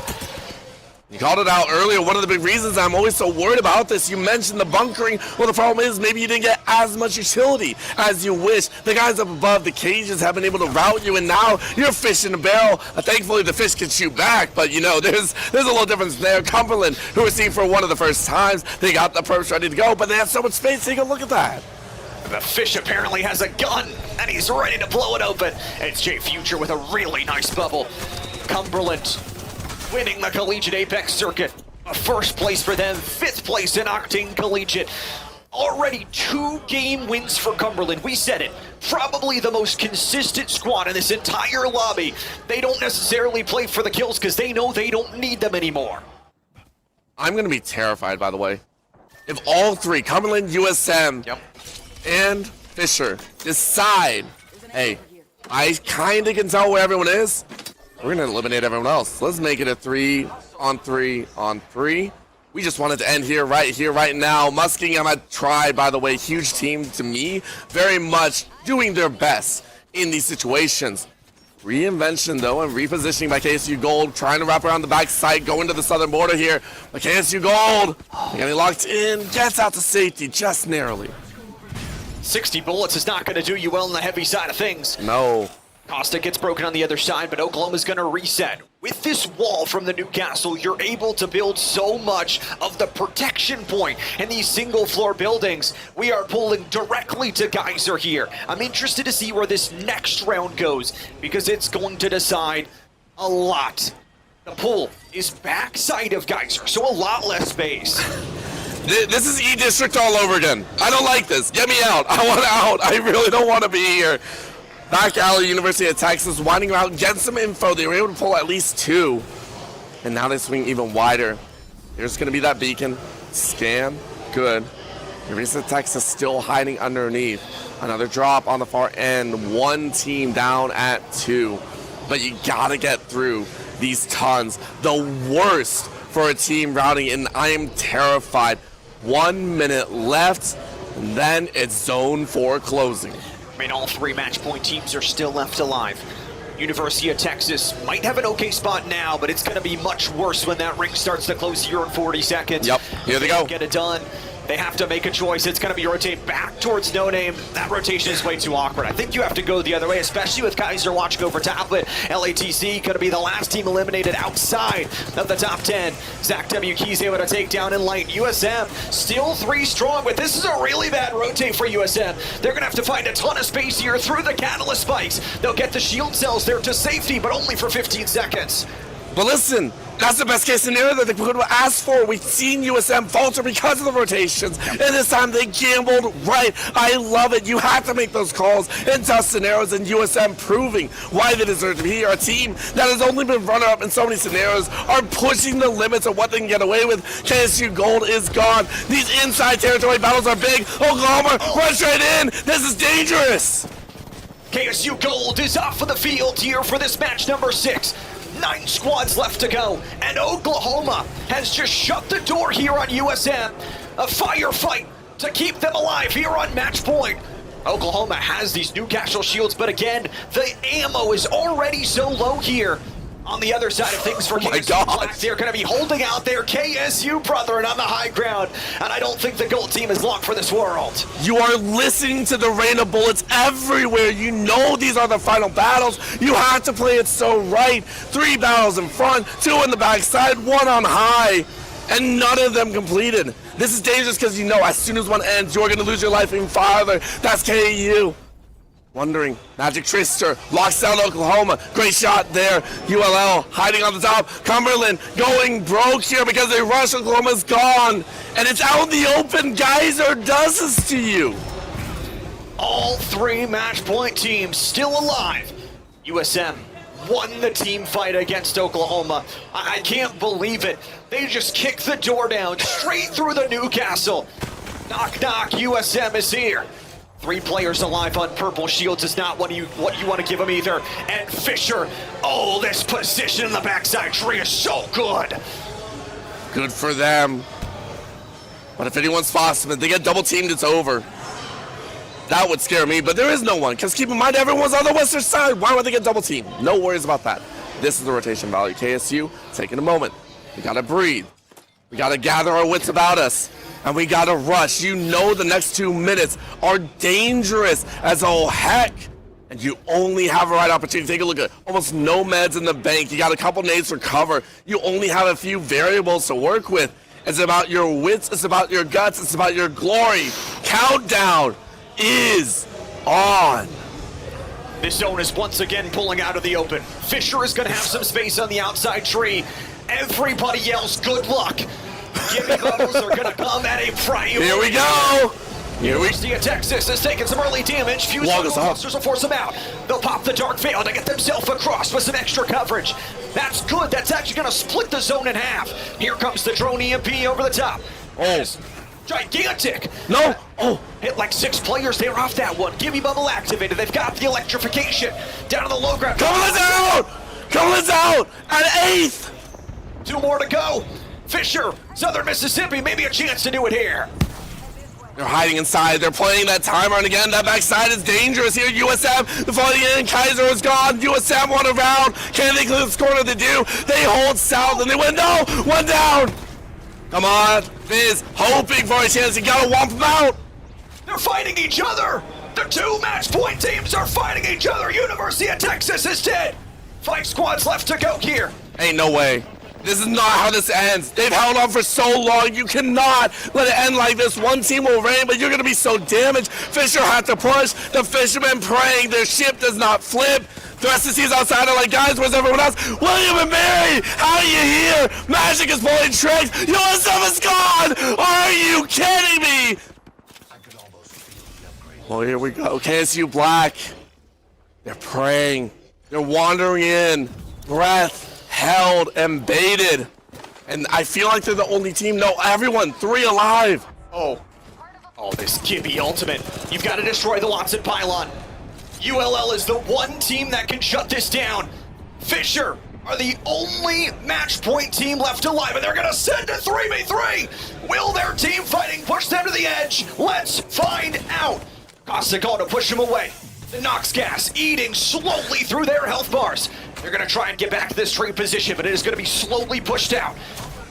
You called it out earlier. One of the big reasons I'm always so worried about this, you mentioned the bunkering. Well, the problem is maybe you didn't get as much utility as you wish. The guys up above the cages have been able to route you, and now you're fishing a barrel. Thankfully, the fish can shoot back, but you know, there's a little difference there. Cumberland, who we're seeing for one of the first times, they got the perps ready to go, but they have so much space. Take a look at that. The fish apparently has a gun, and he's ready to blow it open. It's Jay Future with a really nice bubble. Cumberland winning the Collegiate Apex Circuit. A first place for them, 5th place in Octane Collegiate. Already 2 game wins for Cumberland. We said it. Probably the most consistent squad in this entire lobby. They don't necessarily play for the kills because they know they don't need them anymore. I'm going to be terrified, by the way. If all 3, Cumberland, USM, and Fisher, decide, hey, I kind of can tell where everyone is, we're going to eliminate everyone else. Let's make it a 3-on-3-on-3. We just wanted to end here, right now. Muskingum had tried, by the way, huge team to me, very much doing their best in these situations. Reinvention, though, and repositioning by KSU Gold, trying to wrap around the backside, going to the southern border here. But KSU Gold, getting locked in, gets out to safety just narrowly. 60 bullets is not going to do you well on the heavy side of things. No. Costa gets broken on the other side, but Oklahoma's going to reset. With this wall from the Newcastle, you're able to build so much of the protection point in these single-floor buildings. We are pulling directly to Geyser here. I'm interested to see where this next round goes, because it's going to decide a lot. The pull is backside of Geyser, so a lot less space. This is E-District all over again. I don't like this. Get me out. I want out. I really don't want to be here. Back alley, University of Texas, winding around, getting some info. They were able to pull at least 2. And now they swing even wider. There's going to be that beacon. Scan. Good. University of Texas still hiding underneath. Another drop on the far end. 1 team down at 2. But you got to get through these tons. The worst for a team routing, and I am terrified. 1 minute left, and then it's zone 4 closing. I mean, all 3 match point teams are still left alive. University of Texas might have an okay spot now, but it's going to be much worse when that ring starts to close here in 40 seconds. Yep, here they go. Get it done. They have to make a choice. It's going to be rotate back towards No Name. That rotation is way too awkward. I think you have to go the other way, especially with Kaiser watching over Tablet. LATC going to be the last team eliminated outside of the top 10. Zach W. Keys able to take down in light. USM still 3 strong, but this is a really bad rotate for USM. They're going to have to find a ton of space here through the catalyst spikes. They'll get the shield cells there to safety, but only for 15 seconds. But listen, that's the best case scenario that they could have asked for. We've seen USM falter because of the rotations, and this time they gambled right. I love it. You have to make those calls in tough scenarios, and USM proving why they deserve to be here. A team that has only been runner-up in so many scenarios are pushing the limits of what they can get away with. KSU Gold is gone. These inside territory battles are big. Oklahoma runs straight in. This is dangerous. KSU Gold is off of the field here for this match number 6. 9 squads left to go, and Oklahoma has just shut the door here on USM. A firefight to keep them alive here on match point. Oklahoma has these Newcastle shields, but again, the ammo is already so low here. On the other side of things for KSU Black, they're going to be holding out their KSU brethren on the high ground, and I don't think the gold team is long for this world. You are listening to the rain of bullets everywhere. You know these are the final battles. You have to play it so right. 3 battles in front, 2 in the backside, 1 on high, and none of them completed. This is dangerous because you know as soon as one ends, you're going to lose your life even farther. That's KU. Wondering, Magic Trister locks down Oklahoma. Great shot there. ULL hiding on the top. Cumberland going broke here because they rush. Oklahoma's gone. And it's out in the open. Geyser does this to you. All 3 match point teams still alive. USM won the team fight against Oklahoma. I can't believe it. They just kicked the door down straight through the Newcastle. Knock, knock, USM is here. 3 players alive on purple shields is not what you want to give them either. And Fisher, oh, this position in the backside tree is so good. Good for them. But if anyone spots them, if they get double teamed, it's over. That would scare me, but there is no one. Because keep in mind, everyone's on the western side. Why would they get double teamed? No worries about that. This is the rotation value. KSU, taking a moment. We got to breathe. We got to gather our wits about us. And we got to rush. You know the next 2 minutes are dangerous as all heck. And you only have a right opportunity. Take a look at almost no meds in the bank. You got a couple nades for cover. You only have a few variables to work with. It's about your wits. It's about your guts. It's about your glory. Countdown is on. This zone is once again pulling out of the open. Fisher is going to have some space on the outside tree. Everybody yells good luck. Gimme bubbles are gonna come at a priority. Here we go. Here we University of Texas is taking some early damage. Few Log us up. monsters will force them out. They'll pop the Dark Veil to get themselves across with some extra coverage. That's good. That's actually going to split the zone in half. Here comes the drone EMP over the top. Oh. Gigantic. No. Oh. Hit like 6 players there off that one. Gimme Bubble activated. They've got the electrification. Down to the low ground. Coming out. Coming out at 8th. 2 more to go. Fisher, Southern Mississippi, maybe a chance to do it here. They're hiding inside. They're playing that timer, and again, that backside is dangerous here. USM, the falling in, Kaiser is gone. USM won around. Can they clear the score? They do. They hold south, and they win. No, one down. Come on, Fizz, hoping for a chance. You gotta womp them out. They're fighting each other. The 2 match point teams are fighting each other. University of Texas is dead. 5 squads left to go here. Ain't no way. This is not how this ends. They've held on for so long. You cannot let it end like this. One team will reign, but you're going to be so damaged. Fisher had to push. The fishermen praying. Their ship does not flip. The rest of the team's outside are like, guys, where's everyone else? William and Mary, how are you here? Magic is pulling tricks. USM is gone. Are you kidding me? Well, here we go. KSU Black. They're praying. They're wandering in. Breath held and baited, and I feel like they're the only team. No, everyone, 3 alive. Oh, this Gibby ultimate. You've got to destroy the Watson pylon. ULL is the one team that can shut this down. Fisher are the only match point team left alive, and they're gonna send a 3v3. Will their team fighting push them to the edge? Let's find out. Costico to push him away. The Nox gas eating slowly through their health bars. They're gonna try and get back to this trade position, but it is gonna be slowly pushed out.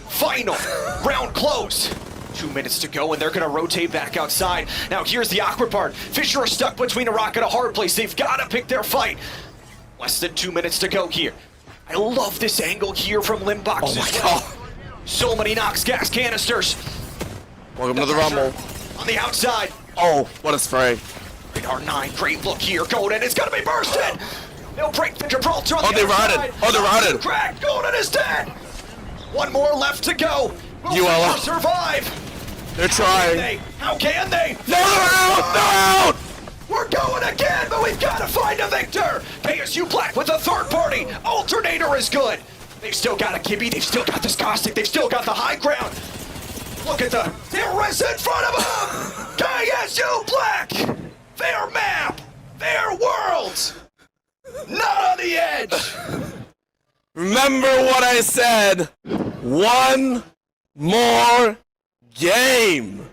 Final round close. 2 minutes to go, and they're gonna rotate back outside. Now here's the awkward part. Fisher are stuck between a rock and a hard place. They've gotta pick their fight. Less than 2 minutes to go here. I love this angle here from Limbox. Oh my god. So many Nox gas canisters. Welcome to the Rumble. On the outside. Oh, what a spray. Radar 9, great look here. Golden is gonna be bursted. They'll break the Gibraltar on the they outside. routed. Oh, they routed. Cracked. Golden is dead. 1 more left to go. Will ULL. Fisher survive? They're trying. How can they? No, they're out! They're out! We're going again, but we've got to find a victor. KSU Black with a third party. Alternator is good. They've still got a Gibby. They've still got this Caustic. They've still got the high ground. Look at the terrorists in front of them. KSU Black. Their map. Their world. Not on the edge. Remember what I said. One more game.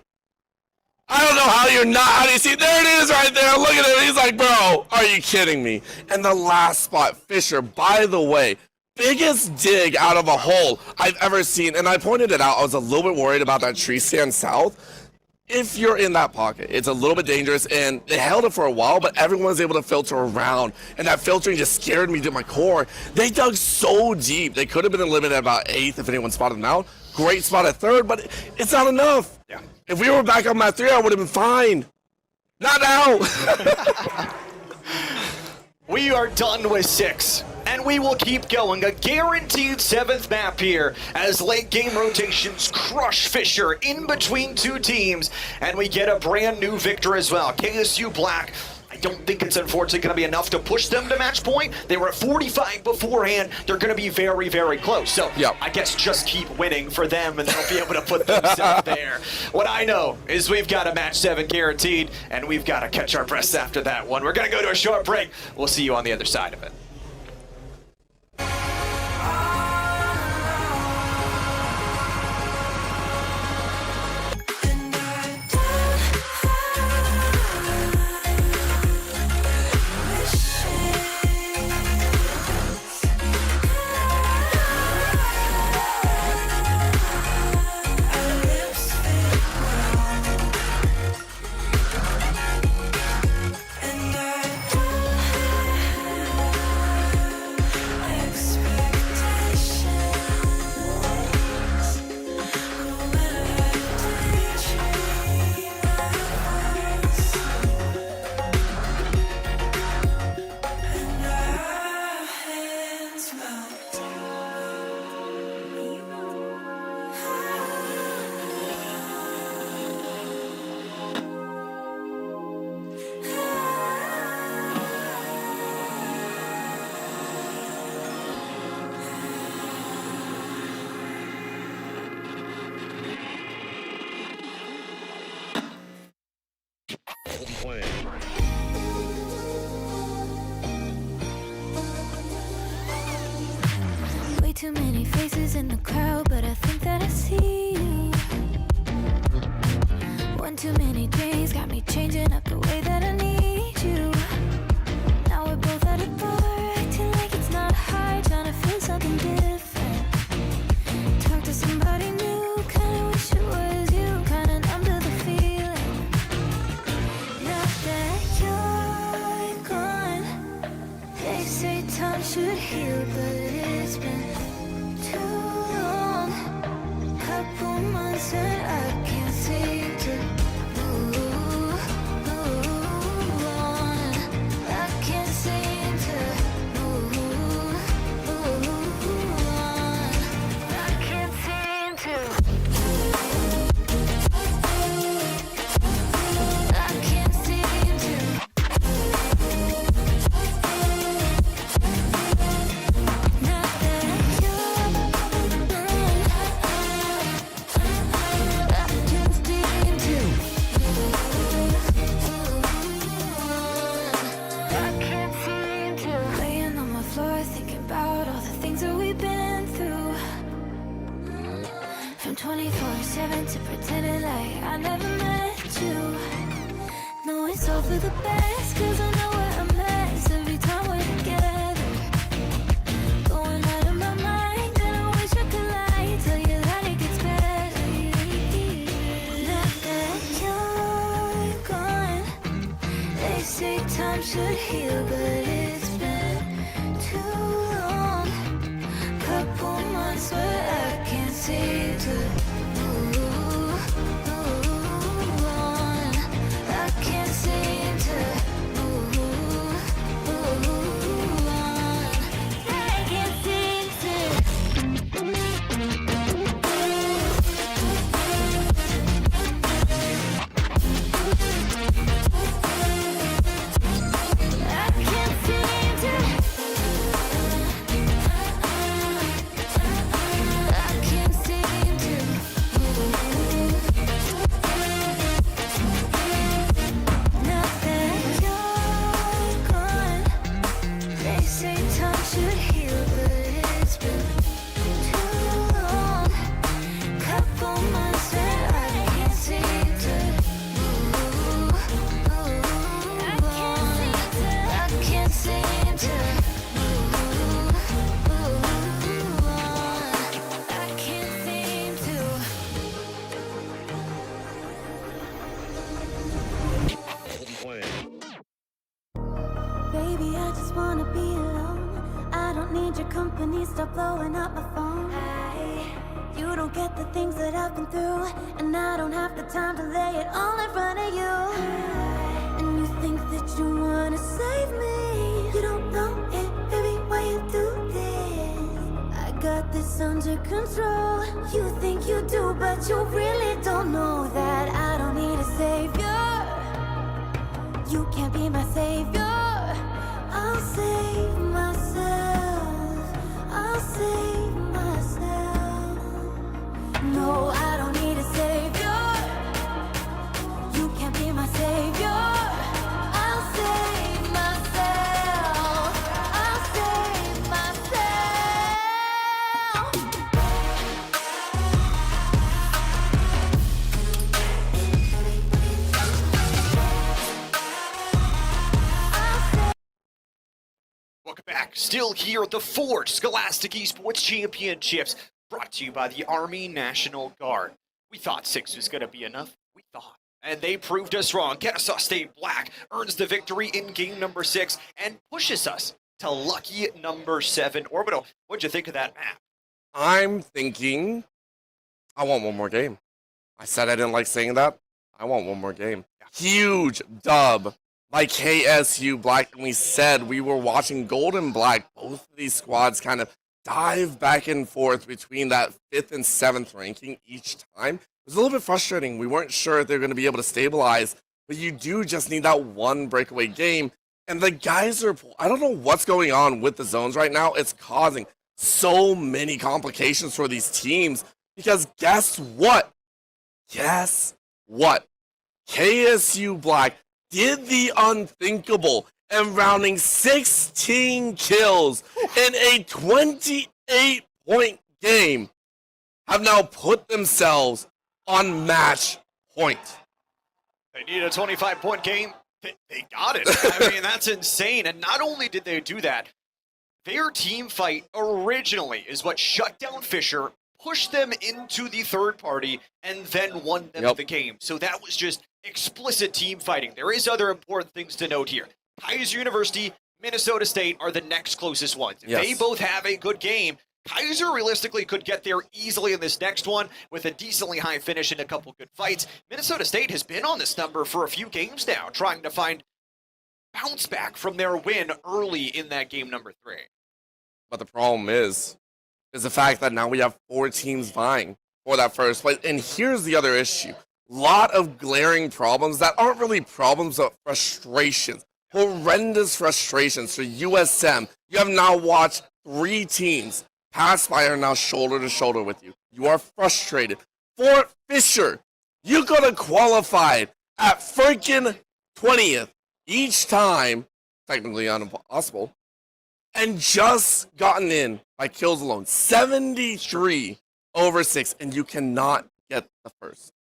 I don't know how you're not. How do you see? There it is right there. Look at it. He's like, bro, are you kidding me? And the last spot, Fisher, by the way, biggest dig out of a hole I've ever seen. And I pointed it out. I was a little bit worried about that tree stand south. If you're in that pocket, it's a little bit dangerous, and they held it for a while, but everyone was able to filter around, and that filtering just scared me to my core. They dug so deep. They could have been eliminated at about 8th if anyone spotted them out. Great spot at 3rd, but it's not enough. Yeah. If we were back on map 3, I would have been fine. Not now. We are done with 6, and we will keep going. A guaranteed 7th map here as late game rotations crush Fisher in between 2 teams, and we get a brand new victor as well. KSU Black, I don't think it's unfortunately going to be enough to push them to match point. They were at 45 beforehand. They're going to be very, very close. So yep. I guess just keep winning for them, and they'll be able to put themselves there. What I know is we've got a match 7 guaranteed, and we've got to catch our breaths after that one. We're going to go to a short break. We'll see you on the other side of it. too many faces in the crowd, but I think that I see you. One too many days got me changing up the way that I need you. Now we're both at a bar, acting like it's not hard, trying to feel something different. Talk to somebody new, kinda wish it was you, kinda numb to the feeling. Now that you're gone, they say time should heal, but it's been too long. Couple months and I can't seem to move on. I can't seem to move on. I can't seem to. I can't seem to. Now that you're gone, I can't seem to. I can't seem to. Laying on my floor, thinking about all the things that we've been through. From 24/7 to pretending like I never met you. No, it's all for the best, cause I know we're a mess every time we're together. Going out of my mind, and I wish I could lie, tell you that it gets better. Now that you're gone, they say time should heal, but it's been too long. Couple months where I can't seem to move on. I can't seem to move on. I can't seem to. I can't seem to. I can't seem to. Now that you're gone, they say time should heal, but it's been too long. Couple months and I can't seem to move on. I can't seem to move on. I can't seem to. Baby, I just wanna be alone. I don't need your company, stop blowing up my phone. You don't get the things that I've been through, and I don't have the time to lay it all in front of you. And you think that you wanna save me. You don't know it, baby, why you do this? I got this under control. You think you do, but you really don't know that I don't need a savior. You can't be my savior. I'll save myself. I'll save myself. No, I don't need a savior. You can't be my savior. I'll save myself. I'll save myself. Welcome back. Still here at the Forge Scholastic Esports Championships, brought to you by the Army National Guard. We thought 6 was going to be enough. We thought. And they proved us wrong. Kennesaw State Black earns the victory in game number 6 and pushes us to lucky number 7. Orbital, what'd you think of that map? I'm thinking I want one more game. I said I didn't like saying that. I want one more game. Huge dub by KSU Black. And we said we were watching Gold and Black. Both of these squads kind of dive back and forth between that 5th and 7th ranking each time. It was a little bit frustrating. We weren't sure if they're going to be able to stabilize, but you do just need that one breakaway game. And the guys are, I don't know what's going on with the zones right now. It's causing so many complications for these teams because guess what? Guess what? KSU Black did the unthinkable and rounding 16 kills in a 28 point game have now put themselves on match point. They need a 25-point game. They got it. I mean, that's insane. And not only did they do that, their team fight originally is what shut down Fisher, pushed them into the third party, and then won them the game. So that was just explicit team fighting. There is other important things to note here. Kaiser University, Minnesota State are the next closest ones. If they both have a good game, Kaiser realistically could get there easily in this next one with a decently high finish and a couple good fights. Minnesota State has been on this number for a few games now, trying to find bounce back from their win early in that game number 3. But the problem is the fact that now we have 4 teams vying for that first place. And here's the other issue. Lot of glaring problems that aren't really problems, but frustrations. Horrendous frustrations for USM. You have now watched 3 teams pass by are now shoulder to shoulder with you. You are frustrated. Fort Fisher, you could have qualified at freaking 20th each time, technically impossible, and just gotten in by kills alone. 73/6, and you cannot get the first.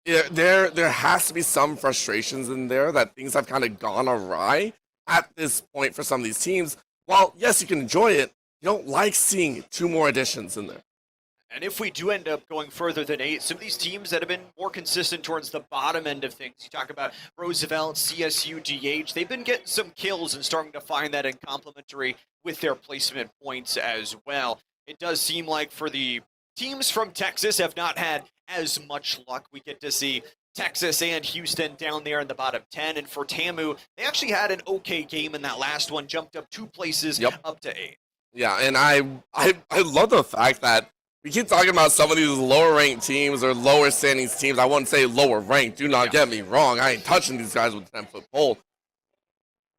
There has to be some frustrations in there that things have kind of gone awry at this point for some of these teams. While, yes, you can enjoy it, you don't like seeing 2 more additions in there. And if we do end up going further than 8, some of these teams that have been more consistent towards the bottom end of things, you talk about Roosevelt, CSU, GH, they've been getting some kills and starting to find that in complementary with their placement points as well. It does seem like for the teams from Texas have not had as much luck. We get to see Texas and Houston down there in the bottom 10. And for TAMU, they actually had an okay game in that last one, jumped up 2 places up to 8. Yeah, and I love the fact that we keep talking about some of these lower ranked teams or lower standings teams. I wouldn't say lower ranked. Do not get me wrong. I ain't touching these guys with a 10-foot pole.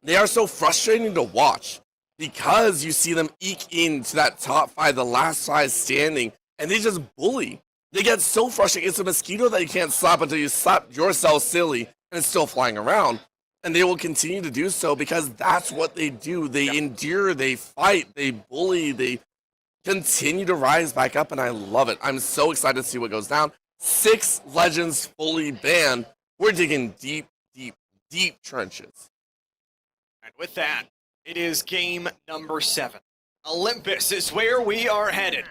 They are so frustrating to watch because you see them eke into that top 5, the last 5 standing, and they just bully. They get so frustrating. It's a mosquito that you can't slap until you slap yourself silly, and it's still flying around. And they will continue to do so because that's what they do. They endure, they fight, they bully, they continue to rise back up, and I love it. I'm so excited to see what goes down. 6 legends fully banned. We're digging deep, deep, deep trenches. And with that, it is game number 7. Olympus is where we are headed.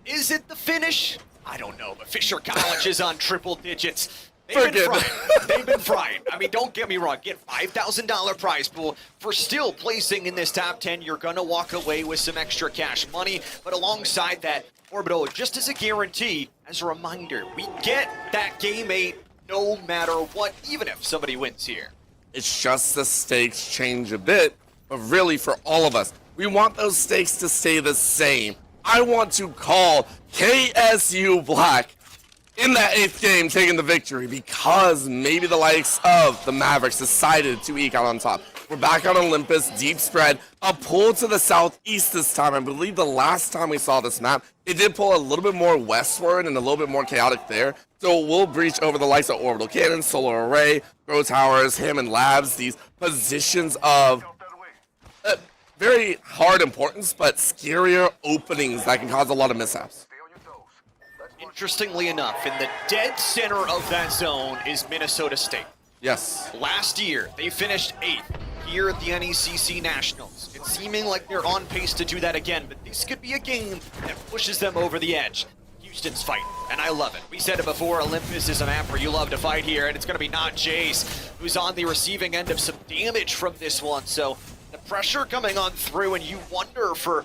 Is it the finish? I don't know, but Fisher College is on triple digits. They've been frying. I mean, don't get me wrong. Get $5,000 prize pool for still placing in this top 10. You're going to walk away with some extra cash money. But alongside that, Orbital, just as a guarantee, as a reminder, we get that game 8 no matter what, even if somebody wins here. It's just the stakes change a bit, but really for all of us, we want those stakes to stay the same. I want to call KSU Black in that 8th game taking the victory because maybe the likes of the Mavericks decided to eke out on top. We're back on Olympus, deep spread, a pull to the southeast this time. I believe the last time we saw this map, it did pull a little bit more westward and a little bit more chaotic there. So we'll breach over the likes of Orbital Cannon, Solar Array, Grow Towers, Hammond Labs, these positions of very hard importance, but scarier openings that can cause a lot of mishaps. Interestingly enough, in the dead center of that zone is Minnesota State. Yes. Last year, they finished 8th here at the NECC Nationals. It's seeming like they're on pace to do that again, but this could be a game that pushes them over the edge. Houston's fighting, and I love it. We said it before, Olympus is a map where you love to fight here, and it's going to be not Jace, who's on the receiving end of some damage from this one. So the pressure coming on through, and you wonder for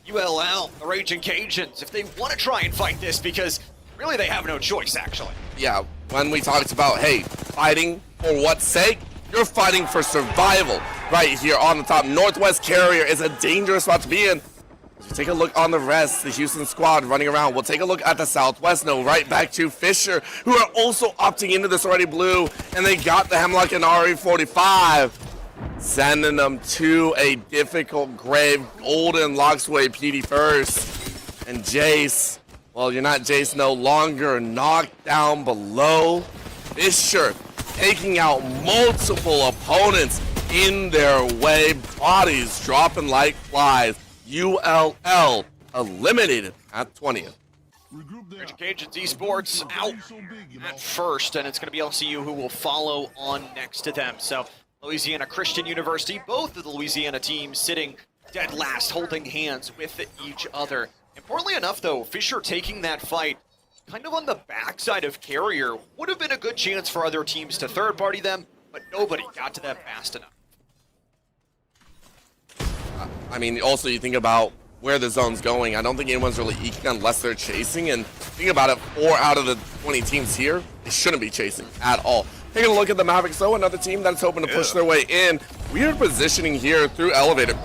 ULL, the Raging Cajuns, if they want to try and fight this, because really they have no choice, actually. Yeah, when we talked about, hey, fighting for what sake? You're fighting for survival right here on the top. Northwest Carrier is a dangerous spot to be in. As we take a look on the rest, the Houston squad running around. We'll take a look at the Southwest. No, right back to Fisher, who are also opting into this already blue, and they got the Hemlock and RE45. Sending them to a difficult grave. Golden locks away PD first. And Jace, well, you're not Jace no longer. Knocked down below. Fisher taking out multiple opponents in their way. Bodies dropping like flies. ULL eliminated at 20th. Cajuns Esports out at first, and it's going to be LCU who will follow on next to them. So Louisiana Christian University, both of the Louisiana teams sitting dead last, holding hands with each other. Importantly enough, though, Fisher taking that fight kind of on the backside of Carrier would have been a good chance for other teams to third-party them, but nobody got to them fast enough. I mean, also you think about where the zone's going. I don't think anyone's really eking unless they're chasing. And think about it, 4 out of the 20 teams here, they shouldn't be chasing at all. Taking a look at the Mavericks, though, another team that's hoping to push their way in. Weird positioning here through elevator.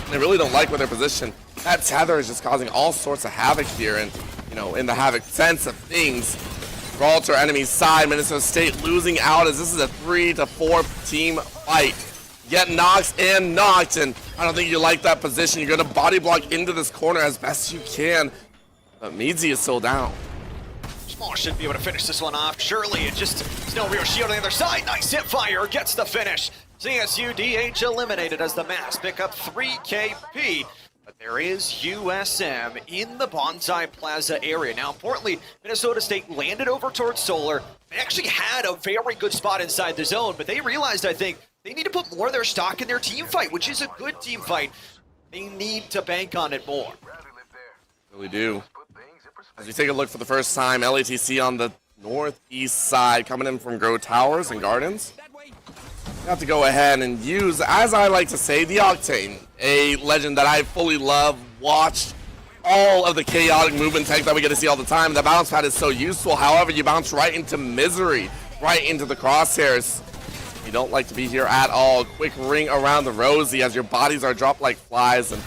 They really don't like where they're positioned. That tether is just causing all sorts of havoc here. And, you know, in the havoc sense of things, Gibraltar enemy's side, Minnesota State losing out as this is a 3 to 4 team fight. Get knocked and knocked, and I don't think you like that position. You're gonna body block into this corner as best you can, but Meadsy is still down. Small should be able to finish this one off. Surely it just, there's no real shield on the other side. Nice hip fire, gets the finish. CSU DH eliminated as the Mavs pick up 3 KP. But there is USM in the Bonsai Plaza area. Now, importantly, Minnesota State landed over towards Solar. They actually had a very good spot inside the zone, but they realized, I think, they need to put more of their stock in their team fight, which is a good team fight. They need to bank on it more. Really do. As we take a look for the first time, LATC on the northeast side, coming in from Grove Towers and Gardens. You have to go ahead and use, as I like to say, the Octane, a legend that I fully love, watched all of the chaotic movement tech that we get to see all the time. The bounce pad is so useful. However, you bounce right into misery, right into the crosshairs. You don't like to be here at all. Quick ring around the rosy as your bodies are dropped like flies, and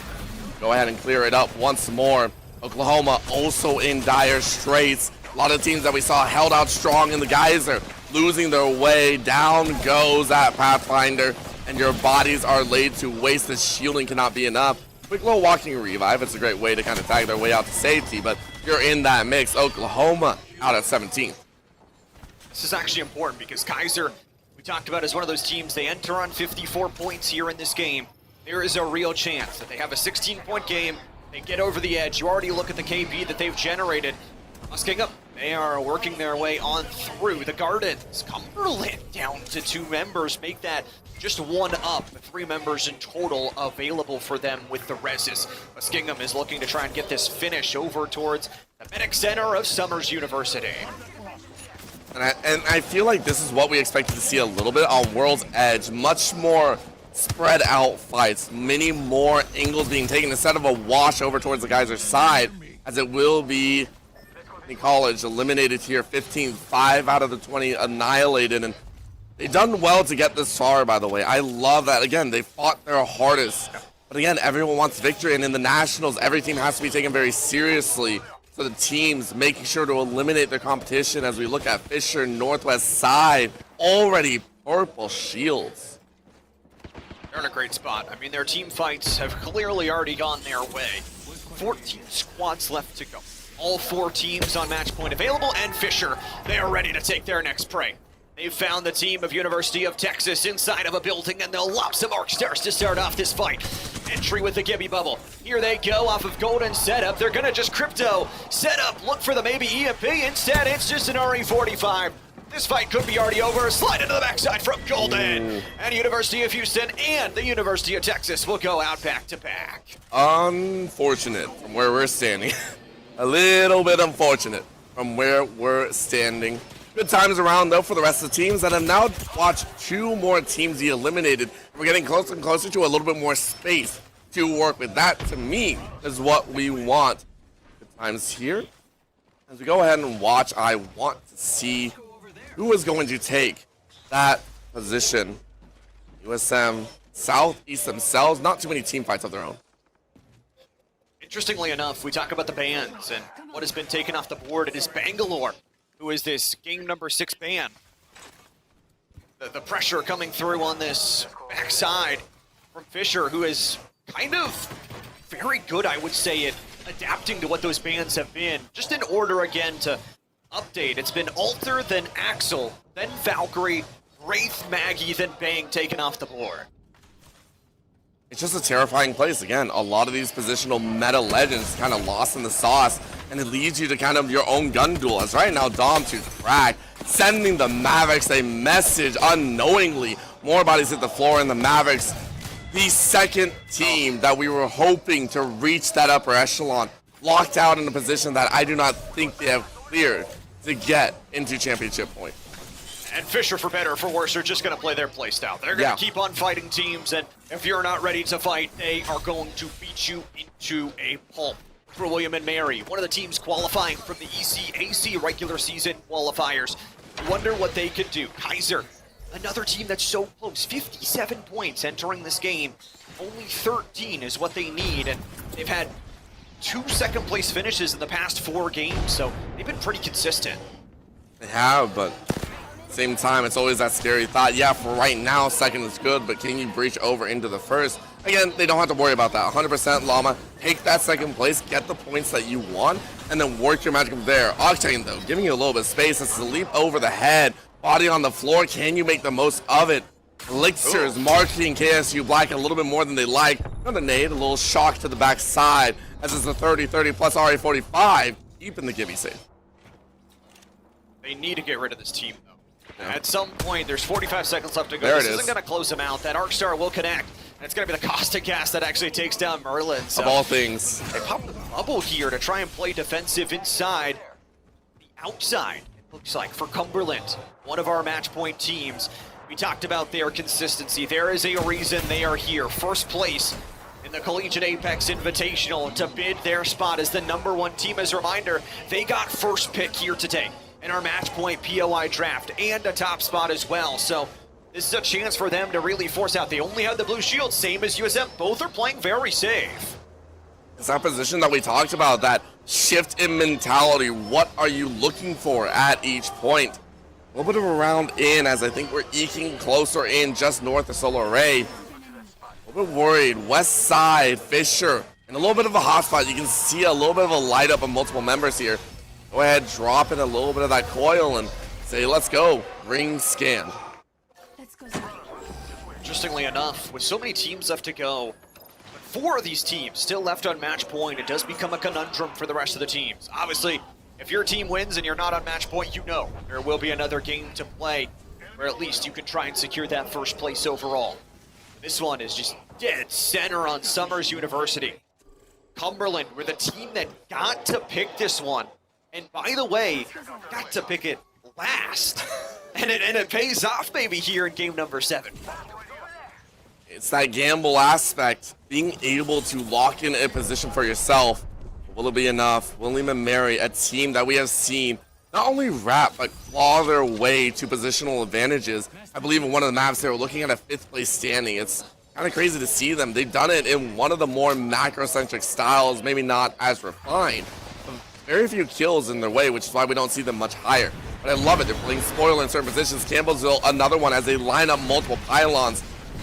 go ahead and clear it up once more. Oklahoma also in dire straits. A lot of teams that we saw held out strong, and the guys are losing their way. Down goes that Pathfinder, and your bodies are laid to waste. The shielding cannot be enough. Quick little walking revive. It's a great way to kind of tag their way out to safety, but you're in that mix. Oklahoma out at 17th. This is actually important because Kaiser, we talked about as one of those teams, they enter on 54 points here in this game. There is a real chance that they have a 16-point game, they get over the edge. You already look at the KP that they've generated. Musking up, they are working their way on through the Gardens. Cumberland down to 2 members, make that just 1 up, 3 members in total available for them with the reses. Muskingum is looking to try and get this finish over towards the Medic Center of Summers University. And I feel like this is what we expected to see a little bit on World's Edge. Much more spread out fights, many more angles being taken instead of a wash over towards the Geyser side, as it will be in college eliminated here. 15, 5 out of the 20 annihilated, and they've done well to get this far, by the way. I love that. Again, they fought their hardest, but again, everyone wants victory, and in the Nationals, every team has to be taken very seriously. So the teams making sure to eliminate their competition as we look at Fisher Northwest side, already purple shields. They're in a great spot. I mean, their team fights have clearly already gone their way. 14 squads left to go. All 4 teams on match point available, and Fisher, they are ready to take their next prey. They've found the team of University of Texas inside of a building, and they'll lop some arc stars to start off this fight. Entry with the Gibby bubble. Here they go off of Golden setup. They're gonna just crypto set up, look for the maybe EMP. Instead, it's just an RE45. This fight could be already over. Slide into the backside from Golden. And University of Houston and the University of Texas will go out back to back. Unfortunate from where we're standing. A little bit unfortunate from where we're standing. Good times around, though, for the rest of the teams that have now watched 2 more teams be eliminated. We're getting closer and closer to a little bit more space to work with. That, to me, is what we want. Good times here. As we go ahead and watch, I want to see who is going to take that position. USM Southeast themselves, not too many team fights of their own. Interestingly enough, we talk about the bans and what has been taken off the board. It is Bangalore, who is this game number 6 ban. The pressure coming through on this backside from Fisher, who is kind of very good, I would say, at adapting to what those bans have been. Just in order again to update, it's been Alter, then Axel, then Valkyrie, Wraith, Maggie, then Bang taken off the board. it's just a terrifying place. Again, a lot of these positional meta legends kind of lost in the sauce, and it leads you to kind of your own gun duel. As right now, Dom to crack, sending the Mavericks a message unknowingly. More bodies hit the floor, and the Mavericks, the second team that we were hoping to reach that upper echelon, locked out in a position that I do not think they have cleared to get into championship point. And Fisher, for better or for worse, are just going to play their play style. They're going to keep on fighting teams, and if you're not ready to fight, they are going to beat you into a pulp. For William and Mary, one of the teams qualifying from the ECAC regular season qualifiers. You wonder what they could do. Kaiser, another team that's so close, 57 points entering this game. Only 13 is what they need, and they've had 2 second-place finishes in the past 4 games, so they've been pretty consistent. They have, but same time, it's always that scary thought. Yeah, for right now, second is good, but can you breach over into the first? Again, they don't have to worry about that. 100% Llama, take that second place, get the points that you want, and then work your magic from there. Octane, though, giving you a little bit of space. It's a leap over the head, body on the floor. Can you make the most of it? Elixirs marking KSU Black a little bit more than they like. Another nade, a little shock to the backside, as it's a 30-30 plus RA45, keeping the Gibby safe. They need to get rid of this team, though. At some point, there's 45 seconds left to go. There This it is. isn't going to close them out. That Arc Star will connect, and it's going to be the Caustic Gas that actually takes down Merlin. So Of all things. they pop the bubble here to try and play defensive inside. The outside, it looks like, for Cumberland, one of our match point teams. We talked about their consistency. There is a reason they are here. First place in the Collegiate Apex Invitational to bid their spot as the #1 team. As a reminder, they got first pick here today in our match point POI draft and a top spot as well. So this is a chance for them to really force out. They only have the blue shield, same as USM. Both are playing very safe. It's that position that we talked about, that shift in mentality. What are you looking for at each point? A little bit of a round in, as I think we're eking closer in just north of Solar Array. A little bit worried. West side, Fisher, and a little bit of a hot spot. You can see a little bit of a light up of multiple members here. Go ahead, drop in a little bit of that coil and say, let's go. Ring scan. Let's go. Side. Interestingly enough, with so many teams left to go, 4 of these teams still left on match point, it does become a conundrum for the rest of the teams. Obviously, if your team wins and you're not on match point, you know there will be another game to play where at least you can try and secure that first place overall. This one is just dead center on Summers University. Cumberland were the team that got to pick this one. And by the way, got to pick it last. and it pays off maybe here in game number 7. It's that gamble aspect, being able to lock in a position for yourself. Will it be enough? William and Mary, a team that we have seen not only rap, but claw their way to positional advantages. I believe in one of the maps they were looking at a 5th place standing. It's kind of crazy to see them. They've done it in one of the more macro-centric styles, maybe not as refined. Very few kills in their way, which is why we don't see them much higher. But I love it. They're playing spoiler in certain positions. Campbellsville, another one, as they line up multiple pylons.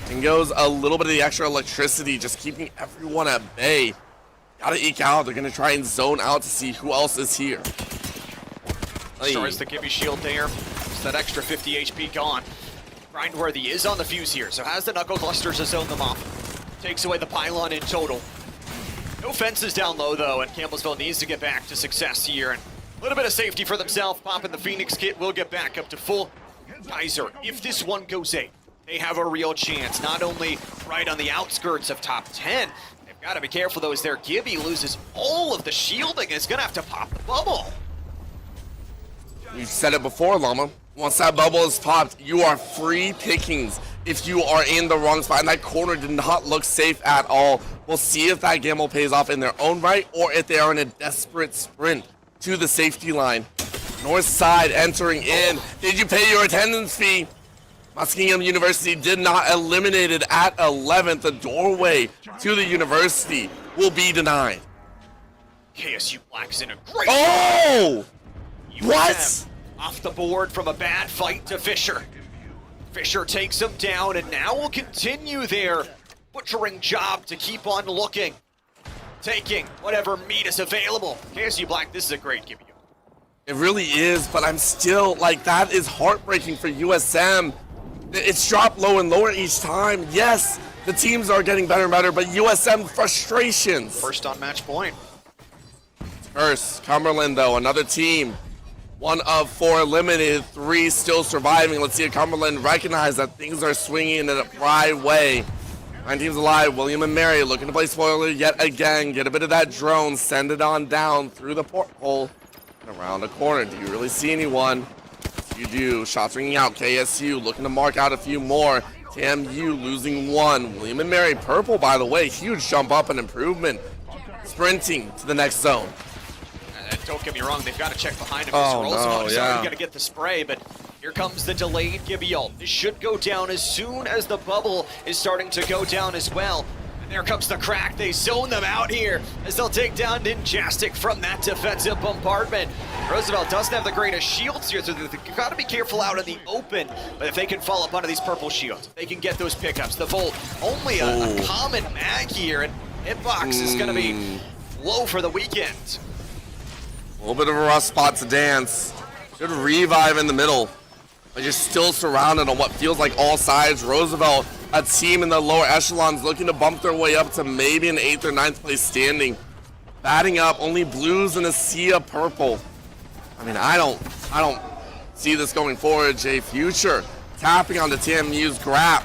And goes a little bit of the extra electricity, just keeping everyone at bay. Gotta eke out. They're gonna try and zone out to see who else is here. Destroys the Gibby shield there. It's that extra 50 HP gone. Grindworthy is on the fuse here, so has the knuckle clusters to zone them off. Takes away the pylon in total. No fences down low though, and Campbellsville needs to get back to success here. And a little bit of safety for themselves. Popping the Phoenix kit will get back up to full. Kaiser, if this one goes 8, they have a real chance. Not only right on the outskirts of top 10, they've got to be careful though, as their Gibby loses all of the shielding. It's going to have to pop the bubble. We've said it before, Llama. Once that bubble is popped, you are free pickings if you are in the wrong spot. And that corner did not look safe at all. We'll see if that gamble pays off in their own right, or if they are in a desperate sprint to the safety line. North side entering in. Did you pay your attendance fee? Muskingum University did not eliminate it at 11th. The doorway to the university will be denied. KSU Black is in a great Oh! What? USM off the board from a bad fight to Fisher. Fisher takes him down, and now will continue their butchering job to keep on looking. Taking whatever meat is available. KSU Black, this is a great give you. It really is, but I'm still, like, that is heartbreaking for USM. It's dropped low and lower each time. Yes, The teams are getting better and better, but USM frustrations. First on match point. Curse, Cumberland though, another team. 1 of 4 eliminated, 3 still surviving. Let's see if Cumberland recognize that things are swinging in a right way. 9 teams alive. William and Mary looking to play spoiler yet again. Get a bit of that drone, send it on down through the porthole and around the corner. Do you really see anyone? You do. Shots ringing out. KSU looking to mark out a few more. TMU losing 1. William and Mary purple, by the way. Huge jump up and improvement. Sprinting to the next zone. And don't get me wrong, they've got to check behind him. Oh, Roosevelt no, is yeah. already going to get the spray, but here comes the delayed Gibby ult. This should go down as soon as the bubble is starting to go down as well. And there comes the crack. They zone them out here as they'll take down Ninjastic from that defensive bombardment. Roosevelt doesn't have the greatest shields here, so they've got to be careful out in the open. But if they can fall up onto these purple shields, they can get those pickups. The Volt, only a common mag here, and hitbox is going to be low for the weekend. A little bit of a rough spot to dance. Good revive in the middle. But you're still surrounded on what feels like all sides. Roosevelt, a team in the lower echelons looking to bump their way up to maybe an 8th or 9th place standing. Batting up, only blues and a sea of purple. I mean, I don't see this going forward. Jay Future tapping on the TMU's grab.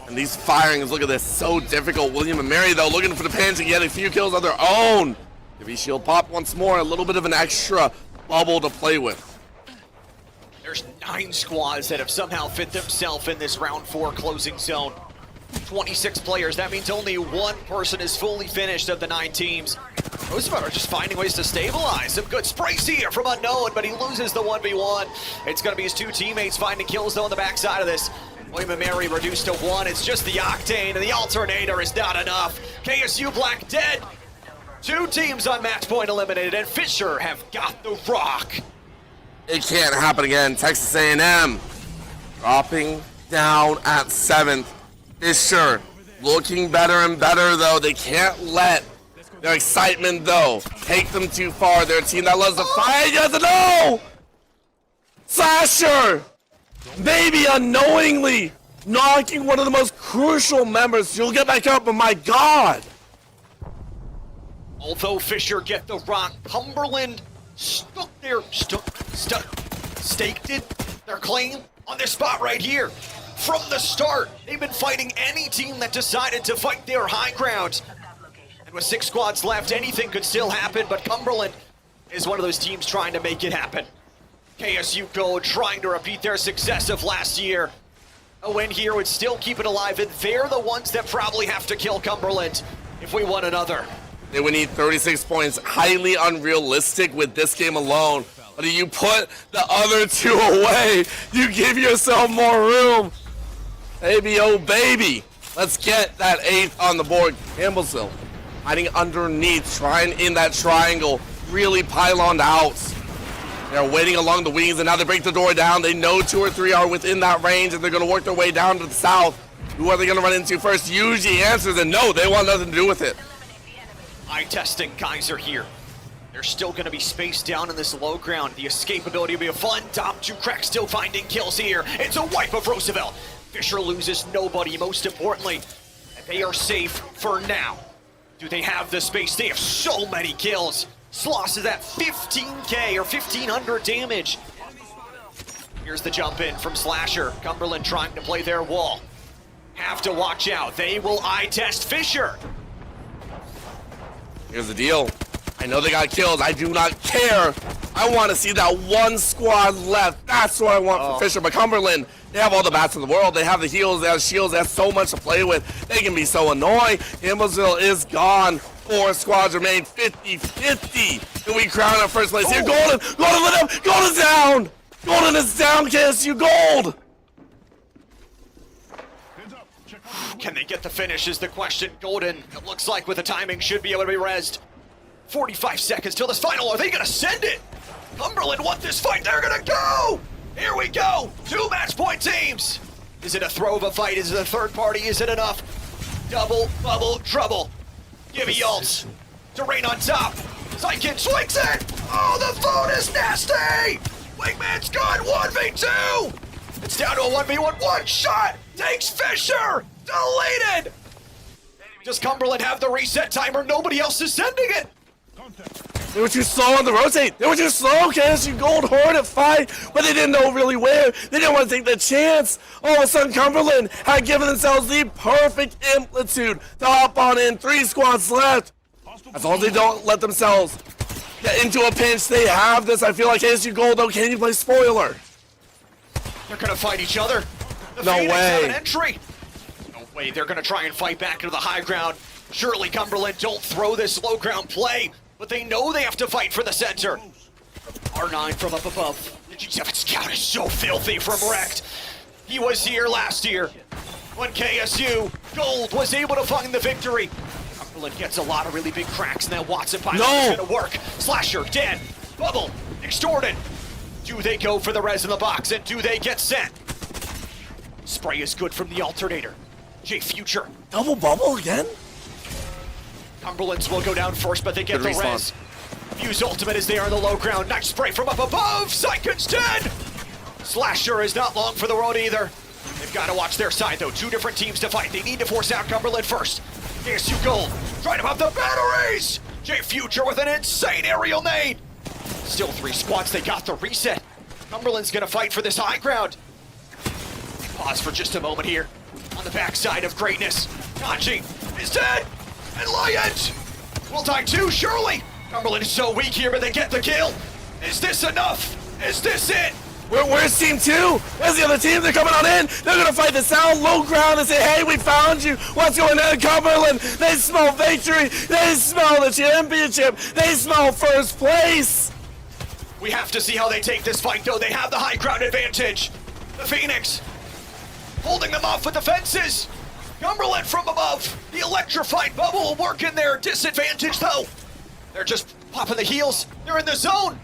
And these firings, look at this, so difficult. William and Mary, though, looking for the pan to get a few kills of their own. Gibby shield pop once more, a little bit of an extra bubble to play with. There's 9 squads that have somehow fit themselves in this round 4 closing zone. 26 players, that means only 1 person is fully finished of the 9 teams. Roosevelt are just finding ways to stabilize. Some good sprays here from Unknown, but he loses the 1v1. It's going to be his 2 teammates finding kills though on the backside of this. William and Mary reduced to 1. It's just the Octane, and the Alternator is not enough. KSU Black dead. 2 teams on match point eliminated, and Fisher have got the rock. It can't happen again. Texas A&M dropping down at 7th. Fisher looking better and better, though. They can't let their excitement, though, take them too far. They're a team that loves to fight. Yes, no! Slasher! Maybe unknowingly knocking one of the most crucial members. You'll get back up, but my God. Although Fisher get the rock, Cumberland staked their claim on this spot right here. From the start, they've been fighting any team that decided to fight their high ground. And with 6 squads left, anything could still happen, but Cumberland is one of those teams trying to make it happen. KSU Gold trying to repeat their success of last year. A win here would still keep it alive, and they're the ones that probably have to kill Cumberland if we want another. They would need 36 points, highly unrealistic with this game alone. But if you put the other 2 away, you give yourself more room. Baby, oh baby. Let's get that 8th on the board. Campbellsville hiding underneath, trying in that triangle, really pyloned out. They're waiting along the wings, and now they break the door down. They know 2 or 3 are within that range, and they're going to work their way down to the south. Who are they going to run into first? Yuji answers, and no, they want nothing to do with it. Eye testing Kaiser here. They're still going to be spaced down in this low ground. The escapability will be a fun. Top 2 cracks still finding kills here. It's a wipe of Roosevelt. Fisher loses nobody, most importantly. And they are safe for now. Do they have the space? They have so many kills. Sloss is at 15k or 1500 damage. Here's the jump in from Slasher. Cumberland trying to play their wall. Have to watch out. They will eye test Fisher. Here's the deal. I know they got kills. I do not care. I want to see that 1 squad left. That's what I want for Fisher. But Cumberland, they have all the bats in the world. They have the heals. They have shields. They have so much to play with. They can be so annoying. Campbellsville is gone. 4 squads remain 50-50. And we crown our first place here. Golden! Golden lit up! Golden's down! Golden is down, KSU Gold! Can they get the finish is the question. Golden, it looks like with the timing, should be able to be rezzed. 45 seconds till this final. Are they going to send it? Cumberland want this fight. They're going to go. Here we go. 2 match point teams. Is it a throw of a fight? Is it a third party? Is it enough? Double, bubble, trouble. Gibby ults to rain on top. Zykin swings it. Oh, the phone is nasty. Wingman's gone. 1v2. It's down to a 1v1. 1 shot takes Fisher. Deleted! Does Cumberland have the reset timer? Nobody else is sending it! They were too slow on the rotate. They were too slow. KSU Gold Horde at fight, but they didn't know really where. They didn't want to take the chance. All of a sudden, Cumberland had given themselves the perfect amplitude to hop on in. 3 squads left. As long as they don't let themselves get into a pinch, they have this. I feel like KSU Gold, though, can you play spoiler? They're gonna fight each other. The No Phoenix way. have an entry. No way, they're gonna try and fight back into the high ground. Surely Cumberland don't throw this low ground play, but they know they have to fight for the center. R9 from up above. The G7 scout is so filthy from Wrecked. He was here last year when KSU Gold was able to find the victory. Cumberland gets a lot of really big cracks, and that Watson pilot is gonna work. Slasher dead. Bubble extorted. Do they go for the res in the box, and do they get sent? Spray is good from the alternator. J Future. Double bubble again? Cumberland's will go down first, but they get Good the respawn. res. Fuse ultimate is there on the low ground. Nice spray from up above. Sykin's dead. Slasher is not long for the road either. They've got to watch their side though. 2 different teams to fight. They need to force out Cumberland first. KSU Gold trying to pop the batteries. J Future with an insane aerial nade. Still 3 squads. They got the reset. Cumberland's gonna fight for this high ground. Pause for just a moment here. On the backside of greatness. Kanji is dead. And Lyons will die too, surely. Cumberland is so weak here, but they get the kill. Is this enough? Is this it? Where's team 2? Where's the other team? They're coming on in. They're gonna fight this out low ground and say, hey, we found you. What's going on, Cumberland? They smell victory. They smell the championship. They smell first place. We have to see how they take this fight, though. They have the high ground advantage. The Phoenix holding them off with the fences. Cumberland from above. The electrified bubble will work in their disadvantage, though. They're just popping the heels. They're in the zone.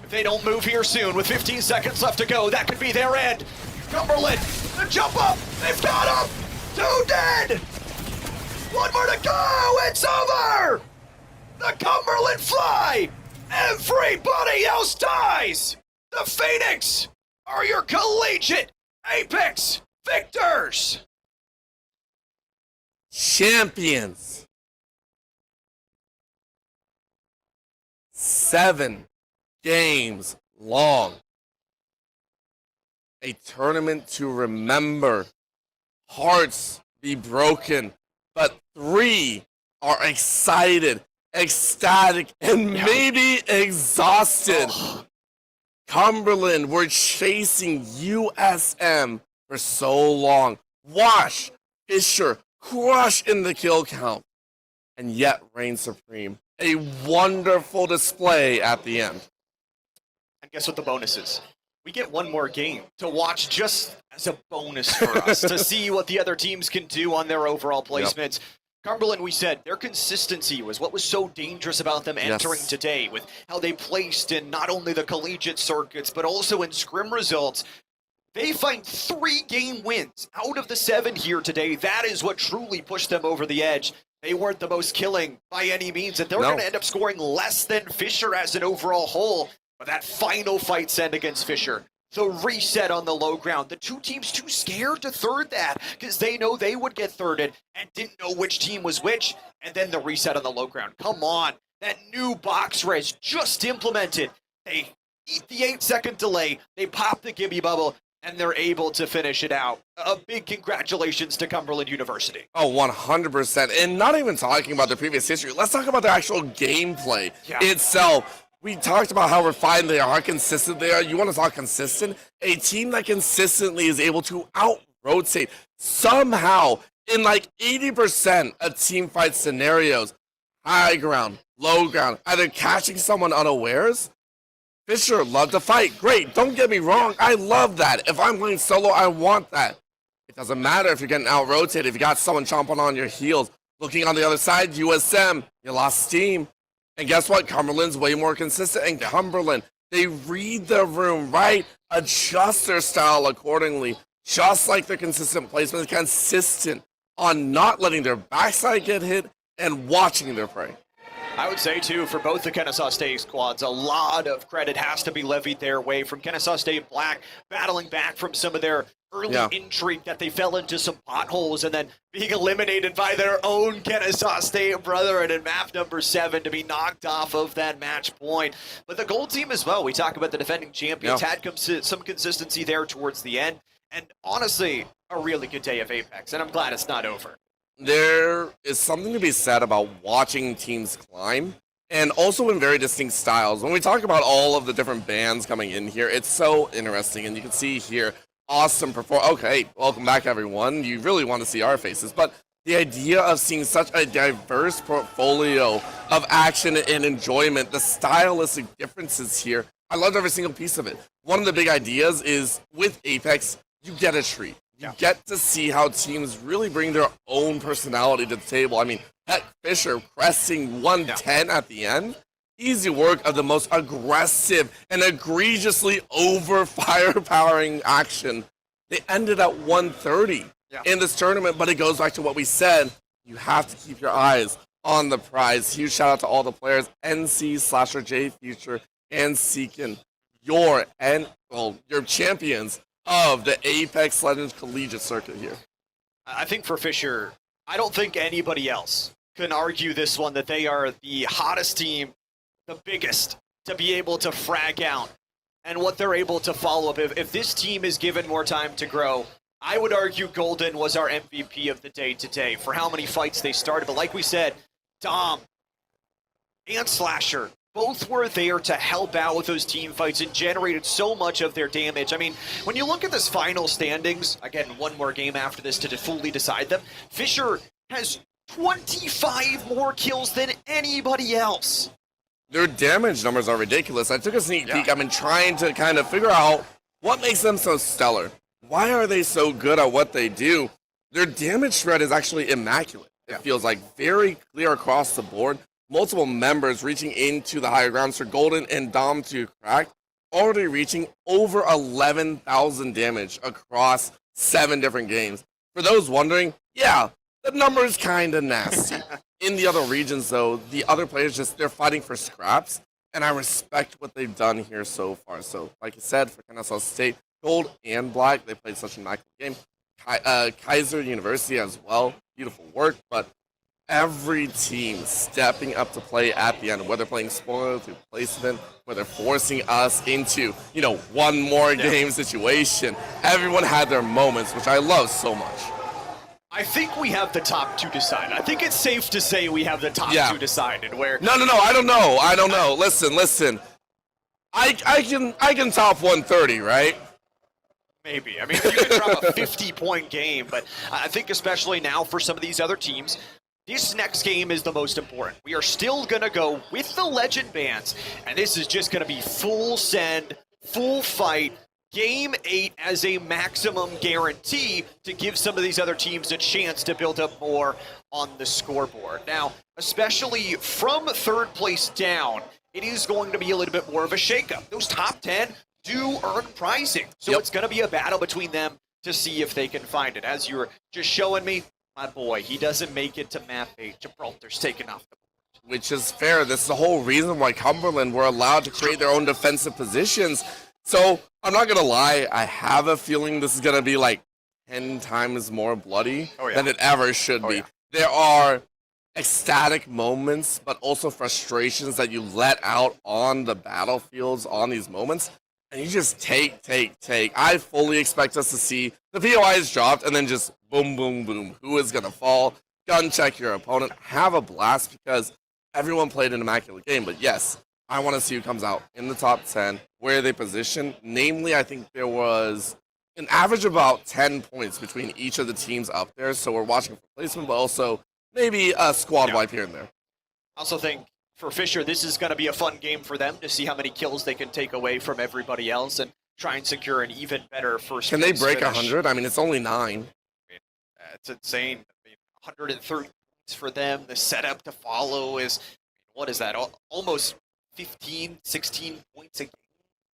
If they don't move here soon, with 15 seconds left to go, that could be their end. Cumberland, the jump up. They've got him. 2 dead. 1 more to go. It's over. The Cumberland fly. Everybody else dies. The Phoenix are your collegiate Apex victors. Champions. 7 games long. A tournament to remember. Hearts be broken, but 3 are excited, ecstatic, and maybe exhausted. Cumberland were chasing USM for so long. Wash, Fisher, crush in the kill count, and yet reign supreme. A wonderful display at the end. And guess what the bonus is? We get 1 more game to watch just as a bonus for us to see what the other teams can do on their overall placements. Cumberland, we said, their consistency was what was so dangerous about them entering today, with how they placed in not only the collegiate circuits, but also in scrim results. They find 3 game wins out of the 7 here today. That is what truly pushed them over the edge. They weren't the most killing by any means, and they're going to end up scoring less than Fisher as an overall whole. But that final fight send against Fisher, the reset on the low ground, the 2 teams too scared to third that because they know they would get thirded and didn't know which team was which, and then the reset on the low ground. Come on, that new box res just implemented. They eat the 8-second delay, they pop the Gibby bubble, and they're able to finish it out. A big congratulations to Cumberland University. Oh, 100%. And not even talking about the previous history. Let's talk about the actual gameplay itself. We talked about how refined they are, how consistent they are. You want to talk consistent? A team that consistently is able to out-rotate somehow in like 80% of team fight scenarios. High ground, low ground, either catching someone unawares. Fisher loved to fight. Great, don't get me wrong. I love that. If I'm playing solo, I want that. It doesn't matter if you're getting out-rotated. If you got someone chomping on your heels. Looking on the other side, USM, you lost steam. And guess what? Cumberland's way more consistent. And Cumberland, they read the room, right? Adjust their style accordingly. Just like their consistent placement is consistent on not letting their backside get hit and watching their prey. I would say, too, for both the Kennesaw State squads, a lot of credit has to be levied their way from Kennesaw State Black, battling back from some of their early intrigue that they fell into some potholes and then being eliminated by their own Kennesaw State brethren in map number 7 to be knocked off of that match point. But the gold team as well, we talk about the defending champions, had some consistency there towards the end. And honestly, a really good day of Apex, and I'm glad it's not over. There is something to be said about watching teams climb, and also in very distinct styles. When we talk about all of the different bands coming in here, it's so interesting, and you can see here, awesome performance. Okay, welcome back, everyone. You really want to see our faces, but the idea of seeing such a diverse portfolio of action and enjoyment, the stylistic differences here, I loved every single piece of it. One of the big ideas is, with Apex, you get a treat. You get to see how teams really bring their own personality to the table. I mean, Heck Fisher cresting 110 at the end. Easy work of the most aggressive and egregiously over firepowering action. They ended at 130 in this tournament, but it goes back to what we said. You have to keep your eyes on the prize. Huge shout out to all the players, NC, Slasher, J Future, and Seekin. Your champions of the Apex Legends Collegiate Circuit here. I think for Fisher, I don't think anybody else can argue this one that they are the hottest team, the biggest, to be able to frag out and what they're able to follow up. If this team is given more time to grow, I would argue Golden was our MVP of the day today for how many fights they started. But like we said, Dom and Slasher, both were there to help out with those team fights and generated so much of their damage. I mean, when you look at this final standings, again, one more game after this to fully decide them, Fisher has 25 more kills than anybody else. Their damage numbers are ridiculous. I took a sneak peek. I've been trying to kind of figure out what makes them so stellar. Why are they so good at what they do? Their damage spread is actually immaculate. It feels like very clear across the board. Multiple members reaching into the higher grounds for Golden and Dom to crack, already reaching over 11,000 damage across 7 different games. For those wondering, the number is kind of nasty. In the other regions, though, the other players they're fighting for scraps, and I respect what they've done here so far. So, like I said, for Kennesaw State, Gold and Black, they played such an immaculate game. Kaiser University as well, beautiful work, but every team stepping up to play at the end, whether playing spoiler through placement, whether forcing us into, one more game situation. Everyone had their moments, which I love so much. I think we have the top 2 decided. I think it's safe to say we have the top 2 decided. Where No, I don't know. Listen. I can top 130, right? Maybe. I mean, you could drop a 50-point game, but I think especially now for some of these other teams, this next game is the most important. We are still going to go with the legend bands, and this is just going to be full send, full fight, Game 8 as a maximum guarantee to give some of these other teams a chance to build up more on the scoreboard. Now, especially from 3rd place down, it is going to be a little bit more of a shakeup. Those top 10 do earn prizing, so it's going to be a battle between them to see if they can find it. As you were just showing me, my boy, he doesn't make it to map 8. Gibraltar's taken off the board. Which is fair. This is the whole reason why Cumberland were allowed to create their own defensive positions. So, I'm not going to lie, I have a feeling this is going to be like 10 times more bloody than it ever should be. There are ecstatic moments, but also frustrations that you let out on the battlefields on these moments. And you just take. I fully expect us to see the POIs dropped and then just boom, boom, boom. Who is going to fall? Gun check your opponent. Have a blast because everyone played an immaculate game. But yes, I want to see who comes out in the top 10, where they position. Namely, I think there was an average of about 10 points between each of the teams up there. So we're watching for placement, but also maybe a squad wipe here and there. I also think for Fisher, this is going to be a fun game for them to see how many kills they can take away from everybody else and try and secure an even better first. Can they break 100? I mean, it's only 9. It's insane. 130 points for them. The setup to follow is, what is that? Almost 15, 16 points a game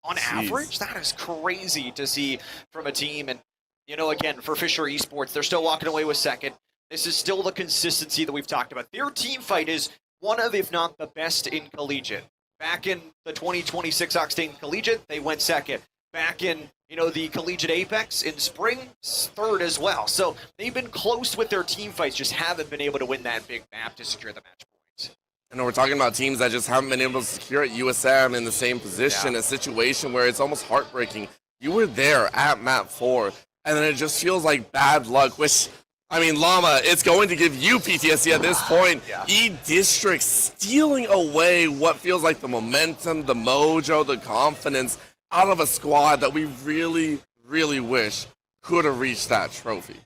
on average. That is crazy to see from a team. And, again, for Fisher Esports, they're still walking away with 2nd. This is still the consistency that we've talked about. Their team fight is one of, if not the best in collegiate. Back in the 2026 Octane Collegiate, they went 2nd. Back in, you know, the Collegiate Apex in spring, third as well. So they've been close with their team fights, just haven't been able to win that big map to secure the match point. And we're talking about teams that just haven't been able to secure it. USM in the same position, a situation where it's almost heartbreaking. You were there at map 4, and then it just feels like bad luck, which, I mean, Llama, it's going to give you PTSD at this point. E-District stealing away what feels like the momentum, the mojo, the confidence out of a squad that we really, really wish could have reached that trophy.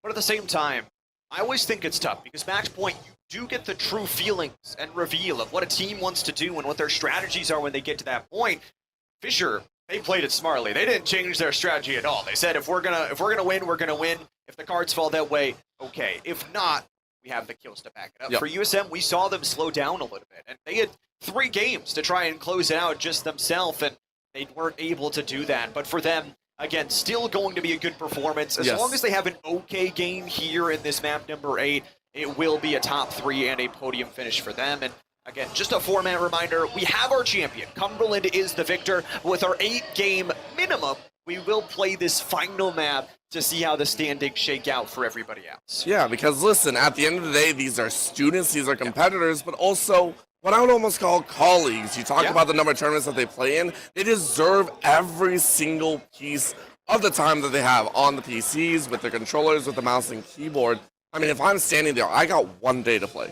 But at the same time, I always think it's tough because match point, you do get the true feelings and reveal of what a team wants to do and what their strategies are when they get to that point. Fisher, they played it smartly. They didn't change their strategy at all. They said, if we're gonna win, we're gonna win. If the cards fall that way, okay. If not, we have the kills to back it up. For USM, we saw them slow down a little bit, and they had 3 games to try and close it out just themselves, and they weren't able to do that. But for them, again, still going to be a good performance. As long as they have an okay game here in this map number 8, it will be a top 3 and a podium finish for them. And again, just a format reminder, we have our champion. Cumberland is the victor. With our 8-game minimum, we will play this final map to see how the standings shake out for everybody else. Yeah, because listen, at the end of the day, these are students, these are competitors, but also what I would almost call colleagues. You talk about the number of tournaments that they play in, they deserve every single piece of the time that they have on the PCs, with their controllers, with the mouse and keyboard. I mean, if I'm standing there, I got 1 day to play.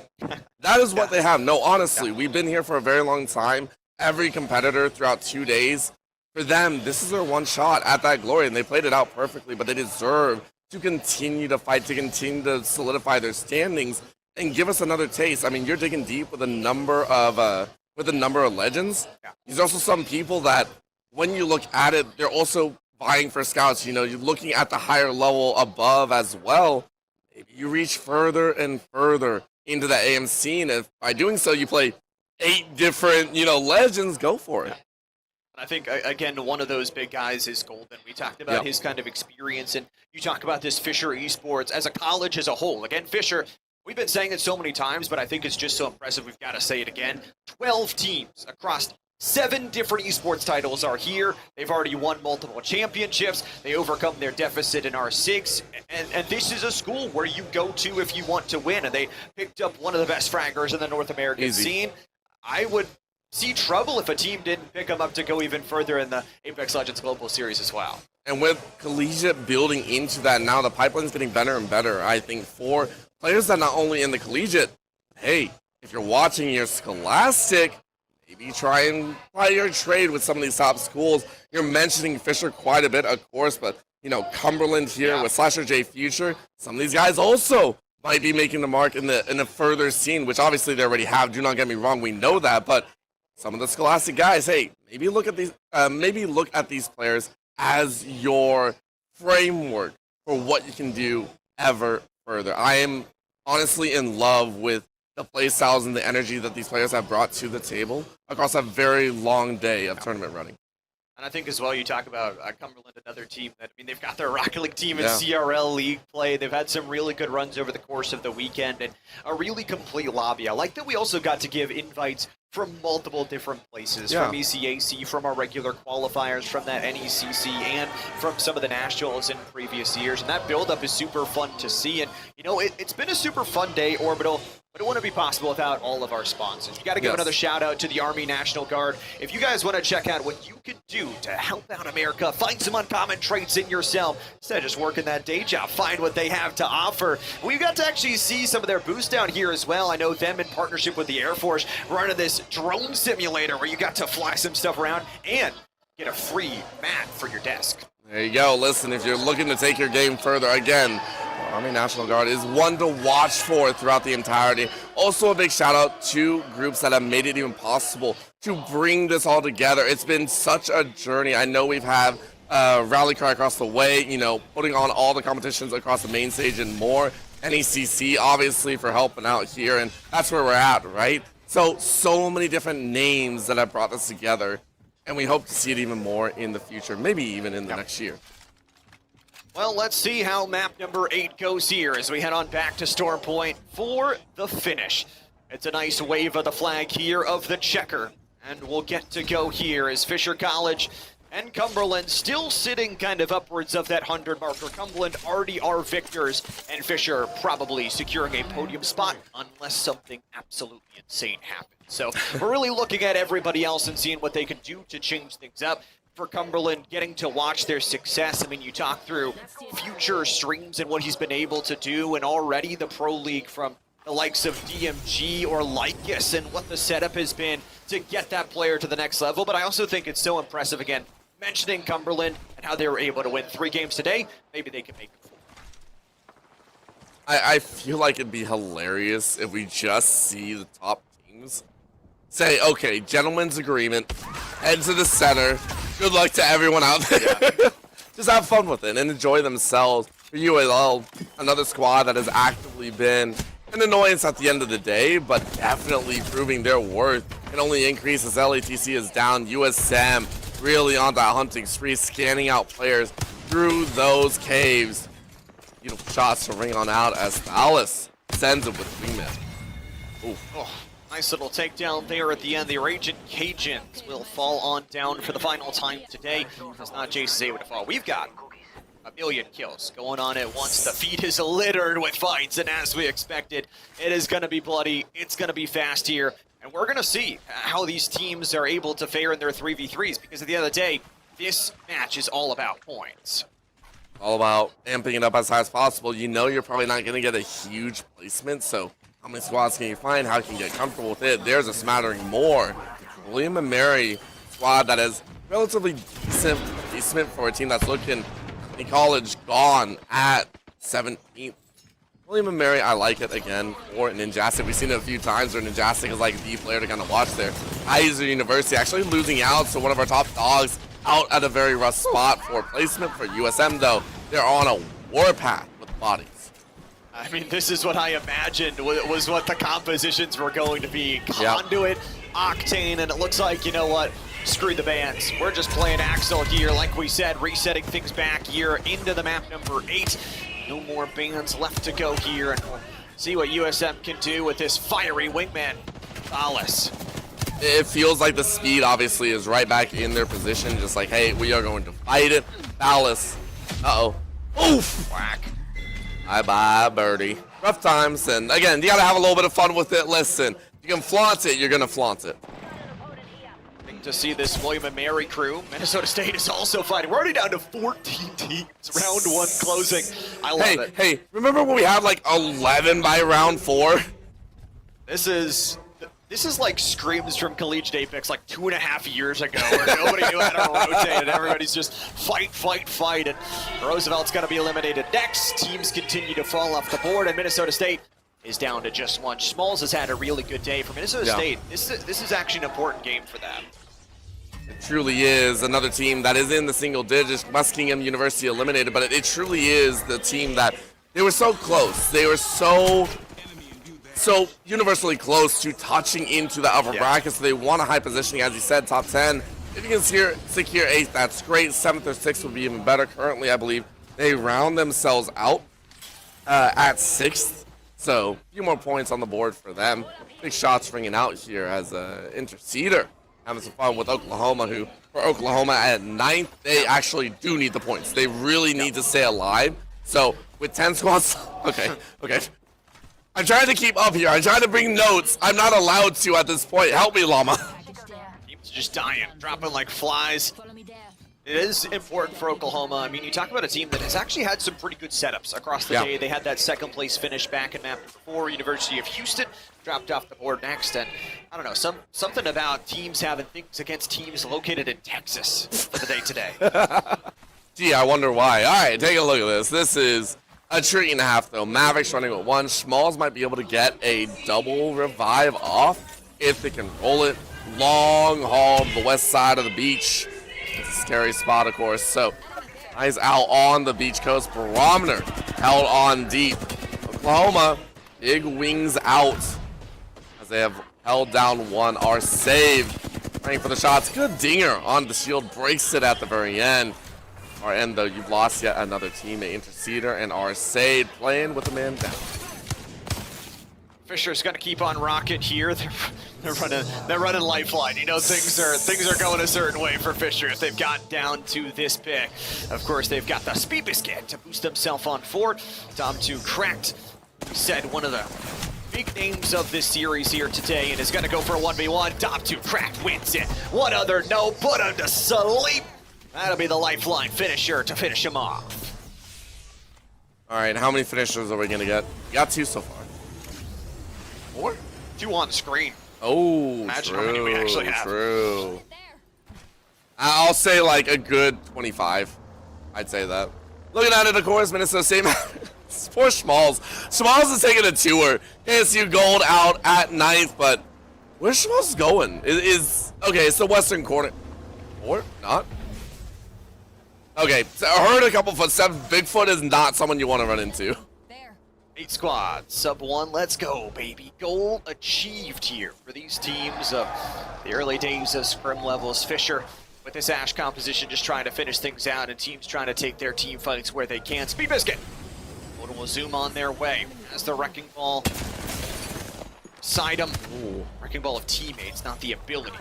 That is what they have. No, honestly, we've been here for a very long time. Every competitor throughout 2 days, for them, this is their one shot at that glory, and they played it out perfectly, but they deserve to continue to fight, to continue to solidify their standings, and give us another taste. I mean, you're digging deep with a number of legends. There's also some people that, when you look at it, they're also vying for scouts. You know, you're looking at the higher level above as well. Maybe you reach further and further into the AM scene. If by doing so, you play 8 different, legends, go for it. I think, again, one of those big guys is Golden. We talked about his kind of experience, and you talk about this Fisher Esports as a college as a whole. Again, Fisher, we've been saying it so many times, but I think it's just so impressive we've got to say it again. 12 teams across 7 different esports titles are here. They've already won multiple championships. They overcome their deficit in R6. And this is a school where you go to if you want to win. And they picked up one of the best fraggers in the North American scene. I would see trouble if a team didn't pick them up to go even further in the Apex Legends Global Series as well. And with Collegiate building into that now, the pipeline's getting better and better, I think, for players that not only in the Collegiate, hey, if you're watching your Scholastic, maybe try and play your trade with some of these top schools. You're mentioning Fisher quite a bit, of course, but, Cumberland here with Slasher J Future, some of these guys also might be making the mark in the further scene, which obviously they already have. Do not get me wrong, we know that, but some of the Scholastic guys, hey, maybe look at these players as your framework for what you can do ever further. I am honestly in love with the play styles and the energy that these players have brought to the table across a very long day of tournament running. And I think as well, you talk about Cumberland, another team that, they've got their Rocket League team in CRL League play. They've had some really good runs over the course of the weekend and a really complete lobby. I like that we also got to give invites from multiple different places, from ECAC, from our regular qualifiers, from that NECC, and from some of the nationals in previous years. And that build-up is super fun to see. And, it's been a super fun day, Orbital, but it wouldn't be possible without all of our sponsors. You got to give another shout-out to the Army National Guard. If you guys want to check out what you could do to help out America, find some uncommon traits in yourself, instead of just working that day job, find what they have to offer. We got to actually see some of their boosts down here as well. I know them in partnership with the Air Force running this drone simulator where you got to fly some stuff around and get a free mat for your desk. There you go. Listen, if you're looking to take your game further, again, the Army National Guard is one to watch for throughout the entirety. Also, a big shout out to groups that have made it even possible to bring this all together. It's been such a journey. I know we've had Rally Cry across the way, putting on all the competitions across the main stage and more. NECC, obviously, for helping out here, and that's where we're at, right? So many different names that have brought this together, and we hope to see it even more in the future, maybe even in the next year. Well, let's see how map number 8 goes here as we head on back to Storm Point for the finish. It's a nice wave of the flag here of the checker, and we'll get to go here as Fisher College And Cumberland still sitting kind of upwards of that 100 marker. Cumberland already are victors, and Fisher probably securing a podium spot unless something absolutely insane happens. So we're really looking at everybody else and seeing what they can do to change things up. For Cumberland, getting to watch their success. I mean, you talk through future streams and what he's been able to do, and already the Pro League from the likes of DMG or Lycus and what the setup has been to get that player to the next level. But I also think it's so impressive, again, mentioning Cumberland and how they were able to win 3 games today. Maybe they can make it 4. I feel like it'd be hilarious if we just see the top teams say, okay, gentlemen's agreement, head to the center. Good luck to everyone out there. Just have fun with it and enjoy themselves. For UAL, another squad that has actively been an annoyance at the end of the day, but definitely proving their worth. It only increases. LATC is down. USM really on that hunting spree, scanning out players through those caves. Beautiful shots to ring on out as Dallas sends it with wingman. Ooh. Oh, nice little takedown there at the end. The Raging Cajuns will fall on down for the final time today. It's not Jace able to fall. We've got a million kills going on at once. The feed is littered with fights, and as we expected, it is going to be bloody. It's going to be fast here. And we're going to see how these teams are able to fare in their 3v3s, because at the end of the day, this match is all about points. All about amping it up as high as possible. You know you're probably not going to get a huge placement, so how many squads can you find? How can you get comfortable with it? There's a smattering more. William and Mary squad that is relatively decent placement for a team that's looking in college, gone at 17th. William and Mary, I like it again for Ninjastic. We've seen it a few times where Ninjastic is like the player to kind of watch there. Kaiser University actually losing out, so one of our top dogs out at a very rough spot for placement. For USM though, they're on a warpath with bodies. I mean, this is what I imagined was what the compositions were going to be. Conduit, Octane, and it looks like, you know what? Screw the bans. We're just playing Axel here, like we said, resetting things back here into the map number 8. No more bans left to go here, and we'll see what USM can do with this fiery wingman, Dallas. It feels like the speed obviously is right back in their position, just like, hey, we are going to fight it. Dallas, uh-oh, oof, whack. Bye-bye, birdie. Rough times, and again, you gotta have a little bit of fun with it. Listen, if you can flaunt it, you're gonna flaunt it. To see this William and Mary crew. Minnesota State is also fighting. We're already down to 14 teams. Round 1 closing. I love it. Hey, remember when we had like 11 by round 4? This is like screams from Collegiate Apex like 2.5 years ago, where nobody knew how to rotate and everybody's just fight, and Roosevelt's gonna be eliminated next. Teams continue to fall off the board, and Minnesota State is down to just 1. Smalls has had a really good day for Minnesota State. This is actually an important game for them. It truly is another team that is in the single digits. Muskingum University eliminated, but it truly is the team that they were so close. They were so universally close to touching into the upper bracket, so they want a high positioning, as you said, top 10. If you can secure 8th, that's great. 7th or 6th would be even better. Currently, I believe they round themselves out at 6th, so a few more points on the board for them. Big shots ringing out here as Interceder having some fun with Oklahoma, who, for Oklahoma at 9th, they actually do need the points. They really need to stay alive. So with 10 squads, okay. I'm trying to keep up here. I'm trying to bring notes. I'm not allowed to at this point. Help me, Llama. Teams just dying, dropping like flies. It is important for Oklahoma. I mean, you talk about a team that has actually had some pretty good setups across the day. They had that 2nd place finish back in map 4. University of Houston dropped off the board next, and I don't know, something about teams having things against teams located in Texas for the day today. Gee, I wonder why. All right, take a look at this. This is a treat and a half, though. Mavericks running with 1. Smalls might be able to get a double revive off if they can roll it. Long haul to the west side of the beach. It's a scary spot, of course. So, eyes out on the beach coast. Barometer held on deep. Oklahoma, big wings out as they have held down 1. Are saved. Praying for the shots. Good dinger on the shield. Breaks it at the very end. Our end, though, you've lost yet another teammate. Interceder and Arcade playing with the man down. Fisher's gonna keep on rocking here. They're running lifeline. You know, things are going a certain way for Fisher if they've got down to this pick. Of course, they've got the speed biscuit to boost themselves on forward. Dom 2 cracked. We said one of the big names of this series here today, and is gonna go for a 1v1. Dom 2 cracked, wins it. One other no, put him to sleep. That'll be the lifeline finisher to finish him off. All right, how many finishers are we gonna get? We got 2 so far. 4? 2 on screen. Oh, Imagine true, how many we actually have. True. I'll say like a good 25. I'd say that. Looking at it, of course, Minnesota same. Poor Schmalz. Schmalz is taking a tour. KSU gold out at 9th, but where's Schmalz going? Okay, it's the western corner. Or not? Okay, so I heard a couple footsteps. Bigfoot is not someone you want to run into. There. 8 squads, sub 1, let's go, baby. Goal achieved here for these teams of the early days of scrim levels. Fisher with this Ash composition just trying to finish things out, and teams trying to take their team fights where they can. Speed Biscuit will zoom on their way as the Wrecking Ball side them. Ooh. Wrecking Ball of teammates, not the ability.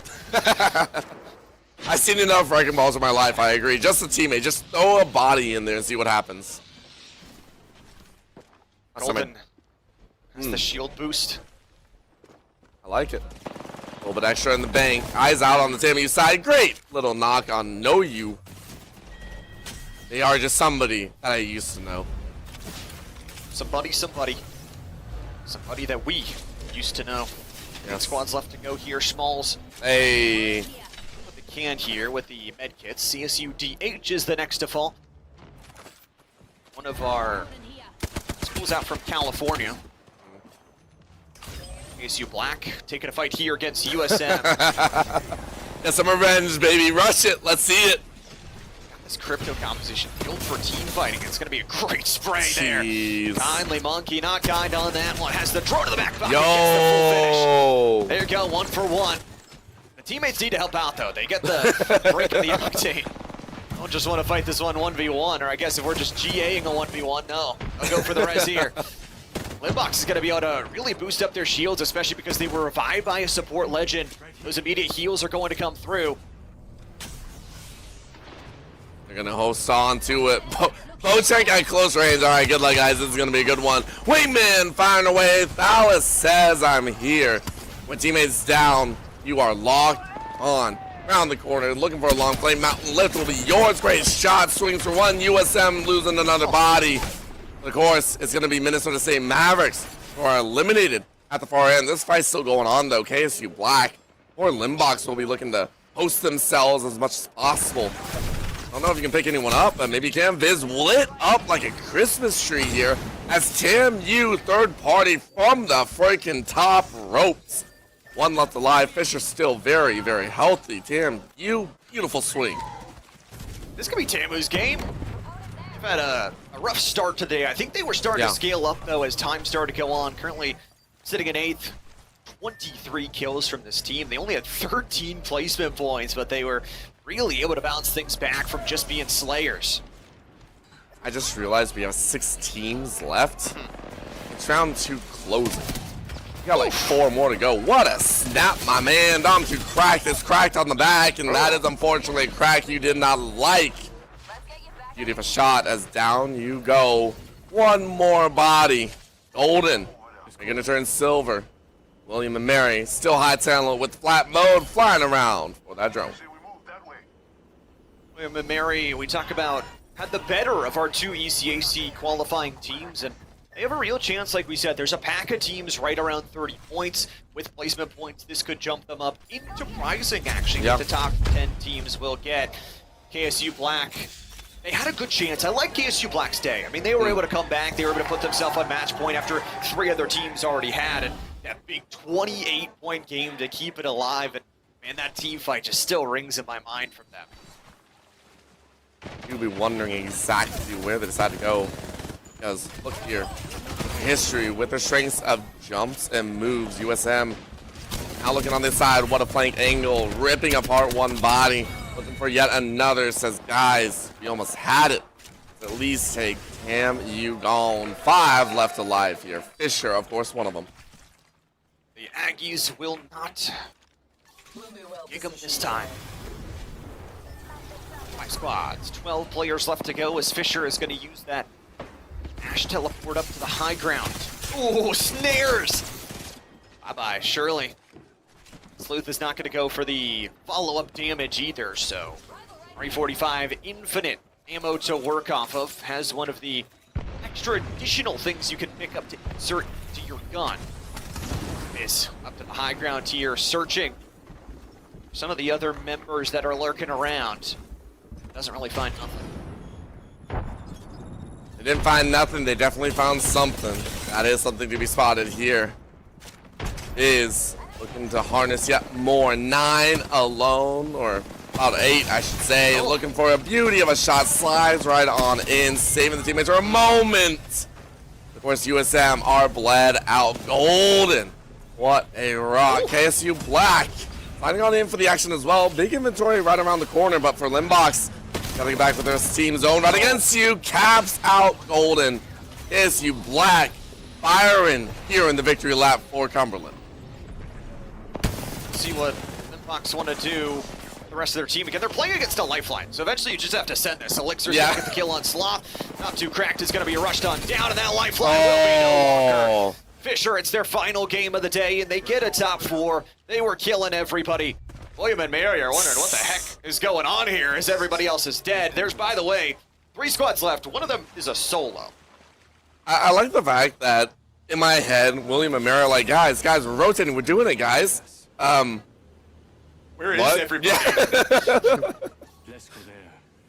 I've seen enough Wrecking Balls in my life, I agree. Just a teammate. Just throw a body in there and see what happens. Golden has the shield boost. I like it. A little bit extra in the bank. Eyes out on the TMU side. Great little knock on Know You. They are just somebody that I used to know. Somebody that we used to know. Yes. Squads left to go here. Schmalz Hey. with the can here with the med kits. CSU DH is the next to fall. One of our schools out from California. CSU Black taking a fight here against USM. Get some revenge, baby. Rush it. Let's see it. This crypto composition built for team fighting. It's going to be a great spray there. Jeez. Kindly Monkey, not kind on that one. Has the draw to the back pocket. Yo. Gets the full finish. There you go, 1 for 1. The teammates need to help out though. They get the break of the octane. Don't just want to fight this one 1v1, or I guess if we're just GAing a 1v1, no. I'll go for the res here. Limbox is going to be able to really boost up their shields, especially because they were revived by a support legend. Those immediate heals are going to come through. They're gonna host on to it. Bocek at close range. All right, good luck, guys. This is gonna be a good one. Wingman firing away. Thalas says, "I'm here." When teammates down, you are locked on. Around the corner, looking for a long play. Mountain lift will be yours. Great shot. Swings for 1. USM losing another body. Of course, it's gonna be Minnesota State Mavericks who are eliminated at the far end. This fight's still going on though. KSU Black or Limbox will be looking to host themselves as much as possible. I don't know if you can pick anyone up, but maybe you can. Viz lit up like a Christmas tree here as TMU third party from the freaking top ropes. 1 left alive. Fisher still very, very healthy. TMU, beautiful swing. This could be Tamu's game. They've had a rough start today. I think they were starting to scale up though as time started to go on. Currently sitting in 8th. 23 kills from this team. They only had 13 placement points, but they were really able to bounce things back from just being slayers. I just realized we have 6 teams left. It's round 2 closing. We got like 4 more to go. What a snap, my man. Dom to crack this cracked on the back, and that is unfortunately a crack you did not like. Beautiful shot as down you go. 1 more body. Golden. They're gonna turn silver. William and Mary still high talent with flat mode flying around for that drone. William and Mary, we talk about, had the better of our 2 ECAC qualifying teams, and they have a real chance, like we said. There's a pack of teams right around 30 points. With placement points, this could jump them up into pricing, actually, what the top 10 teams will get. KSU Black, they had a good chance. I like KSU Black's day. I mean, they were able to come back. They were able to put themselves on match point after 3 other teams already had it. That big 28-point game to keep it alive, and man, that team fight just still rings in my mind from them. You'll be wondering exactly where they decide to go, because look here, history with their strengths of jumps and moves. USM now looking on this side, what a flank angle, ripping apart 1 body, looking for yet another. Says, guys, we almost had it. At least take TMU gone. 5 left alive here. Fisher, of course, one of them. The Aggies will not kick them this time. 5 squads, 12 players left to go as Fisher is going to use that Ash teleport up to the high ground. Ooh, snares! Bye-bye, Shirley. Sleuth is not going to go for the follow-up damage either, so R45 infinite ammo to work off of. Has one of the extra additional things you can pick up to insert into your gun. Is up to the high ground here, searching some of the other members that are lurking around. Doesn't really find nothing. They didn't find nothing, they definitely found something. That is something to be spotted here. Is looking to harness yet more. 9 alone, or about 8 I should say. Looking for a beauty of a shot, slides right on in, saving the teammates for a moment. Of course, USM are bled out. Golden. What a rock. KSU Black finding on in for the action as well. Big inventory right around the corner, but for Limbox, gotta get back with their team zone right against you. Caps out Golden. KSU Black firing here in the victory lap for Cumberland. See what Limbox want to do. The rest of their team again. They're playing against a lifeline, so eventually you just have to send this. Elixir's gonna get the kill on Sloth. Not too cracked is gonna be rushed on down, and that lifeline will be no longer. Fisher, it's their final game of the day, and they get a top 4. They were killing everybody. William and Mary are wondering what the heck is going on here as everybody else is dead. There's, by the way, 3 squads left. One of them is a solo. I like the fact that in my head, William and Mary are like, guys, we're rotating. We're doing it, guys. Where is everybody? Yeah.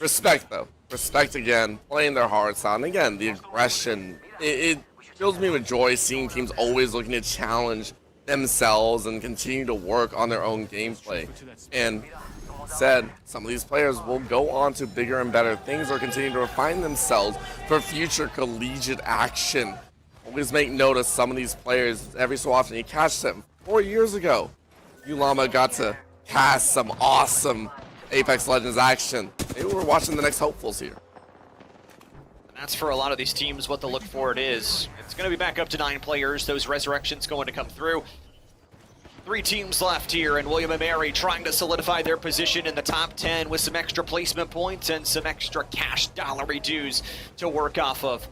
Respect, though. Respect again, playing their hearts out. And again, the aggression, it fills me with joy seeing teams always looking to challenge themselves and continue to work on their own gameplay. And said, some of these players will go on to bigger and better things or continue to refine themselves for future collegiate action. Always make note of some of these players. Every so often you catch them. 4 years ago, Ulama got to cast some awesome Apex Legends action. Maybe we're watching the next hopefuls here. And that's for a lot of these teams what the look forward is. It's going to be back up to 9 players. Those resurrections going to come through. 3 teams left here, and William and Mary trying to solidify their position in the top 10 with some extra placement points and some extra cash dollary dues to work off of.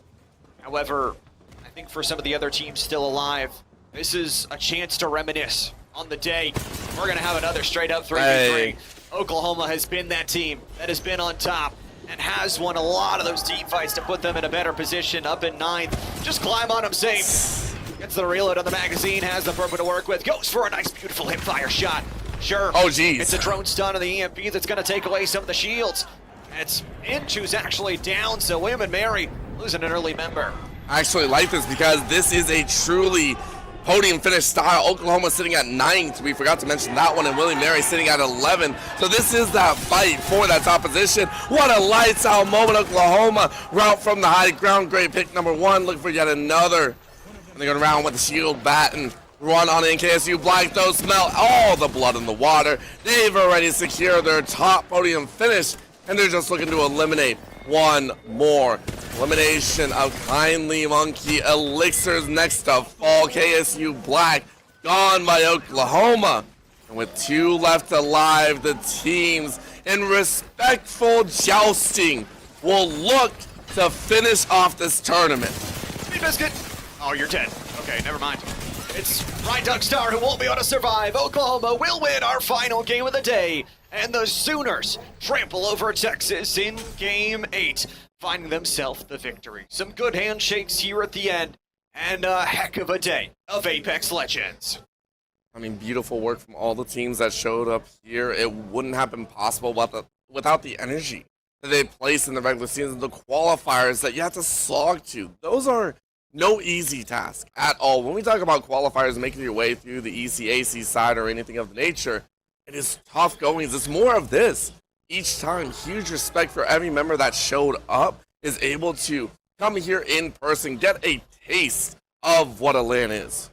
However, I think for some of the other teams still alive, this is a chance to reminisce on the day. We're going to have another straight up 3v3. Hey. Oklahoma has been that team that has been on top and has won a lot of those team fights to put them in a better position up in 9th. Just climb on them safe. Gets the reload on the magazine, has the purple to work with, goes for a nice, beautiful hipfire shot. Sure, oh geez, it's a drone stun on the EMP that's going to take away some of the shields. It's Inch who's actually down, so William and Mary losing an early member. I actually like this because this is a truly podium finish style. Oklahoma sitting at 9th. We forgot to mention that one, and William Mary sitting at 11. So this is that fight for that top position. What a lights out moment. Oklahoma route from the high ground. Great pick number 1. Looking for yet another. And they're going around with the shield bat and run on in. KSU Black, though, smell all the blood in the water. They've already secured their top podium finish, and they're just looking to eliminate one more. Elimination of Kindly Monkey. Elixir's next to fall. KSU Black gone by Oklahoma. And with 2 left alive, the teams in respectful jousting will look to finish off this tournament. Hey, Biscuit. Oh, you're dead. Okay, never mind. It's Ryan Duckstar who won't be able to survive. Oklahoma will win our final game of the day. And the Sooners trample over Texas in Game 8, finding themselves the victory. Some good handshakes here at the end, and a heck of a day of Apex Legends. I mean, beautiful work from all the teams that showed up here. It wouldn't have been possible without the energy that they placed in the regular season, the qualifiers that you have to slog to. Those are no easy task at all. When we talk about qualifiers making your way through the ECAC side or anything of the nature, it is tough goings. It's more of this. Each time, huge respect for every member that showed up, is able to come here in person, get a taste of what a LAN is.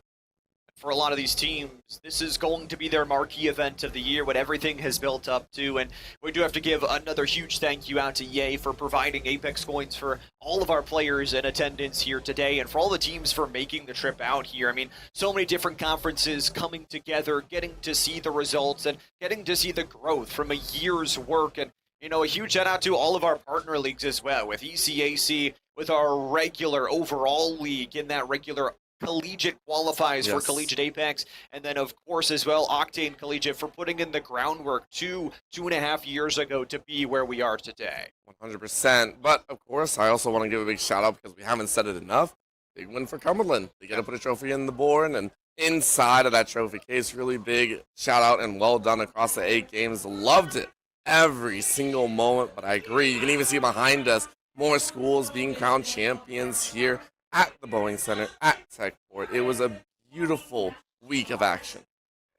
for a lot of these teams, this is going to be their marquee event of the year, what everything has built up to. And we do have to give another huge thank you out to EA for providing Apex coins for all of our players in attendance here today, and for all the teams for making the trip out here. I mean, so many different conferences coming together, getting to see the results and getting to see the growth from a year's work. And you know, a huge shout out to all of our partner leagues as well, with ECAC, with our regular overall league in that regular collegiate qualifies for Collegiate Apex, and then of course as well Octane Collegiate for putting in the groundwork 2.5 years ago to be where we are today. 100%. But of course, I also want to give a big shout out, because we haven't said it enough. Big win for Cumberland. They get to put a trophy in the board, and inside of that trophy case, really big shout out and well done across the 8 games. Loved it. Every single moment. But I agree. You can even see behind us more schools being crowned champions here at the Boeing Center, at Techport. It was a beautiful week of action.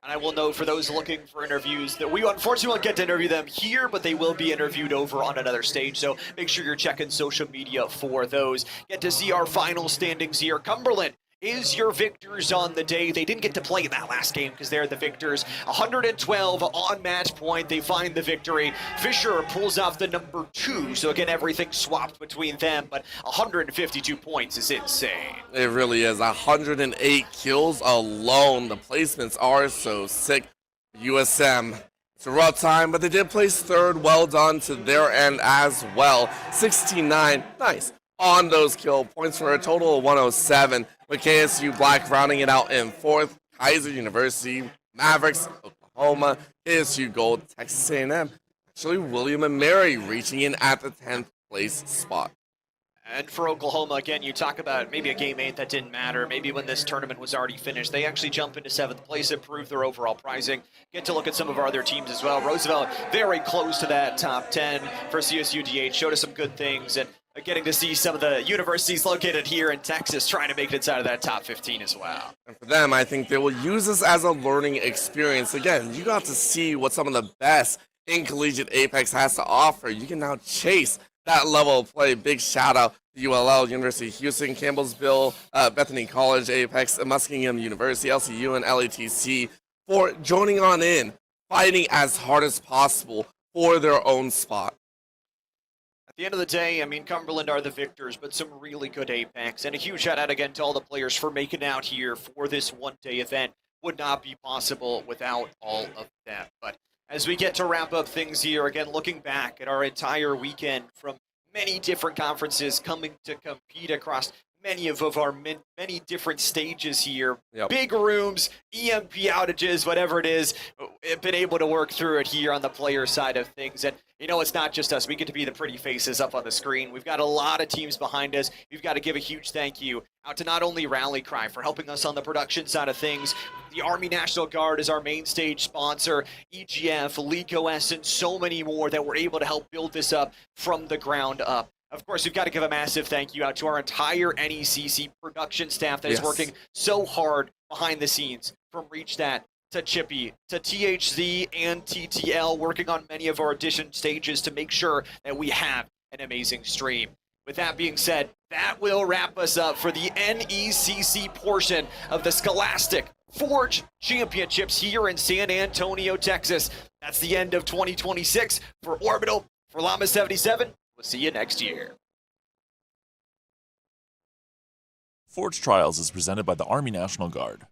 And I will note, for those looking for interviews, that we unfortunately won't get to interview them here, but they will be interviewed over on another stage. So make sure you're checking social media for those. Get to see our final standings here. Cumberland is your victors on the day. They didn't get to play in that last game because they're the victors. 112 on match point. They find the victory. Fisher pulls off the number 2. So again, everything swapped between them, but 152 points is insane. It really is. 108 kills alone. The placements are so sick. USM, it's a rough time, but they did place 3rd. Well done to their end as well. 69. Nice. On those kill points for a total of 107, with KSU Black rounding it out in 4th, Kaiser University, Mavericks, Oklahoma, KSU Gold, Texas A&M, actually William and Mary reaching in at the 10th place spot. And for Oklahoma, again, you talk about maybe a game 8 that didn't matter, maybe when this tournament was already finished. They actually jump into 7th place, improve their overall pricing. Get to look at some of our other teams as well. Roosevelt, very close to that top 10 for CSUDH, showed us some good things, and getting to see some of the universities located here in Texas trying to make it inside of that top 15 as well. And for them, I think they will use this as a learning experience. Again, you got to see what some of the best in Collegiate Apex has to offer. You can now chase that level of play. Big shout out to ULL, University of Houston, Campbellsville, Bethany College, Apex, Muskingum University, LCU, and LATC for joining on in, fighting as hard as possible for their own spot. At the end of the day, I mean, Cumberland are the victors, but some really good Apex. And a huge shout out again to all the players for making out here for this one-day event. Would not be possible without all of them. But as we get to wrap up things here, again, looking back at our entire weekend from many different conferences coming to compete across many of our many different stages here. Yep. Big rooms, EMP outages, whatever it is, been able to work through it here on the player side of things. And you know, it's not just us. We get to be the pretty faces up on the screen. We've got a lot of teams behind us. We've got to give a huge thank you out to not only Rally Cry for helping us on the production side of things. The Army National Guard is our main stage sponsor, EGF, LeagueOS, and so many more that were able to help build this up from the ground up. Of course, we've got to give a massive thank you out to our entire NECC production staff that is working so hard behind the scenes, from ReachThat to Chippy to THZ and TTL, working on many of our audition stages to make sure that we have an amazing stream. With that being said, that will wrap us up for the NECC portion of the Scholastic Forge Championships here in San Antonio, Texas. That's the end of 2026 for Orbital. For Llama 77, we'll see you next year. Forge Trials is presented by the Army National Guard.